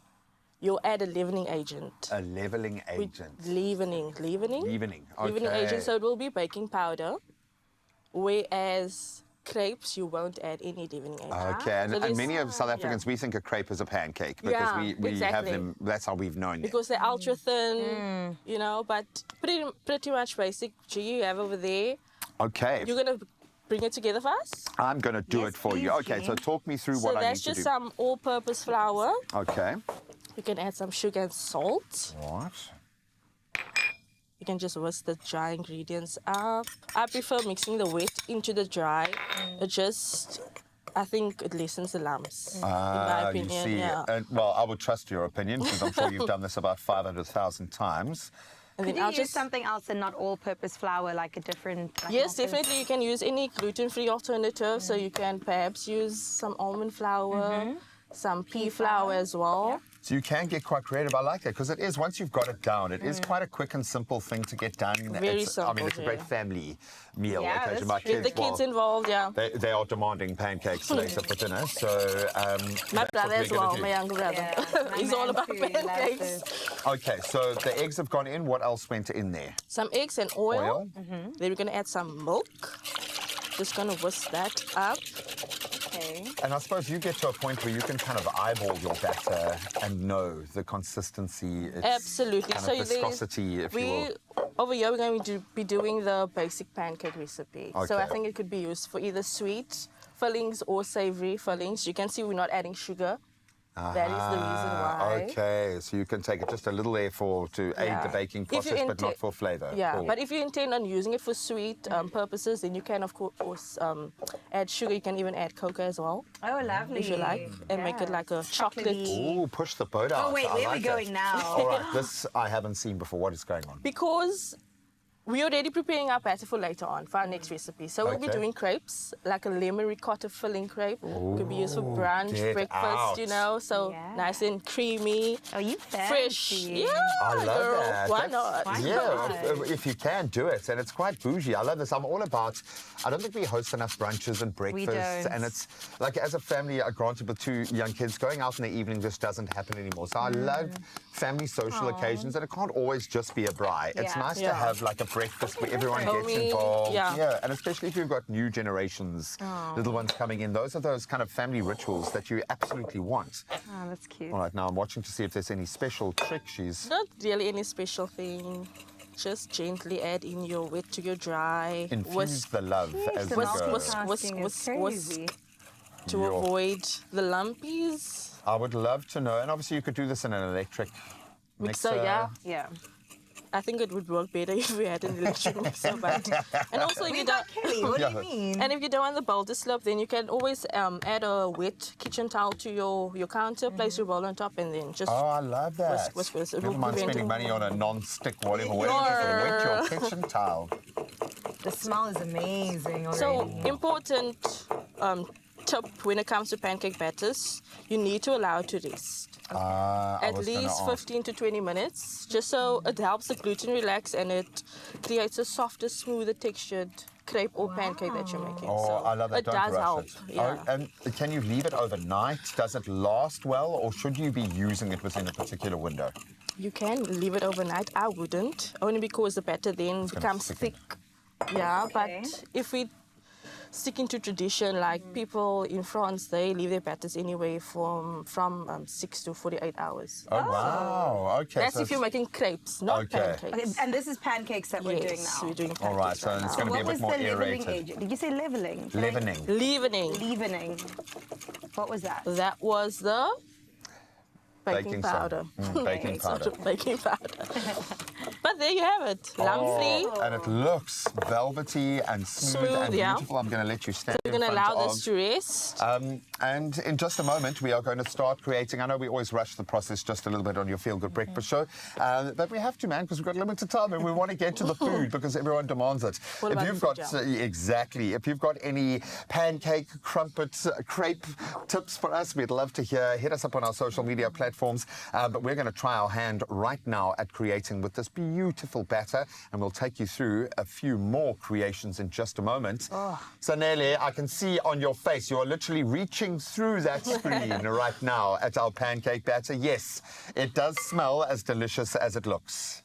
you'll add a leavening agent. A leveling agent. Leavening. Leavening. Leavening Okay. agent, so it will be baking powder. Whereas crepes, you won't add any leavening agent. Okay, and, So and there's- many of South yeah. Africans, we think a crepe is a pancake because Yeah, we have exactly. them, that's how we've known them. Because they're ultra thin, you know, but pretty much basic. G, you have over there. Okay, You're going to bring it together for us? I'm going to do it for you. Okay, so talk me through So what I need that's to just do. some all-purpose flour. Okay. You can add some sugar and salt. Right. You can just whisk the dry ingredients up. I prefer mixing the wet into the dry. It just, I think it lessens the lumps, in my opinion. You see, Yeah. well, I would trust your opinion because I'm sure you've done this about 500,000 times. And Could then you I'll use just something else and not all-purpose flour, like a different... Like Yes, muffins? definitely. You can use any gluten-free alternative. So you can perhaps use some almond flour, some pea flour as well. So you can get quite creative. I like that because it is, once you've got it down, it is quite a quick and simple thing to get done. Very I simple, mean, it's a great yeah. family meal Yeah, occasion. that's My true. kids, With the kids well, involved, yeah. They are demanding pancakes later for dinner. So My that's what brother we're as gonna well, do. my younger brother. He's all about pancakes. Okay, so the eggs have gone in. What else went in there? Some eggs and oil. Oil. Then we're going to add some milk. Just going to whisk that up. Okay. And I suppose you get to a point where you can kind of eyeball your batter and know the consistency. It's Absolutely. Kind So of viscosity, if you will. Over here, we're going to be doing the basic pancake recipe. So I Okay. think it could be used for either sweet fillings or savory fillings. You can see we're not adding sugar. That is the reason why. Okay, so you can take it just a little there to aid the baking If you process, but not for flavour. Yeah, Cool. but if you intend on using it for sweet purposes, then you can, of course, add sugar. You can even add cocoa as well. Oh, lovely. If you like, and make it like a chocolate. Ooh, push the boat out. Oh, wait, I where are we like that. going now? All right, this I haven't seen before. What is going on? Because we're already preparing our batter for later on, for our next recipe. So we'll be Okay. doing crepes, like a lemon ricotta filling crepe. Could be used for brunch, get breakfast, you out. know, so nice and creamy. Oh, you fresh. fancy. Yeah, I love girl. that. Why That's- not? Yeah, if you can do it, and it's quite bougie. I love this. I'm all about. I don't think we host enough brunches and breakfasts, don't. and it's like as a family, granted with 2 young kids, going out in the evening just doesn't happen anymore. So I love family social occasions, and it can't always just be a braai. It's Yeah. nice to Yeah. have like a breakfast where everyone gets Homey, involved. yeah. And especially if you've got new generations, little ones coming in. Those are those kind of family rituals that you absolutely want. Oh, that's cute. All right, now I'm watching to see if there's any special trick she's. Not really any special thing. Just gently add in your wet to your dry. Infuse the love as we whisk, go. whisk to Yeah. avoid the lumpies. I would love to know, and obviously you could do this in an electric Mixer, yeah. Yeah. I think it would work better if we had an electric mixer, but and also if you don't, What do you mean? and if you don't want the bowl to slip, then you can always add a wet kitchen towel to your counter, place your bowl on top, and then just Oh, I love that. whisk. It Never will mind prevent spending it. money on a non-stick whatever. Just wet your kitchen towel. The smell is amazing already. So important tip when it comes to pancake batters, you need to allow it to rest. I At was gonna least ask. 15 to 20 minutes, just so it helps the gluten relax and it creates a softer, smoother textured crepe or pancake that you're making. Oh, so I love that. it Don't does rush help. it. Yeah. Oh, and can you leave it overnight? Does it last well, or should you be using it within a particular window? You can leave it overnight. I wouldn't, only because the batter then becomes thick. Yeah, but if we sticking to tradition, like people in France, they leave their batters anyway from 6 to 48 hours. Oh, wow. Okay. That's so if you're making crepes, not pancakes. Okay, and this is pancakes that we're doing now. We're doing pancakes. All right, so it's going to be a bit more aerated. What was the leveling agent? Did you say leveling? Leavening. Leavening. What was that? That was the baking powder. Baking powder. Baking powder. But there you have it, lumpy. And it looks velvety and smooth and beautiful. I'm going to let you stand So we're going to allow this to rest. And in just a moment, we are going to start creating. I know we always rush the process just a little bit on your Feel Good Breakfast show, but we have to, man, because we've got limited time and we want to get to the food because everyone demands it. If you've got if you've got any pancake, crumpet, crepe tips for us, we'd love to hear. Hit us up on our social media platforms. But we're going to try our hand right now at creating with this beautiful batter, and we'll take you through a few more creations in just a moment. So Nelly, I can see on your face you are literally reaching through that screen right now at our pancake batter. Yes, it does smell as delicious as it looks.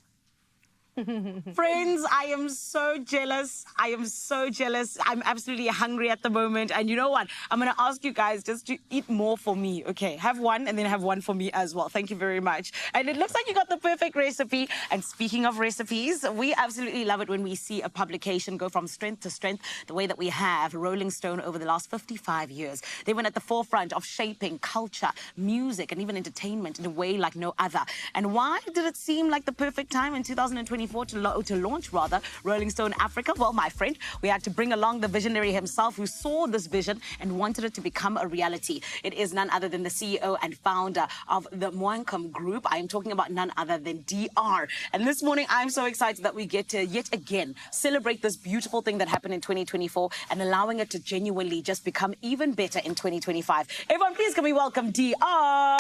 Friends, I am so jealous. I am so jealous. I'm absolutely hungry at the moment. And you know what? I'm going to ask you guys just to eat more for me, okay? Have one and then have one for me as well. Thank you very much. And it looks like you got the perfect recipe. And speaking of recipes, we absolutely love it when we see a publication go from strength to strength the way that we have Rolling Stone over the last 55 years. They went at the forefront of shaping culture, music, and even entertainment in a way like no other. And why did it seem like the perfect time in 2024 to launch Rolling Stone Africa? Well, my friend, we had to bring along the visionary himself who saw this vision and wanted it to become a reality. It is none other than the CEO and founder of the Moancom Group. I am talking about none other than DR. And this morning, I'm so excited that we get to yet again celebrate this beautiful thing that happened in 2024 and allowing it to genuinely just become even better in 2025. Everyone, please can we welcome DR.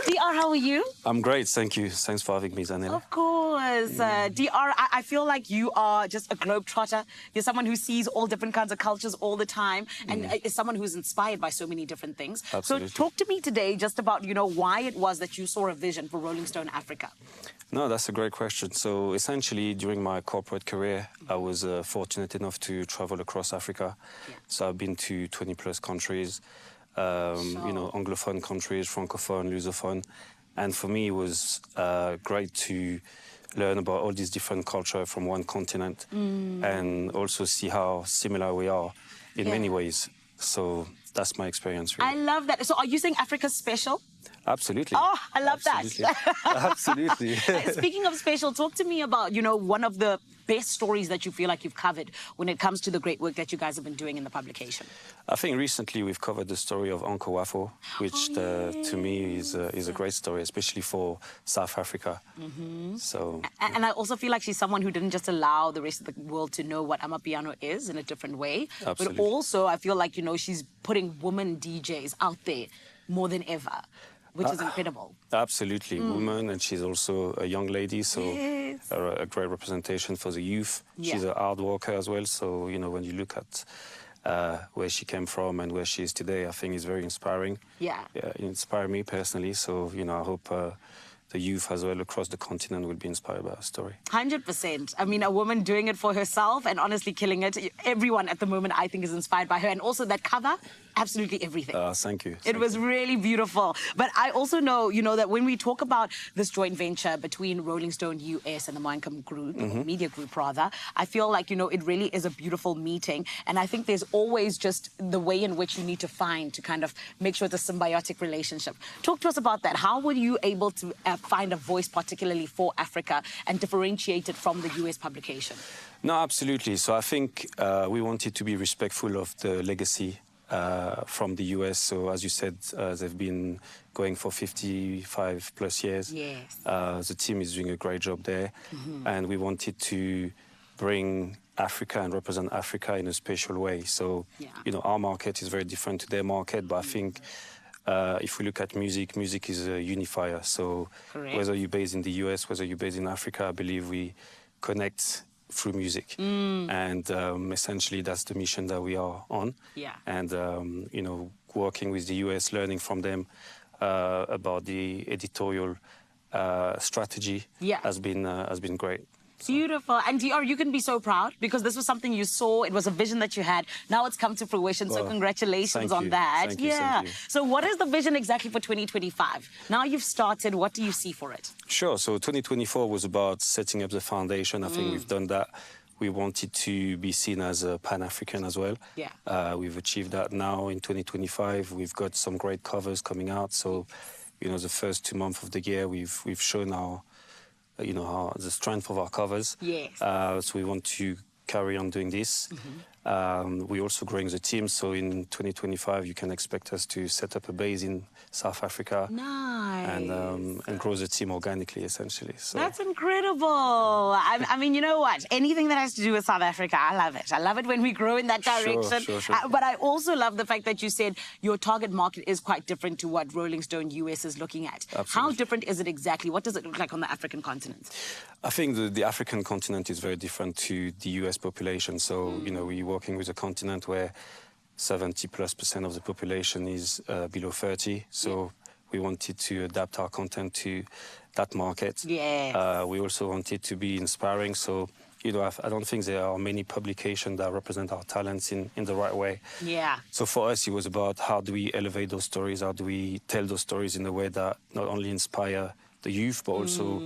DR, how are you? I'm great, thank you. Thanks for having me, Zanella. Of course. DR, I feel like you are just a globetrotter. You're someone who sees all different kinds of cultures all the time and is someone who's inspired by so many different things. Absolutely. So talk to me today just about, why it was that you saw a vision for Rolling Stone Africa. No, that's a great question. So essentially, during my corporate career, I was fortunate enough to travel across Africa. Yeah. So I've been to 20 plus countries. Anglophone countries, Francophone, Lusophone. And for me, it was great to learn about all these different cultures from one continent and also see how similar we are in many ways. So that's my experience, really. I love that. So are you saying Africa's special? Absolutely. Oh, I love that. Absolutely. Speaking of special, talk to me about, one of the best stories that you feel like you've covered when it comes to the great work that you guys have been doing in the publication. I think recently we've covered the story of Uncle Wafo, which to me is a great story, especially for South Africa. So. And I also feel like she's someone who didn't just allow the rest of the world to know what Amapiano is in a different way. Absolutely. But also I feel like, she's putting women DJs out there more than ever, which is incredible. Absolutely, woman, and she's also a young lady, so a great representation for the youth. Yeah. She's a hard worker as well, so, when you look at where she came from and where she is today, I think it's very inspiring. Yeah. It inspired me personally, so, I hope the youth as well across the continent will be inspired by her story. 100%. I mean, a woman doing it for herself and honestly killing it. Everyone at the moment, I think, is inspired by her. And also that cover, absolutely everything. Thank you. It was really beautiful. But I also know, that when we talk about this joint venture between Rolling Stone US and the Moancom Group, media group rather, I feel like, it really is a beautiful meeting. And I think there's always just the way in which you need to find to kind of make sure it's a symbiotic relationship. Talk to us about that. How were you able to find a voice particularly for Africa and differentiate it from the US publication? No, absolutely. So I think we wanted to be respectful of the legacy from the US. So as you said, they've been going for 55 plus years. Yes. The team is doing a great job there. And we wanted to bring Africa and represent Africa in a special way. So, our market is very different to their market, but I think if we look at music, music is a unifier. So whether you're based in the US, whether you're based in Africa, I believe we connect through music. And essentially, that's the mission that we are on. Yeah. And, you know, working with the US, learning from them about the editorial strategy has been great. Beautiful. And DR, you can be so proud because this was something you saw. It was a vision that you had. Now it's come to fruition. So Well, congratulations thank on you. that. Thank you, thank you. So what is the vision exactly for 2025? Now you've started. What do you see for it? Sure. So 2024 was about setting up the foundation. I think we've done that. We wanted to be seen as a Pan-African as well. Yeah. We've achieved that now in 2025. We've got some great covers coming out. So, you know, the first 2 months of the year, we've shown our, you know, the strength of our covers. Yes. So we want to carry on doing this. We're also growing the team. So in 2025, you can expect us to set up a base in South Africa. Nice. And grow the team organically, essentially. So. That's incredible. I mean, you know what? Anything that has to do with South Africa, I love it. I love it when we grow in that direction. Sure. But I also love the fact that you said your target market is quite different to what Rolling Stone US is looking at. Absolutely. How different is it exactly? What does it look like on the African continent? I think the African continent is very different to the US population. So, you know, we're working with a continent where 70+% of the population is below 30. So we wanted to adapt our content to that market. Yes. We also wanted to be inspiring. So, you know, I don't think there are many publications that represent our talents in the right way. Yeah. So for us, it was about how do we elevate those stories? How do we tell those stories in a way that not only inspire the youth, but also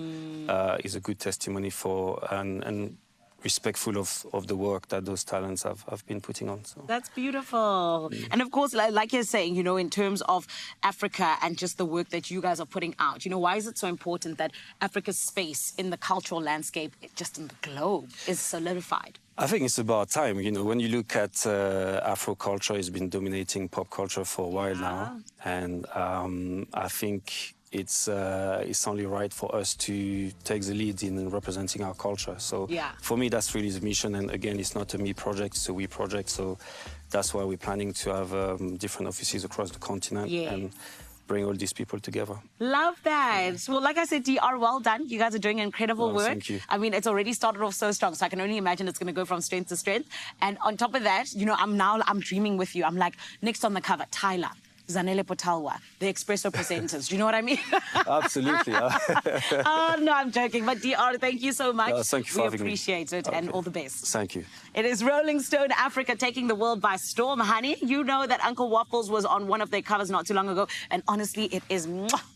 is a good testimony for and respectful of the work that those talents have been putting on. So. That's beautiful. And of course, like you're saying, you know, in terms of Africa and just the work that you guys are putting out, you know, why is it so important that Africa's space in the cultural landscape, just in the globe, is solidified? I think it's about time. You know, when you look at Afro culture, it's been dominating pop culture for a while now. And I think it's only right for us to take the lead in representing our culture. So for me, that's really the mission. And again, it's not a me project, it's a we project. So that's why we're planning to have different offices across the continent and bring all these people together. Love that. Well, like I said, DR, well done. You guys are doing incredible work. Thank you. I mean, it's already started off so strong, so I can only imagine it's going to go from strength to strength. And on top of that, you know, I'm dreaming with you. I'm like, next on the cover, Tyler, Zanele Potalwa, the Expresso presenters. Do you know what I mean? Absolutely. Oh, no, I'm joking. But DR, thank you so much. Thank you for having me. We appreciate it and all the best. Thank you. It is Rolling Stone Africa taking the world by storm, honey. You know that Uncle Waffles was on one of their covers not too long ago. And honestly, it is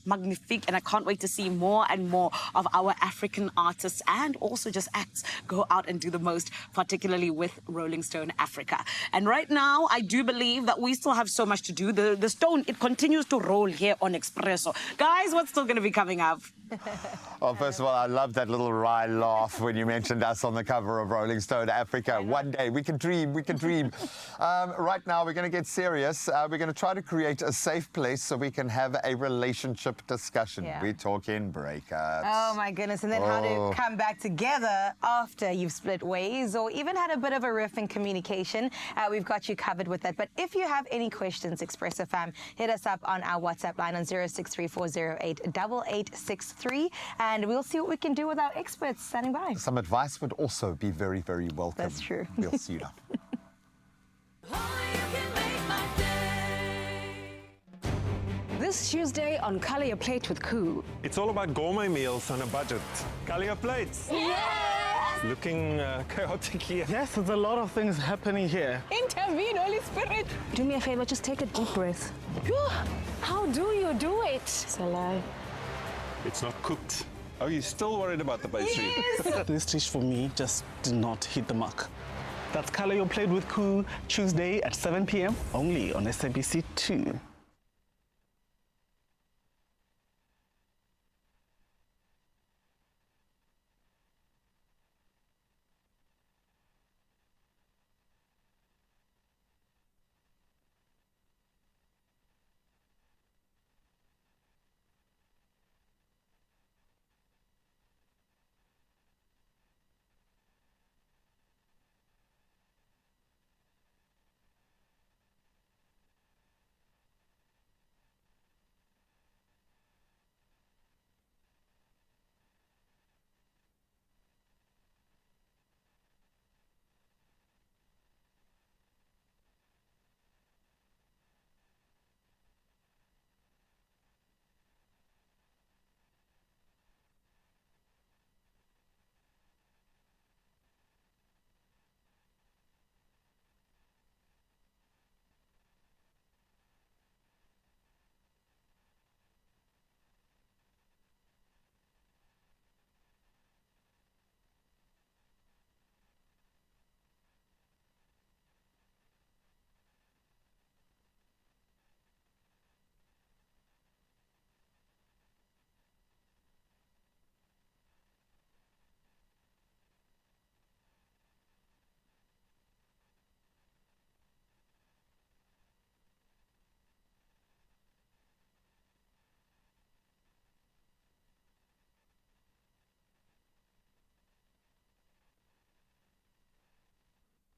magnifique. And I can't wait to see more and more of our African artists and also just acts go out and do the most, particularly with Rolling Stone Africa. And right now, I do believe that we still have so much to do. The stone, it continues to roll here on Expresso. Guys, what's still going to be coming up? Well, first of all, I love that little wry laugh when you mentioned us on the cover of Rolling Stone Africa. One day, we can dream, we can dream. Right now, we're going to get serious. We're going to try to create a safe place so we can have a relationship discussion. We're talking breakups. Oh, my goodness. And then how to come back together after you've split ways or even had a bit of a riff in communication. We've got you covered with that. But if you have any questions, Expresso fam, hit us up on our WhatsApp line on 0634088863. And we'll see what we can do with our experts standing by. Some advice would also be very, very welcome. That's true. We'll see you now. This Tuesday on Color Your Plate with Koo. It's all about gourmet meals on a budget. Color your plates. Yes! Looking chaotic here. Yes, there's a lot of things happening here. Intervene, Holy Spirit. Do me a favor, just take a deep breath. How do you do it? It's a lie. It's not cooked. Oh, you're still worried about the pastry? Yes! This dish for me just did not hit the mark. That's Color Your Plate with Koo, Tuesday at 7 p.m. only on SABC 2.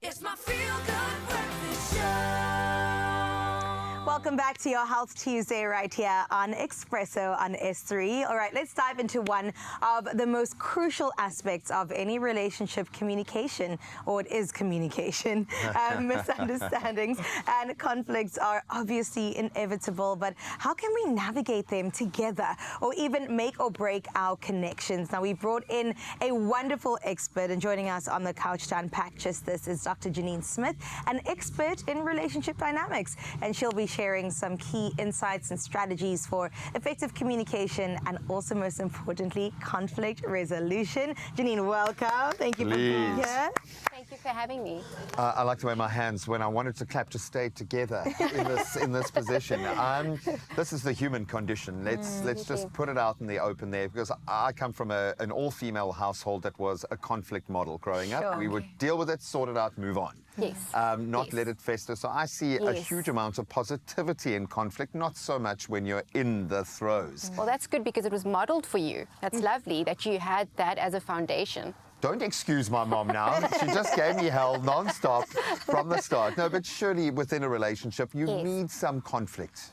It's my feel-good breakfast show. Welcome back to your Health Tuesday right here on Expresso on S3. All right, let's dive into one of the most crucial aspects of any relationship, communication, or it is communication. Misunderstandings and conflicts are obviously inevitable, but how can we navigate them together or even make or break our connections? Now, we brought in a wonderful expert, and joining us on the couch to unpack just this is Dr. Janine Smith, an expert in relationship dynamics, and she'll be sharing some key insights and strategies for effective communication and also, most importantly, conflict resolution. Janine, welcome. Thank you for being here. Thank you for having me. I like the way my hands, when I wanted to clap, just stayed together in this position. This is the human condition. Let's just put it out in the open there, because I come from an all-female household that was a conflict model growing up. We would deal with it, sort it out, move on. Yes. Not let it fester. So I see a huge amount of positivity in conflict, not so much when you're in the throes. Well, that's good because it was modeled for you. That's lovely that you had that as a foundation. Don't excuse my mom now. She just gave me hell non-stop from the start. No, but surely within a relationship, you need some conflict.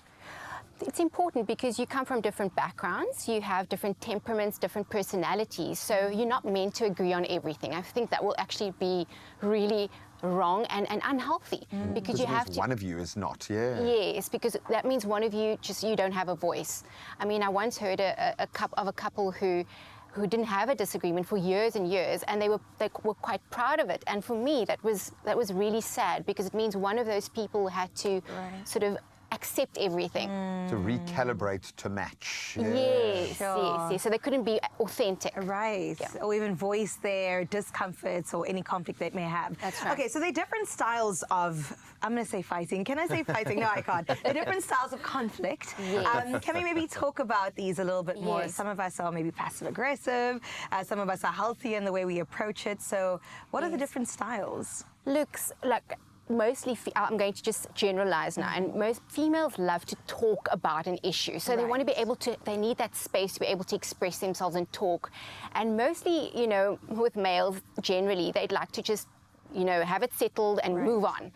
It's important because you come from different backgrounds, you have different temperaments, different personalities, so you're not meant to agree on everything. I think that will actually be really wrong and unhealthy because you have to. One of you is not, Yes, because that means one of you you don't have a voice. I mean, I once heard a couple who didn't have a disagreement for years and years, and they were quite proud of it. And for me, that was really sad, because it means one of those people had to sort of accept everything. To recalibrate to match. Yes, yes. So they couldn't be authentic. Right. Yeah. Or even voice their discomforts or any conflict they may have. That's right. Okay, so there are different styles of, I'm going to say fighting. Can I say fighting? No, I can't. There are different styles of conflict. Yes. Can we maybe talk about these a little bit more? Yes. Some of us are maybe passive-aggressive. Some of us are healthy in the way we approach it. So what are the different styles? Looks like mostly, I'm going to just generalize now, and most females love to talk about an issue. So they want to be able to, they need that space to be able to express themselves and talk. And mostly, you know, with males, generally, they'd like to just, you know, have it settled and move on.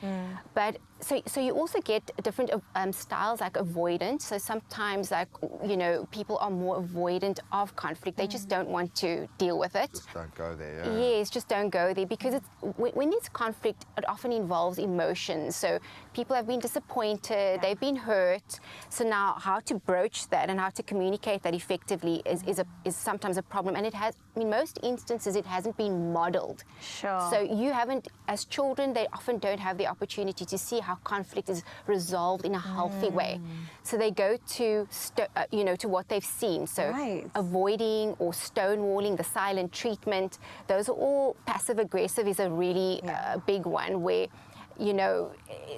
But so you also get different styles like avoidant. So sometimes, like, you know, people are more avoidant of conflict. They just don't want to deal with it. Just don't go there. Yes, just don't go there, because it's when there's conflict, it often involves emotions. So people have been disappointed, they've been hurt. So now, how to broach that and how to communicate that effectively is sometimes a problem. And it has, in most instances, it hasn't been modeled. Sure. So you haven't, as children, they often don't have the opportunity to see how conflict is resolved in a healthy way. So they go to, you know, to what they've seen. So avoiding or stonewalling, the silent treatment, those are all passive-aggressive is a really big one, where, you know,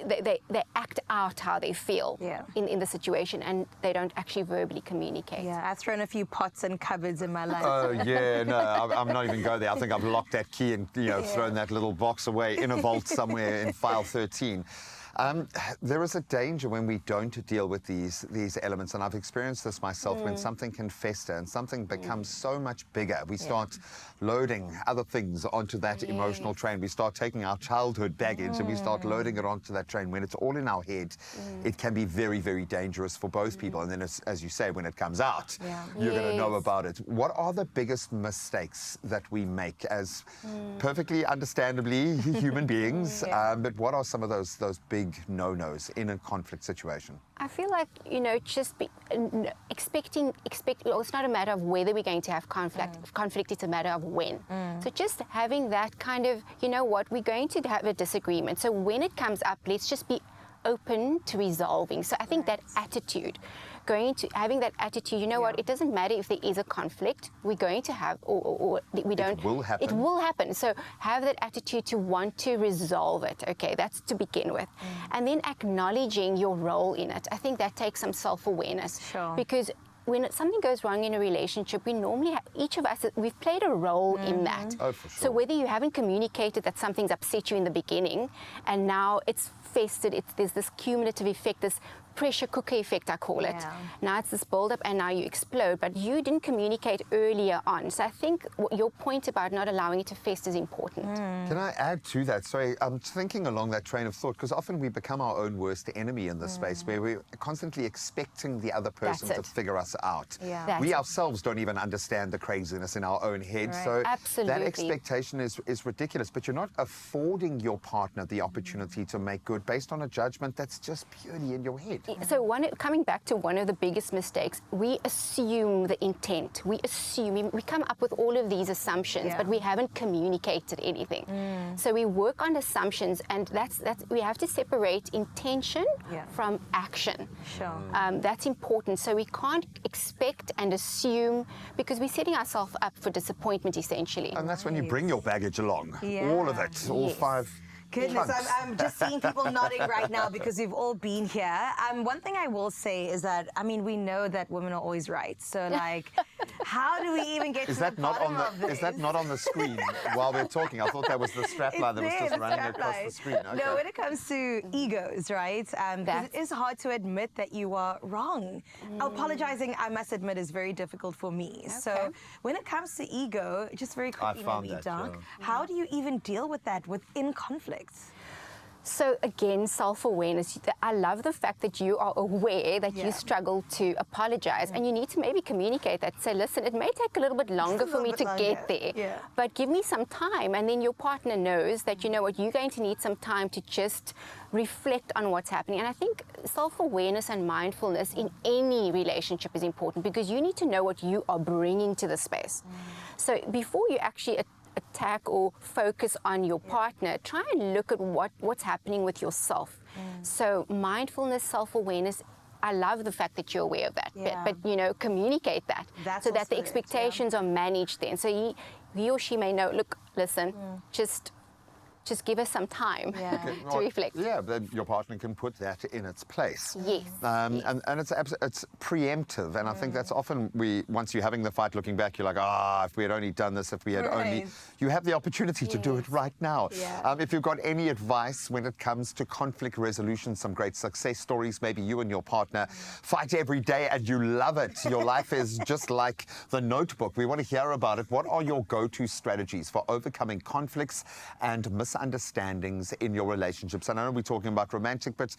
they act out how they feel in the situation, and they don't actually verbally communicate. Yeah, I've thrown a few pots and cupboards in my life. Oh, yeah, no, I'm not even going there. I think I've locked that key and, you know, thrown that little box away in a vault somewhere in file 13. There is a danger when we don't deal with these elements, and I've experienced this myself, when something can fester and something becomes so much bigger. We start loading other things onto that emotional train. We start taking our childhood baggage and we start loading it onto that train. When it's all in our head, it can be very, very dangerous for both people. And then, as you say, when it comes out, you're going to know about it. What are the biggest mistakes that we make as perfectly understandably human beings? But what are some of those big no-nos in a conflict situation? I feel like, you know, just expecting, well, it's not a matter of whether we're going to have conflict, it's a matter of when. So just having that kind of, you know what, we're going to have a disagreement. So when it comes up, let's just be open to resolving. So I think that attitude, having that attitude, you know what, it doesn't matter if there is a conflict, we're going to have, or we don't. It will happen. It will happen. So have that attitude to want to resolve it. Okay, that's to begin with. And then acknowledging your role in it. I think that takes some self-awareness. Because when something goes wrong in a relationship, we normally each of us, we've played a role in that. Oh, for sure. So whether you haven't communicated that something's upset you in the beginning, and now it's festered, there's this cumulative effect, this pressure cooker effect, I call it. Now it's this build-up and now you explode, but you didn't communicate earlier on. So I think your point about not allowing it to fester is important. Can I add to that? Sorry, I'm thinking along that train of thought, because often we become our own worst enemy in this space, where we're constantly expecting the other person to figure us out. We ourselves don't even understand the craziness in our own head. So that expectation is ridiculous, but you're not affording your partner the opportunity to make good based on a judgment that's just purely in your head. So coming back to one of the biggest mistakes, we assume the intent. We assume, we come up with all of these assumptions, but we haven't communicated anything. So we work on assumptions, and that's we have to separate intention from action. That's important. So we can't expect and assume, because we're setting ourselves up for disappointment essentially. And that's when you bring your baggage along, all of it, all 5. Goodness, I'm just seeing people nodding right now because we've all been here. One thing I will say is that, I mean, we know that women are always right. So, like, how do we even get to the bottom of this? Is that not on the screen while we're talking? I thought that was the strapline that was just running across the screen. Okay. No, when it comes to egos, right? Because it is hard to admit that you are wrong. Apologizing, I must admit, is very difficult for me. So, when it comes to ego, just very quickly, how do you even deal with that within conflict? So again, self-awareness. I love the fact that you are aware that you struggle to apologize, and you need to maybe communicate that. Say, listen, it may take a little bit longer for me to get there, but give me some time. And then your partner knows that, you know what, you're going to need some time to just reflect on what's happening. And I think self-awareness and mindfulness in any relationship is important, because you need to know what you are bringing to the space. So before you actually attack or focus on your partner, try and look at what's happening with yourself. So mindfulness, self-awareness, I love the fact that you're aware of that, but you know, communicate that so that the expectations are managed then. So he or she may know, look, listen, just give us some time to reflect. Yeah, then your partner can put that in its place. Yes. And it's preemptive, and I think that's often once you're having the fight, looking back, you're like, if we had only done this, if we had only... You have the opportunity to do it right now. If you've got any advice when it comes to conflict resolution, some great success stories, maybe you and your partner fight every day and you love it. Your life is just like the Notebook. We want to hear about it. What are your go-to strategies for overcoming conflicts and misunderstandings in your relationships? And I know we're talking about romantic, but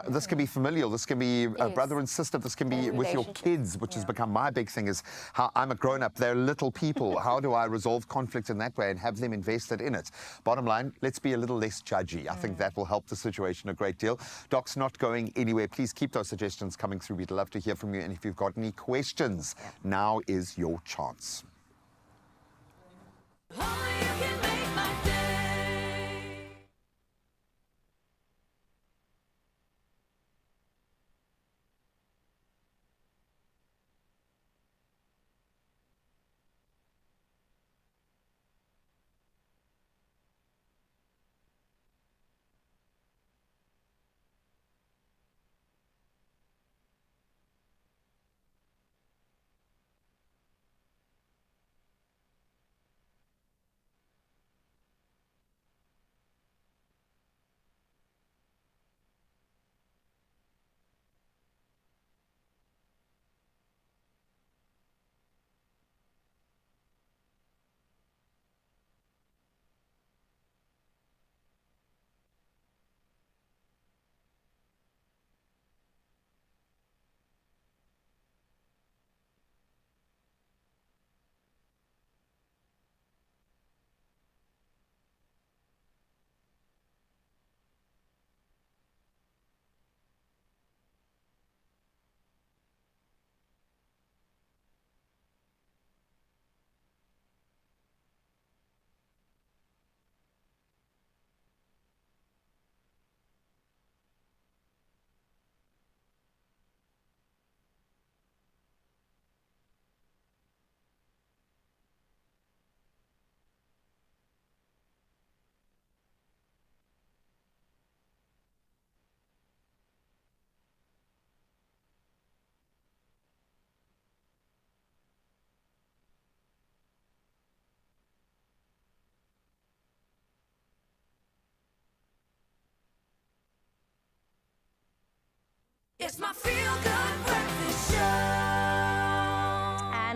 this can be familial, this can be brother and sister, this can be with your kids, which has become my big thing, is how I'm a grown-up, they're little people. How do I resolve conflict in that way and have them invested in it? Bottom line, let's be a little less judgy. I think that will help the situation a great deal. Doc's not going anywhere. Please keep those suggestions coming through. We'd love to hear from you. And if you've got any questions, now is your chance.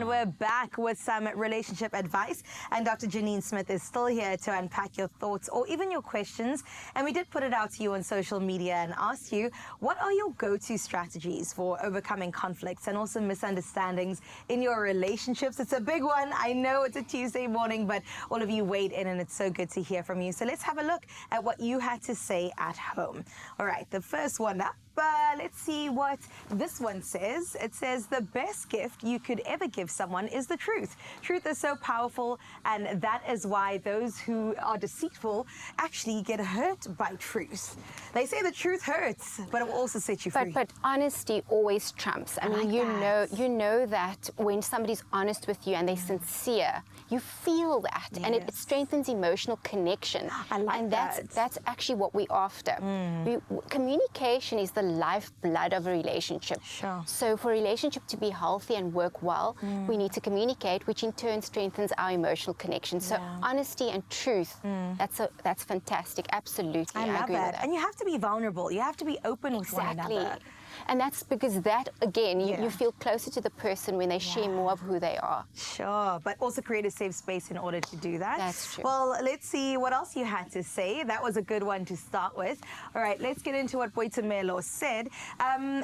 And we're back with some relationship advice. And Dr. Janine Smith is still here to unpack your thoughts or even your questions. And we did put it out to you on social media and asked you, what are your go-to strategies for overcoming conflicts and also misunderstandings in your relationships? It's a big one. I know it's a Tuesday morning, but all of you weighed in and it's so good to hear from you. So let's have a look at what you had to say at home. All right, the first one up. Let's see what this one says. It says, the best gift you could ever give someone is the truth. Truth is so powerful, and that is why those who are deceitful actually get hurt by truth. They say the truth hurts, but it will also set you free. But honesty always trumps. I mean, you know that when somebody's honest with you and they're sincere, you feel that, and it strengthens emotional connection. I like and that. That's actually what we're after. Communication is the lifeblood of a relationship. Sure. So for a relationship to be healthy and work well, we need to communicate, which in turn strengthens our emotional connection. So honesty and truth, that's fantastic. Absolutely. I love agree with that. And you have to be vulnerable. You have to be open with one another. And that's because that, again, you feel closer to the person when they share more of who they are. Sure, but also create a safe space in order to do that. That's true. Well, let's see what else you had to say. That was a good one to start with. All right, let's get into what Boitumelo said.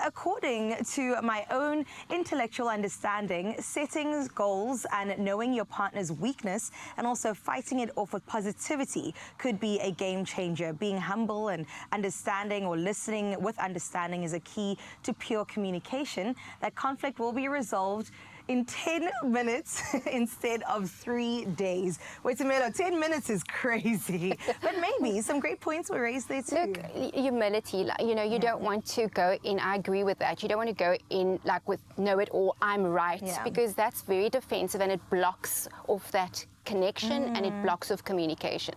According to my own intellectual understanding, setting goals and knowing your partner's weakness and also fighting it off with positivity could be a game changer. Being humble and understanding or listening with understanding is a key to pure communication. That conflict will be resolved in 10 minutes instead of 3 days. Wait a minute, 10 minutes is crazy. But maybe some great points were raised there too. Look, humility, you know, you don't want to go in, I agree with that, you don't want to go in like with know it all, I'm right, because that's very defensive and it blocks off that connection and it blocks off communication.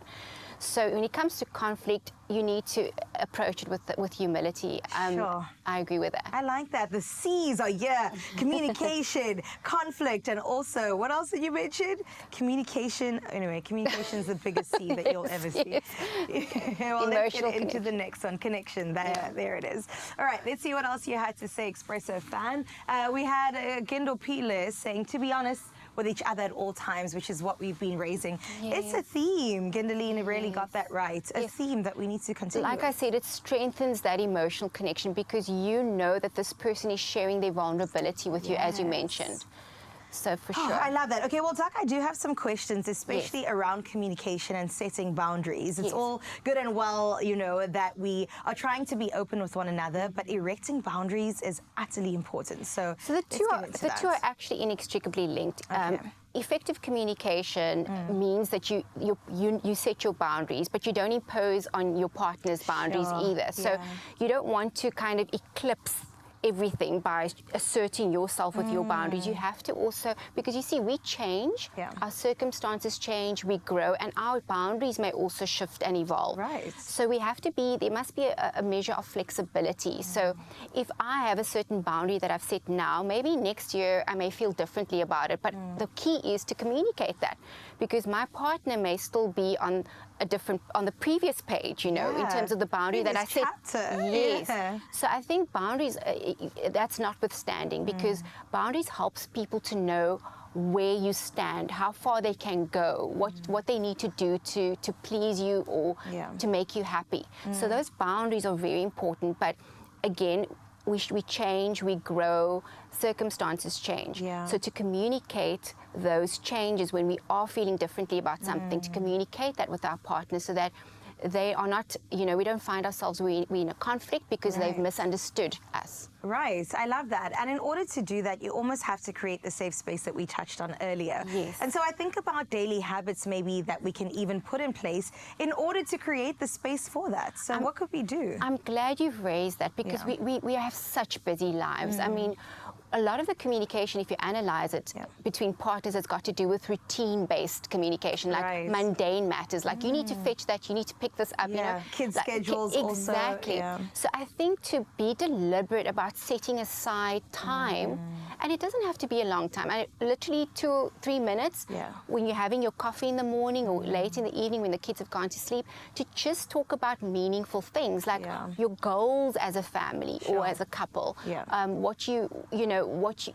So when it comes to conflict, you need to approach it with humility. Sure. I agree with that. I like that. The C's are communication, conflict, and also, what else did you mention? Communication. Anyway, communication is the biggest C that you'll ever see. Well, let's get into the next one. Connection. There it is. All right, let's see what else you had to say, Expresso fan. We had Gendo Pile saying, to be honest, with each other at all times, which is what we've been raising. It's a theme. Gendelina really got that right. A theme that we need to continue. Like I said, it strengthens that emotional connection because you know that this person is sharing their vulnerability with you, as you mentioned. So for sure. I love that. Okay, well, Doc, I do have some questions, especially around communication and setting boundaries. It's all good and well, you know, that we are trying to be open with one another, but erecting boundaries is utterly important. So the two are actually inextricably linked. Effective communication means that you set your boundaries, but you don't impose on your partner's boundaries either. So you don't want to kind of eclipse everything by asserting yourself with your boundaries. You have to also, because you see, we change, our circumstances change, we grow, and our boundaries may also shift and evolve. Right. So we have to be, there must be a measure of flexibility. So if I have a certain boundary that I've set now, maybe next year I may feel differently about it, but the key is to communicate that, because my partner may still be on the previous page, you know, in terms of the boundary that I set. Yes. So I think boundaries, that's notwithstanding, because boundaries helps people to know where you stand, how far they can go, what they need to do to please you or to make you happy. So those boundaries are very important, but again, we change, we grow, circumstances change. So to communicate those changes when we are feeling differently about something, to communicate that with our partner so that they are not, you know, we don't find ourselves we're in a conflict because they've misunderstood us. Right, I love that. And in order to do that, you almost have to create the safe space that we touched on earlier. Yes. And so I think about daily habits maybe that we can even put in place in order to create the space for that. So what could we do? I'm glad you've raised that, because we have such busy lives. I mean, a lot of the communication, if you analyze it, between partners has got to do with routine-based communication, like mundane matters, like you need to fetch that, you need to pick this up, you know. Kids' like, schedules also. Exactly. So I think to be deliberate about setting aside time, and it doesn't have to be a long time, literally 2 or 3 minutes when you're having your coffee in the morning or late in the evening when the kids have gone to sleep, to just talk about meaningful things like your goals as a family or as a couple, what you know, what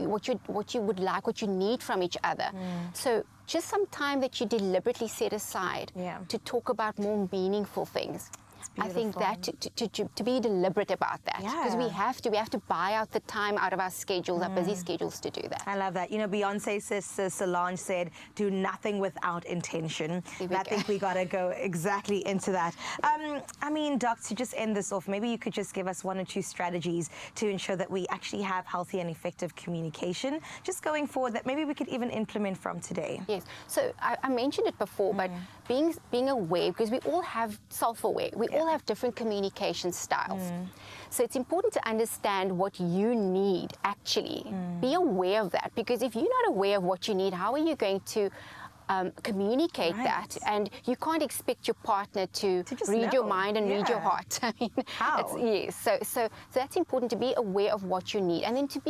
you would like, what you need from each other. So just some time that you deliberately set aside to talk about more meaningful things. I think that to be deliberate about that, because we have to buy out the time out of our schedules, our busy schedules, to do that. I love that. You know, Beyonce's sister Solange said, "Do nothing without intention." And I think we got to go exactly into that. I mean, Doc, to just end this off, maybe you could just give us 1 or 2 strategies to ensure that we actually have healthy and effective communication, just going forward, that maybe we could even implement from today. Yes. So I mentioned it before, but being aware, because we all have self-aware. We all have different communication styles. So it's important to understand what you need, actually. Be aware of that, because if you're not aware of what you need, how are you going to communicate that? And you can't expect your partner to read your mind and read your heart. I mean, how? Yes. So that's important, to be aware of what you need, and then to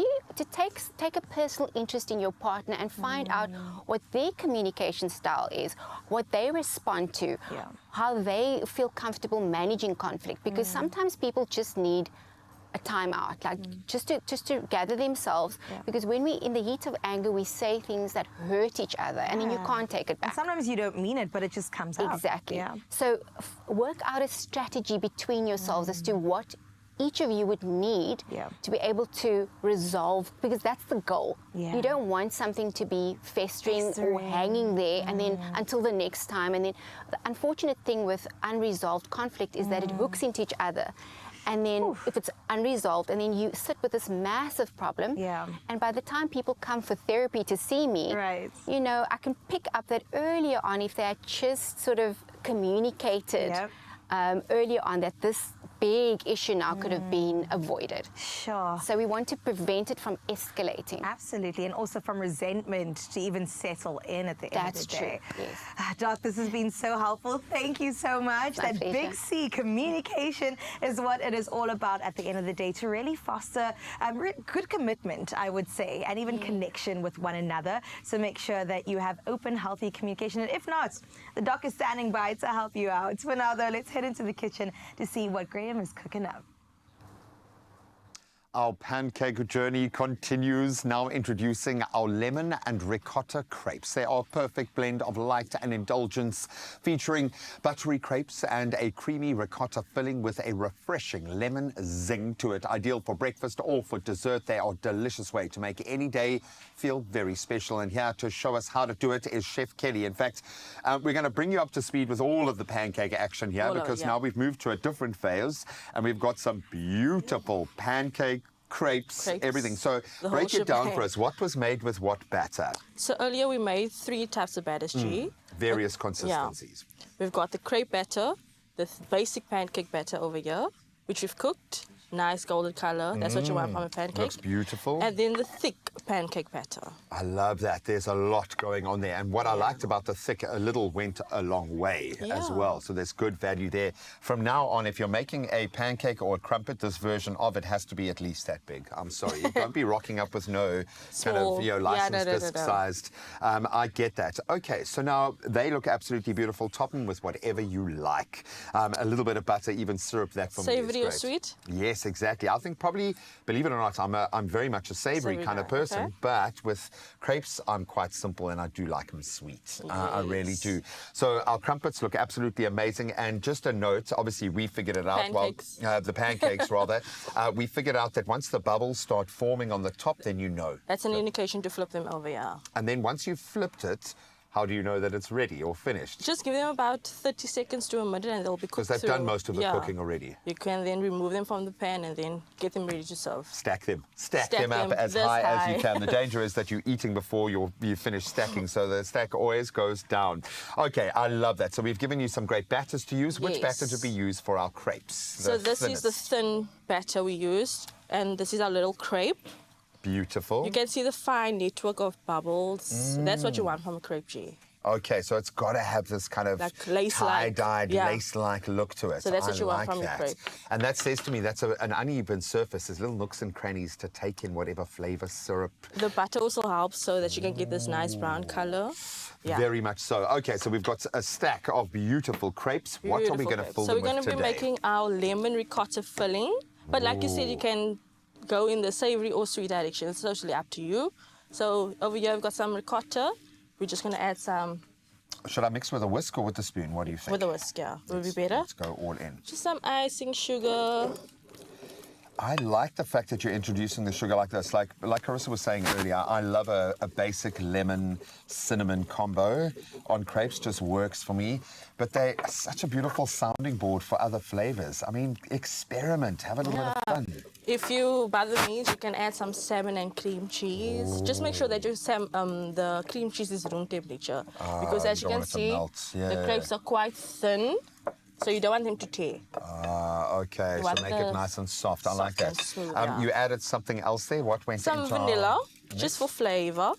take a personal interest in your partner and find out what their communication style is, what they respond to, how they feel comfortable managing conflict. Because sometimes people just need a time out, like just to gather themselves, because when we in the heat of anger, we say things that hurt each other, and then you can't take it back. And sometimes you don't mean it, but it just comes out. Exactly. So work out a strategy between yourselves as to what each of you would need to be able to resolve, because that's the goal. You don't want something to be festering or hanging there and then until the next time. And then the unfortunate thing with unresolved conflict is that it hooks into each other. And then if it's unresolved, and then you sit with this massive problem, and by the time people come for therapy to see me, you know, I can pick up that earlier on, if they had just sort of communicated earlier on, that this big issue now could have been avoided. Sure. So we want to prevent it from escalating. Absolutely, and also from resentment to even settle in at the end of the day. That's true, yes. Doc, this has been so helpful. Thank you so much. My That pleasure. big C, communication, is what it is all about at the end of the day, to really foster good commitment, I would say, and even connection with one another. So make sure that you have open, healthy communication. And if not, the doc is standing by to help you out. For now, though, let's head into the kitchen to see what Graham is cooking up. Our pancake journey continues, now introducing our lemon and ricotta crepes. They are a perfect blend of light and indulgence, featuring buttery crepes and a creamy ricotta filling with a refreshing lemon zing to it. Ideal for breakfast or for dessert. They are a delicious way to make any day feel very special. And here to show us how to do it is Chef Kelly. In fact, we're going to bring you up to speed with all of the pancake action here, because now we've moved to a different phase and we've got some beautiful pancake crepes, everything. So break it down for us. What was made with what batter? So earlier we made 3 types of batters, G. Various consistencies. We've got the crepe batter, the basic pancake batter over here, which we've cooked. Nice golden color. That's what you want from a pancake. Looks beautiful. And then the thick pancake batter. I love that. There's a lot going on there. And what I liked about the thick, a little went a long way as well. So there's good value there. From now on, if you're making a pancake or a crumpet, this version of it has to be at least that big. I'm sorry. You don't be rocking up with no kind of, you know, licensed disc-sized. I get that. Okay, so now they look absolutely beautiful. Top them with whatever you like. A little bit of butter, even syrup, that for me is Savory or great. sweet? Yes, exactly. I think probably, believe it or not, I'm very much a savory kind of person, but with crepes, I'm quite simple and I do like them sweet. I really do. So our crumpets look absolutely amazing. And just a note, obviously we figured it out. Pancakes. Well, the pancakes rather. We figured out that once the bubbles start forming on the top, then you know. That's an indication to flip them over, And then once you've flipped it, how do you know that it's ready or finished? Just give them about 30 seconds to a minute and they'll be cooked. Because they've done most of the cooking already. You can then remove them from the pan and then get them ready to serve. Stack them. Stack them up as high as you can. The danger is that you're eating before you finish stacking, so the stack always goes down. Okay, I love that. So we've given you some great batters to use. Which batter did we use for our crepes? So this is the thin batter we used, and this is our little crepe. Beautiful. You can see the fine network of bubbles. That's what you want from a crepe, G. Okay, so it's got to have this kind of like lace-like, tie-dyed, lace-like look to it. So that's what you want like from a crepe. And that says to me that's an uneven surface. There's little nooks and crannies to take in whatever flavor, syrup. The butter also helps so that you can get this nice brown color. Very much so. Okay, so we've got a stack of beautiful crepes. What are we going to fill them with today? So we're going to be making our lemon ricotta filling. But like you said, you can go in the savory or sweet direction. It's totally up to you. So over here we've got some ricotta. We're just going to add some... Should I mix with a whisk or with the spoon? What do you think? With a whisk, yeah. Would be better. Let's go all in. Just some icing sugar. I like the fact that you're introducing the sugar like this. Like Carissa was saying earlier, I love a basic lemon-cinnamon combo on crepes, just works for me. But they're such a beautiful sounding board for other flavors. I mean, experiment, have a little bit of fun. If you, by the means, you can add some salmon and cream cheese. Just make sure that the cream cheese is room temperature. Because as you can see, the crepes are quite thin. So you don't want them to tear. Okay, so make it nice and soft. I like that. Smooth, You added something else there. What went into some vanilla, just for flavor.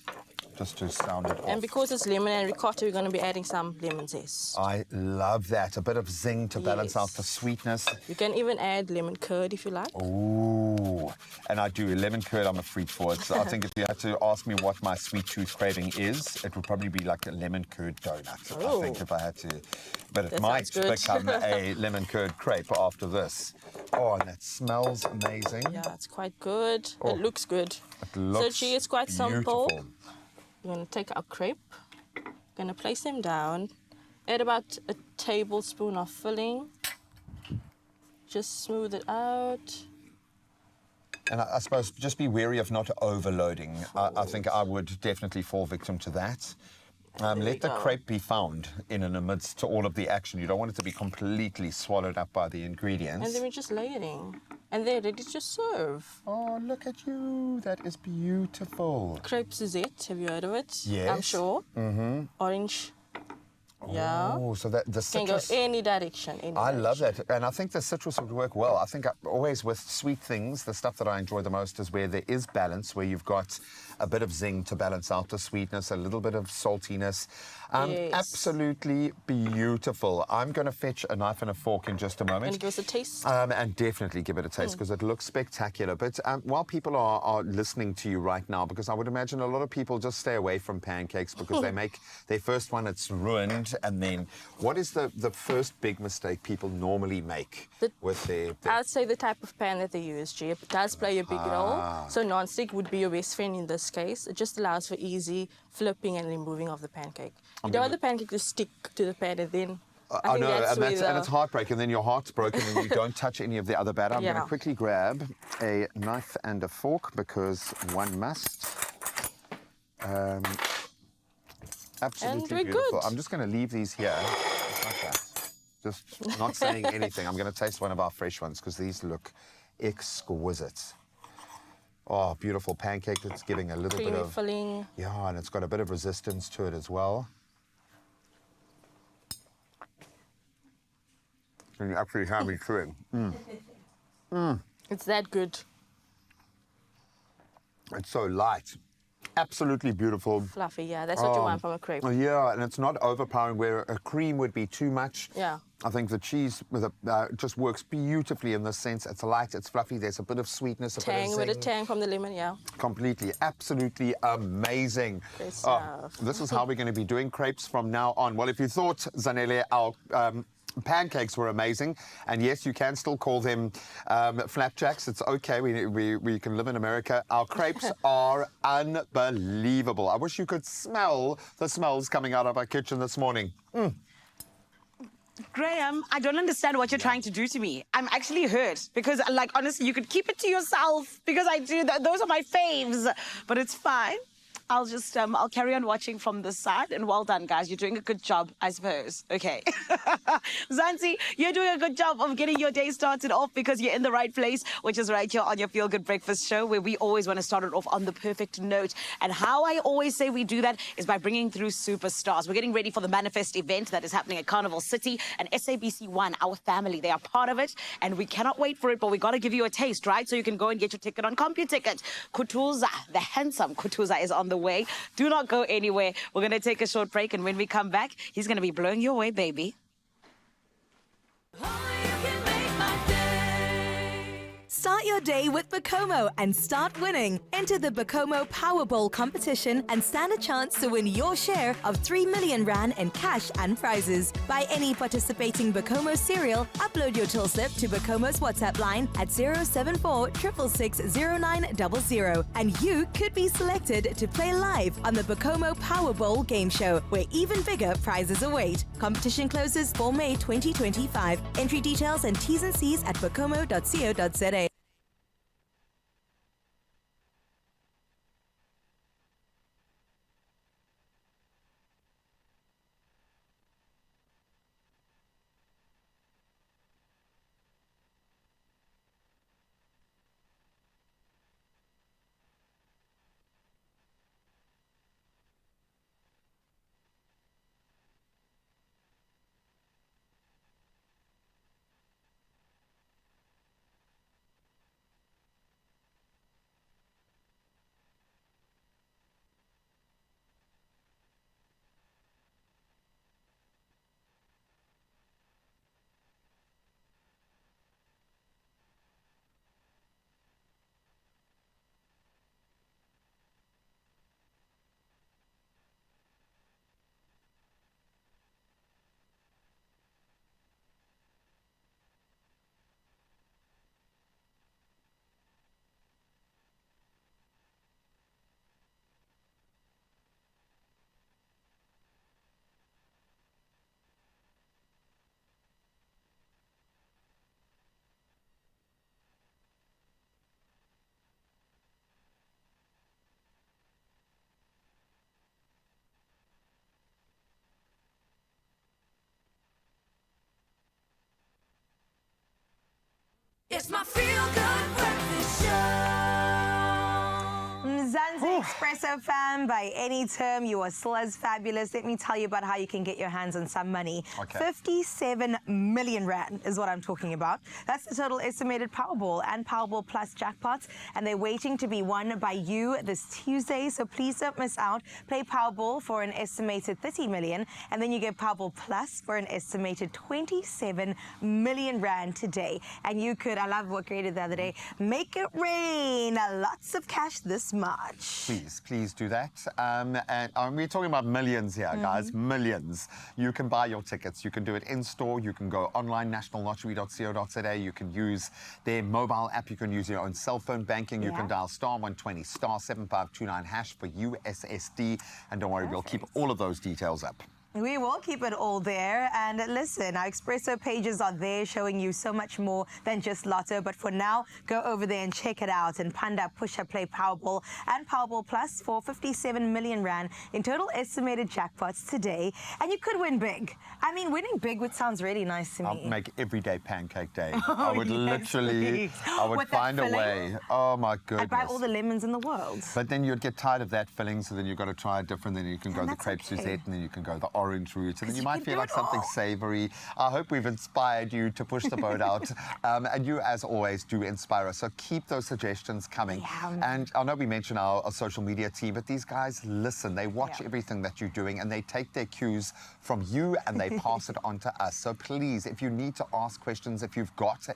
Just to sound it off. And because it's lemon and ricotta, we're going to be adding some lemon zest. I love that. A bit of zing to balance out the sweetness. You can even add lemon curd if you like. Ooh, and I do. Lemon curd, I'm a freak for it. So I think if you had to ask me what my sweet tooth craving is, it would probably be like a lemon curd donut. I think if I had to. But it might become a lemon curd crepe after this. Oh, and that smells amazing. Yeah, it's quite good. It looks good. It looks so it's quite beautiful. simple. We're going to take our crepe, going to place them down, add about a tablespoon of filling, just smooth it out. And I suppose just be wary of not overloading. I think I would definitely fall victim to that. Let the crepe be found in and amidst to all of the action. You don't want it to be completely swallowed up by the ingredients. And then we're just layering. And they're ready to serve. Oh, look at you. That is beautiful. Crepe Suzette, have you heard of it? Yes. I'm sure. Mm-hmm. Orange. Yeah. Oh, so that the citrus... Can go any direction. I love that. And I think the citrus would work well. I think always with sweet things, the stuff that I enjoy the most is where there is balance, where you've got a bit of zing to balance out the sweetness, a little bit of saltiness. Yes. Absolutely beautiful. I'm going to fetch a knife and a fork in just a moment. And give us a taste. And definitely give it a taste because it looks spectacular. But while people are listening to you right now, because I would imagine a lot of people just stay away from pancakes because they make their first one, it's ruined. And then what is the first big mistake people normally make with their... I'd say the type of pan that they use, G. It does play a big role. So non-stick would be your best friend in this case. It just allows for easy flipping and removing of the pancake. You don't want the pancake to stick to the pan and then... I know, and it's heartbreaking, and then your heart's broken and you don't touch any of the other batter. I'm going to quickly grab a knife and a fork because one must. Absolutely beautiful. Good. I'm just going to leave these here. Like that. Just not saying anything. I'm going to taste one of our fresh ones because these look exquisite. Oh, beautiful pancake that's giving a little bit of... filling. Yeah, and it's got a bit of resistance to it as well. And you actually have me chewing. It's that good. It's so light. Absolutely beautiful. Fluffy, yeah. That's what you want from a crepe. Yeah, and it's not overpowering where a cream would be too much. Yeah. I think the cheese with just works beautifully in this sense. It's light, it's fluffy, there's a bit of sweetness, a bit of zing. With a tang from the lemon, yeah. Completely, absolutely amazing. Great stuff. This is how we're going to be doing crepes from now on. Well, if you thought, Zanele, our pancakes were amazing, and yes, you can still call them flapjacks. It's okay. We can live in America. Our crepes are unbelievable. I wish you could smell the smells coming out of our kitchen this morning. Graham, I don't understand what you're trying to do to me. I'm actually hurt because, like, honestly, you could keep it to yourself because I do. Those are my faves, but it's fine. I'll just, I'll carry on watching from this side. And well done, guys. You're doing a good job, I suppose. Okay. Zanzi, you're doing a good job of getting your day started off because you're in the right place, which is right here on your Feel Good Breakfast show, where we always want to start it off on the perfect note. And how I always say we do that is by bringing through superstars. We're getting ready for the Manifest event that is happening at Carnival City. And SABC1, our family, they are part of it. And we cannot wait for it, but we got to give you a taste, right? So you can go and get your ticket on CompuTicket. Kutuza, the handsome Kutuza, is on the way. Do not go anywhere. We're going to take a short break, and when we come back, he's going to be blowing you away, baby. Start Start your day with Bacomo and start winning. Enter the Bacomo Powerball competition and stand a chance to win your share of 3 million rand in cash and prizes. Buy any participating Bacomo cereal, upload your till slip to Bacomo's WhatsApp line at 074 666 0900, and you could be selected to play live on the Bacomo Powerball game show, where even bigger prizes await. Competition closes 4 May 2025. Entry details and T's and C's at bacomo.co.za. It's my feel-good breakfast show. Mzansi Expresso fan, by any term, you are still as fabulous. Let me tell you about how you can get your hands on some money. Okay. 57 million rand is what I'm talking about. That's the total estimated Powerball and Powerball Plus jackpots, and they're waiting to be won by you this Tuesday, so please don't miss out. Play Powerball for an estimated 30 million, and then you get Powerball Plus for an estimated 27 million rand today. And you could, I love what created the other day, make it rain. Lots of cash this March. Please do that. And we're talking about millions here, guys, millions. You can buy your tickets. You can do it in-store. You can go online, nationallottery.co.za. You can use their mobile app. You can use your own cell phone banking. You can dial *120 *7529# for USSD. And don't worry, we'll keep all of those details up. We will keep it all there. And listen, our Expresso pages are there showing you so much more than just Lotto. But for now, go over there and check it out. And Panda, Pusha, Play Powerball and Powerball Plus for 57 million rand in total estimated jackpots today. And you could win big. I mean, winning big sounds really nice to me. I'll make everyday Pancake Day. Oh, I would yes, literally, please. I would With that find a filling? way. Oh my goodness. I'd buy all the lemons in the world. But then you'd get tired of that filling, so then you've got to try a different. Then you can go the that's crepe okay. Suzette, and then you can go the orange route, and then you you might can feel do like it something all. savoury. I hope we've inspired you to push the boat out, and you, as always, do inspire us. So keep those suggestions coming. And I know we mentioned our social media team, but these guys listen. They watch everything that you're doing, and they take their cues from you, and they pass it on to us. So please, if you need to ask questions, if you've got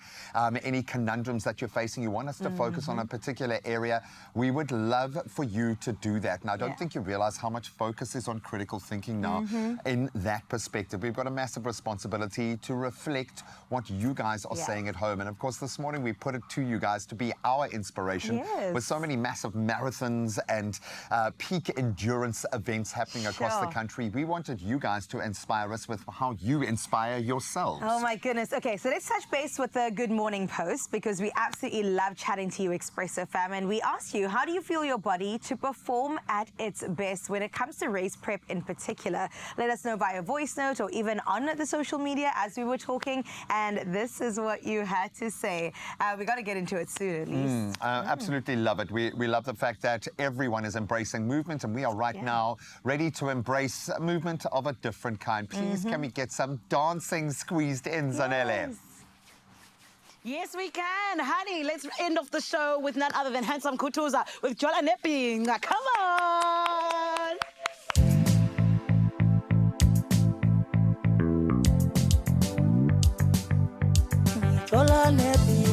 any conundrums that you're facing, you want us to focus on a particular area, we would love for you to do that. And I don't think you realize how much focus is on critical thinking now in that perspective. We've got a massive responsibility to reflect what you guys are saying at home. And of course, this morning we put it to you guys to be our inspiration with so many massive marathons and peak endurance events happening across the country. We wanted you guys to inspire us with how you inspire yourselves. Oh my goodness. Okay, so let's touch base with the Good Morning Post, because we absolutely love chatting to you, Expresso fam. And we asked you, how do you feel your body to perform at its best when it comes to race prep in particular? Let us know via voice note or even on the social media as we were talking. And this is what you had to say. We got to get into it soon, at least. Absolutely love it. We love the fact that everyone is embracing movement, and we are right now ready to embrace movement of a different kind. Please, can we get some dancing squeezed in, Zanele? Yes, we can. Honey, let's end off the show with none other than Handsome Kutuza with Jola Nepping. Come on. Jola Nepping.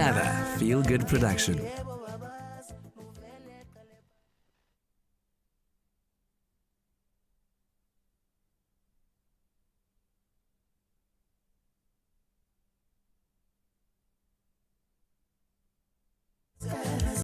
Another feel-good production